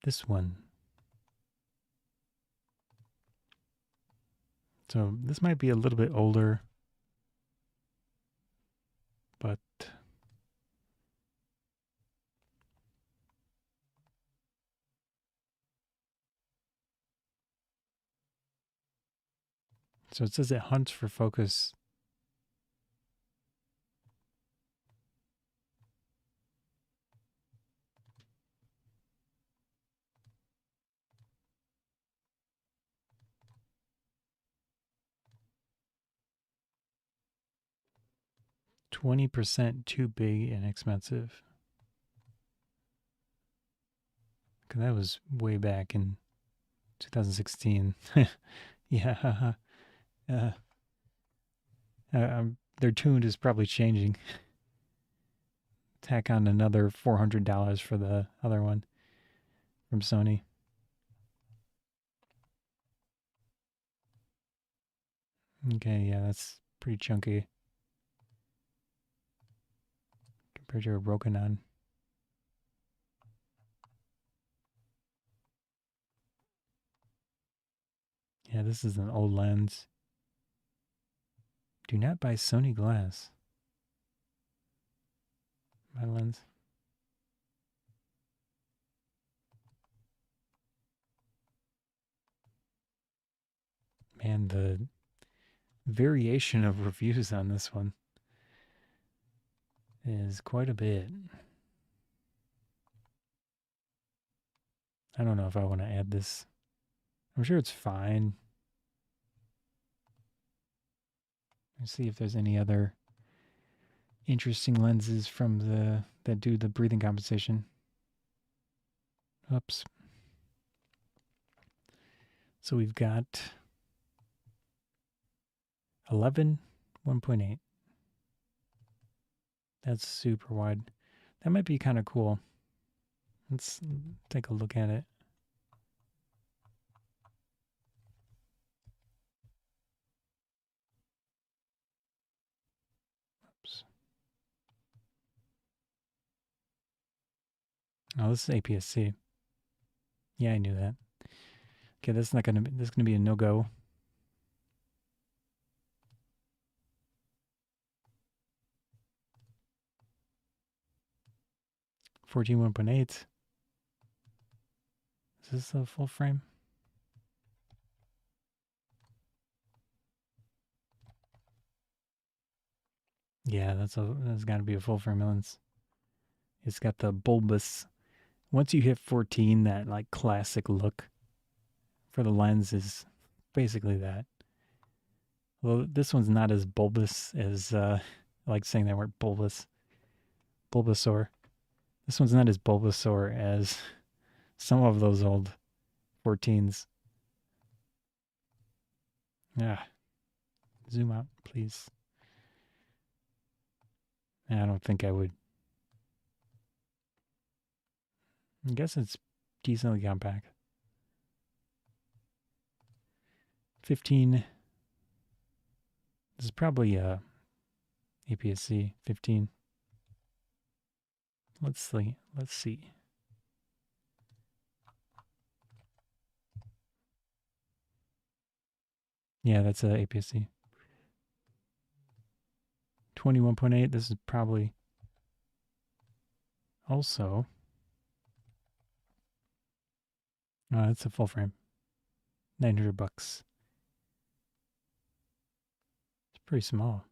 this one. So this might be a little bit older, but so it says it hunts for focus. $20% too big and expensive. Because that was way back in 2016. Yeah. Their tune is probably changing. Tack on another $400 for the other one from Sony. Okay, yeah, that's pretty chunky compared to a Rokinon. Yeah, this is an old lens. Do not buy Sony glass. My lens. Man, the variation of reviews on this one is quite a bit. I don't know if I want to add this. I'm sure it's fine. Let's see if there's any other interesting lenses from that do the breathing compensation. Oops. So we've got 11 1.8. That's super wide. That might be kind of cool. Let's take a look at it. Oops. Oh, this is APS-C. Yeah, I knew that. Okay, this is gonna be a no-go. Fourteen 1.8. Is this a full frame? Yeah, that's got to be a full frame lens. It's got the bulbous. Once you hit 14, that like classic look for the lens is basically that. Well, this one's not as bulbous as I like saying that word bulbous. Bulbasaur. This one's not as Bulbasaur as some of those old 14s. Yeah. Zoom out, please. I don't think I would. I guess it's decently compact. 15. This is probably APS-C 15. Let's see. Yeah, that's a APS-C. 21.8. This is probably also. Oh, that's a full frame. $900. It's pretty small.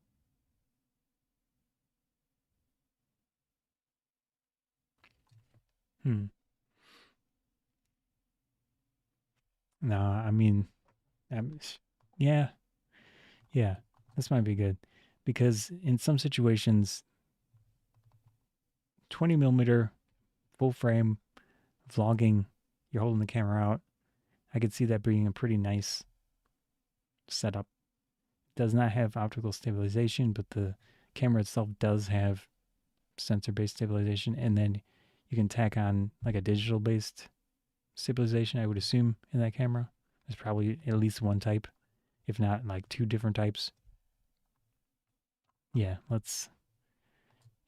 No, I mean, yeah, this might be good because in some situations, 20 millimeter full frame vlogging, you're holding the camera out. I could see that being a pretty nice setup. It does not have optical stabilization, but the camera itself does have sensor-based stabilization, and then you can tack on like a digital-based stabilization, I would assume, in that camera. There's probably at least one type, if not like two different types. Yeah, let's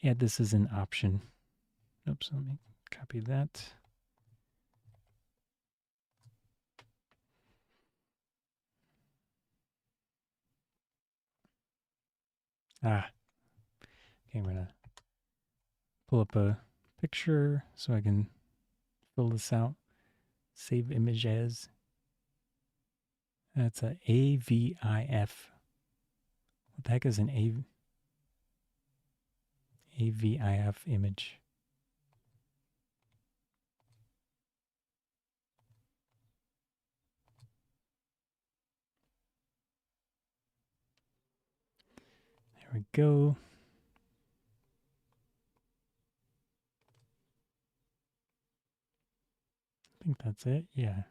add this as an option. Oops, let me copy that. Okay, I'm gonna pull up a picture so I can fill this out. Save image as. That's a AVIF. What the heck is an AVIF image? There we go. I think that's it. Yeah.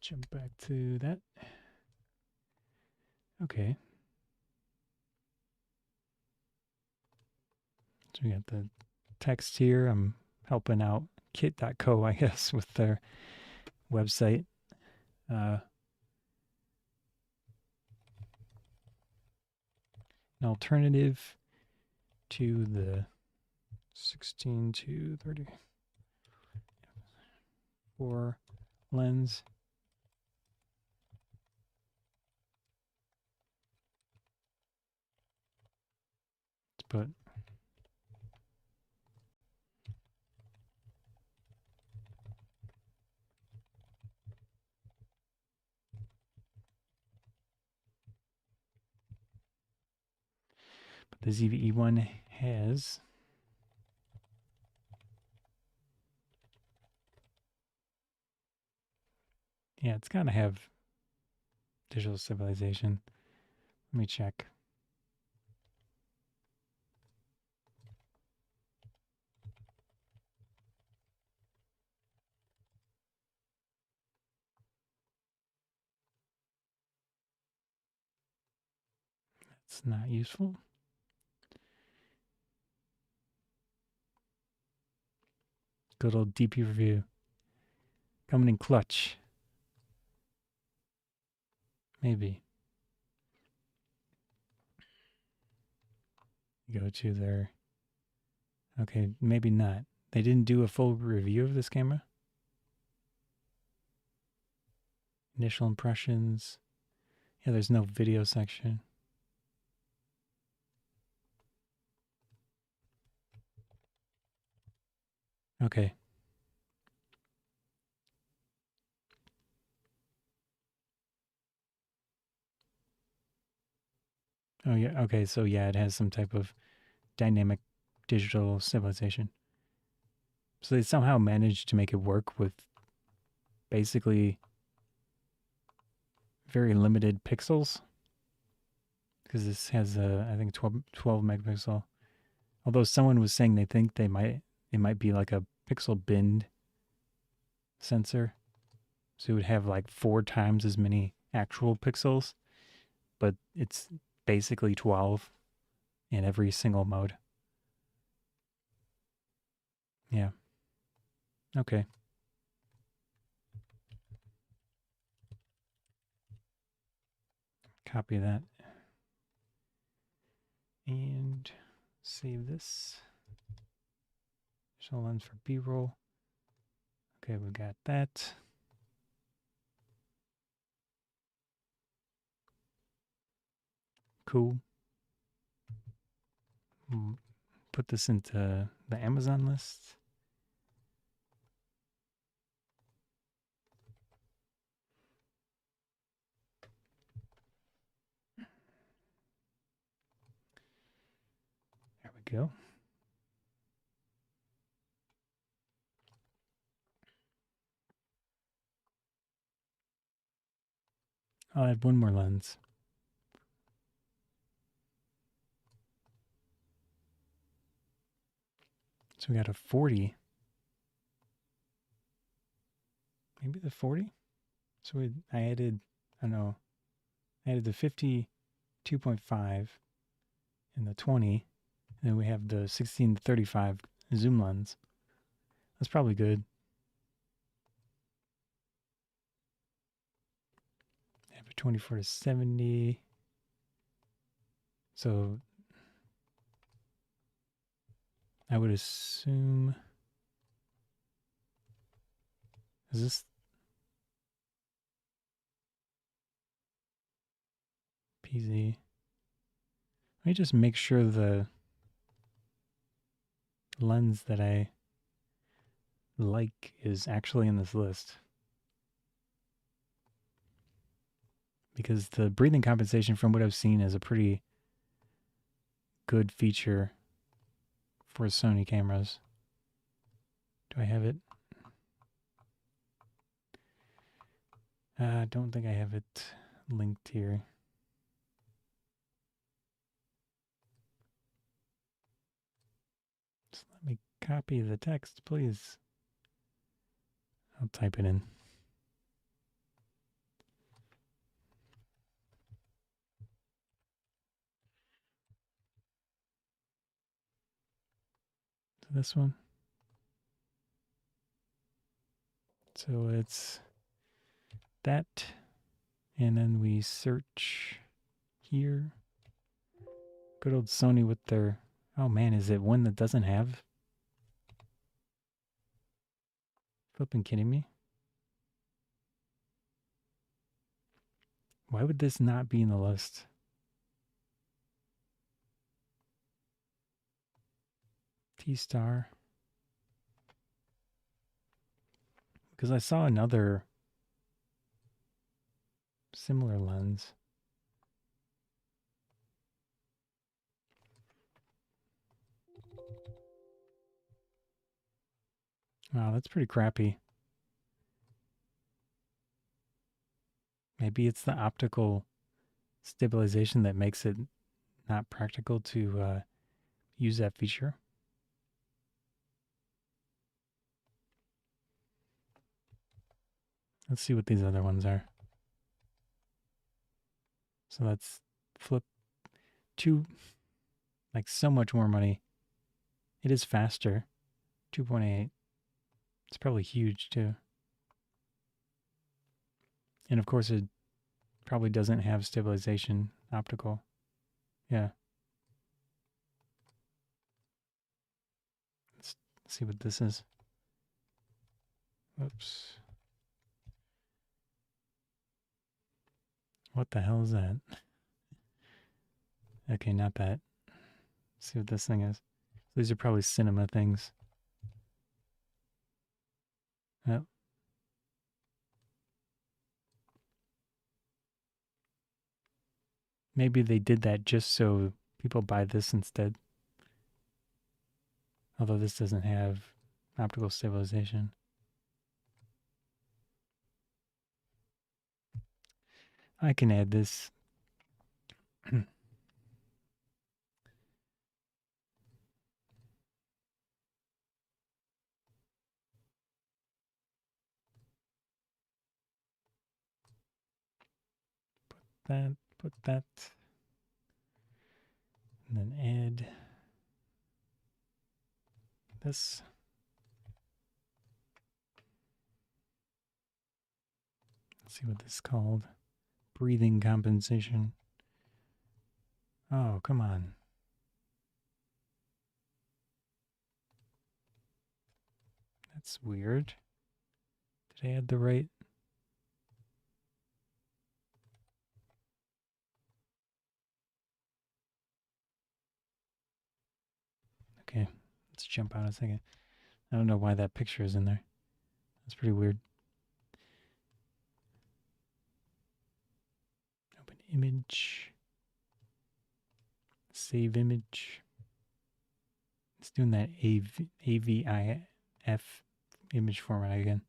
Jump back to that. Okay. So we got the text here. I'm helping out kit.co, I guess, with their website. An alternative to the 16 to 34 lens. Let's put the ZV-E1 has it's gotta have digital stabilization. Let me check. It's not useful. Good old DPReview. Coming in clutch. Maybe. Go to their... Okay, maybe not. They didn't do a full review of this camera. Initial impressions. Yeah, there's no video section. Okay. Oh, yeah. Okay, so yeah, it has some type of dynamic digital stabilization. So they somehow managed to make it work with basically very limited pixels. Because this has a, I think, 12 megapixel. Although someone was saying they think it might be like a pixel bend sensor. So it would have like 4 times as many actual pixels, but it's basically 12 in every single mode. Yeah. Okay. Copy that. And save this. Additional lens for B-roll. Okay, we got that. Cool. Put this into the Amazon list. There we go. I'll add one more lens. So we got a 40. Maybe the 40? So I added, I don't know, I added the 52.5 and the 20. And then we have the 16 to 35 zoom lens. That's probably good. I have a 24 to 70. So I would assume, is this PZ? Let me just make sure the lens that I like is actually in this list. Because the breathing compensation from what I've seen is a pretty good feature for Sony cameras. Do I have it? I don't think I have it linked here. Just let me copy the text, please. I'll type it in. This one. So it's that, and then we search here. Good old Sony with their, oh man, is it one that doesn't have? Flipping kidding me? Why would this not be in the list? T-Star. Because I saw another similar lens. Wow, that's pretty crappy. Maybe it's the optical stabilization that makes it not practical to use that feature. Let's see what these other ones are. So that's flip so much more money. It is faster. 2.8. It's probably huge too. And of course it probably doesn't have stabilization optical. Yeah. Let's see what this is. Whoops. What the hell is that? Okay, not that. Let's see what this thing is. These are probably cinema things. Oh. Maybe they did that just so people buy this instead. Although this doesn't have optical stabilization. I can add this. Put that, and then add this. Let's see what this is called. Breathing compensation. Oh, come on. That's weird. Did I add the right? Okay, let's jump out a second. I don't know why that picture is in there. That's pretty weird. Open image. Save image. It's doing that AVIF image format again.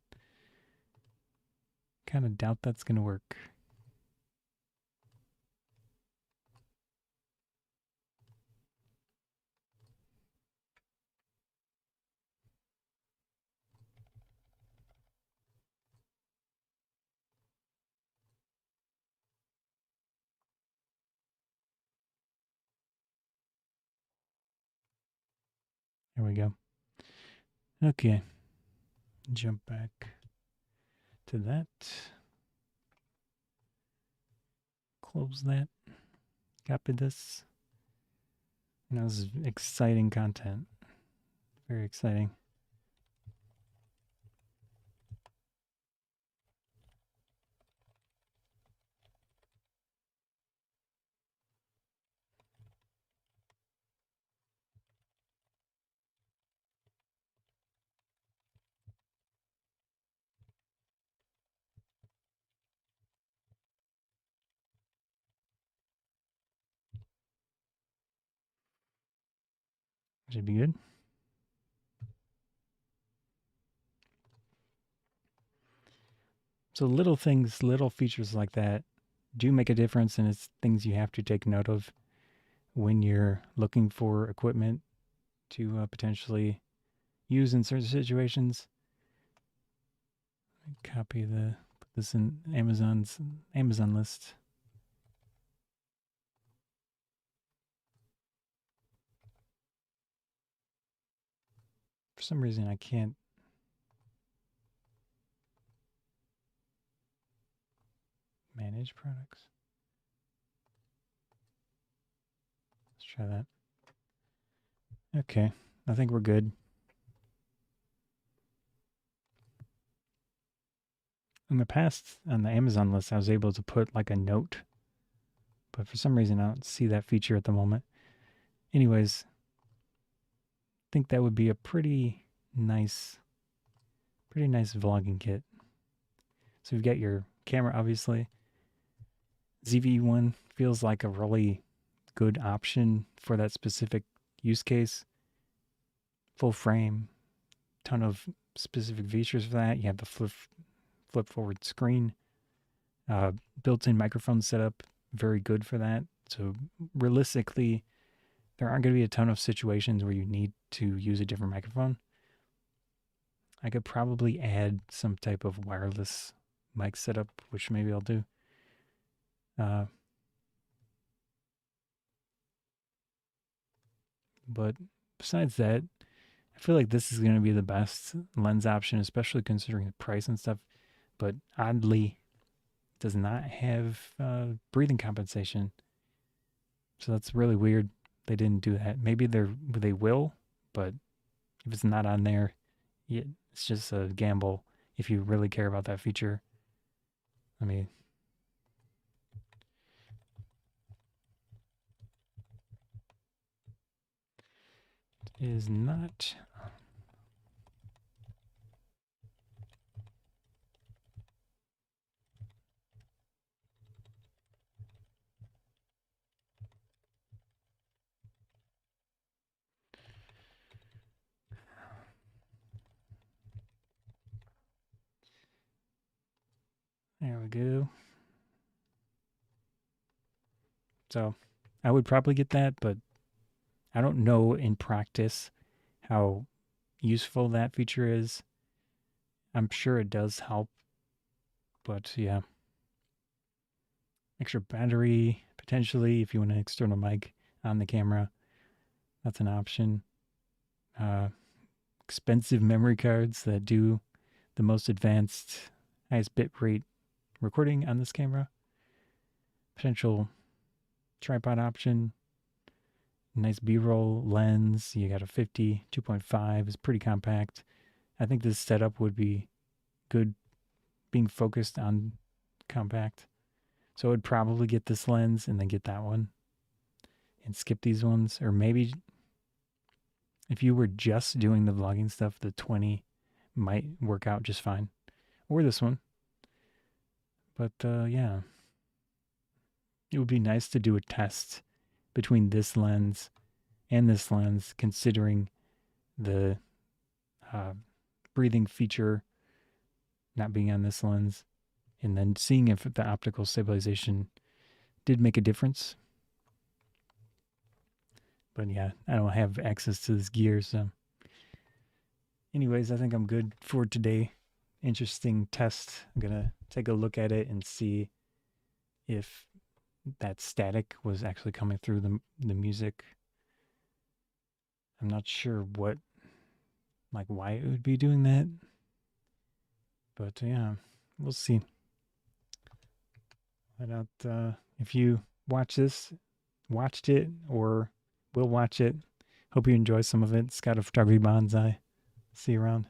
Kind of doubt that's going to work. There we go. Okay. Jump back to that. Close that. Copy this. Now this is exciting content. Very exciting. Should be good. So little things, little features like that do make a difference, and it's things you have to take note of when you're looking for equipment to potentially use in certain situations. Copy put this in Amazon list. For some reason I can't manage products. Let's try that. Okay, I think we're good. In the past, on the Amazon list, I was able to put like a note, but for some reason I don't see that feature at the moment. Anyways, I think that would be a pretty nice vlogging kit. So you've got your camera, obviously. ZV-E1 feels like a really good option for that specific use case. Full frame, ton of specific features for that. You have the flip forward screen, built-in microphone setup, very good for that. So realistically, there aren't going to be a ton of situations where you need to use a different microphone. I could probably add some type of wireless mic setup, which maybe I'll do. But besides that, I feel like this is going to be the best lens option, especially considering the price and stuff. But oddly, does not have breathing compensation. So that's really weird. They didn't do that. Maybe they will, but if it's not on there, it's just a gamble if you really care about that feature. I mean, it is not. There we go. So I would probably get that, but I don't know in practice how useful that feature is. I'm sure it does help, but yeah. Extra battery, potentially, if you want an external mic on the camera, that's an option. Expensive memory cards that do the most advanced, highest bit rate recording on this camera. Potential tripod option. Nice B-roll lens. You got a 50, 2.5 is pretty compact. I think this setup would be good being focused on compact. So I would probably get this lens and then get that one and skip these ones. Or maybe if you were just doing the vlogging stuff, the 20 might work out just fine. Or this one. But yeah, it would be nice to do a test between this lens and this lens, considering the breathing feature not being on this lens, and then seeing if the optical stabilization did make a difference. But yeah, I don't have access to this gear, so anyways, I think I'm good for today. Interesting test. I'm gonna take a look at it and see if that static was actually coming through the music. I'm not sure why it would be doing that, but yeah, we'll see. If you watched it, or will watch it, hope you enjoy some of it. Scott of Photography Bonsai. See you around.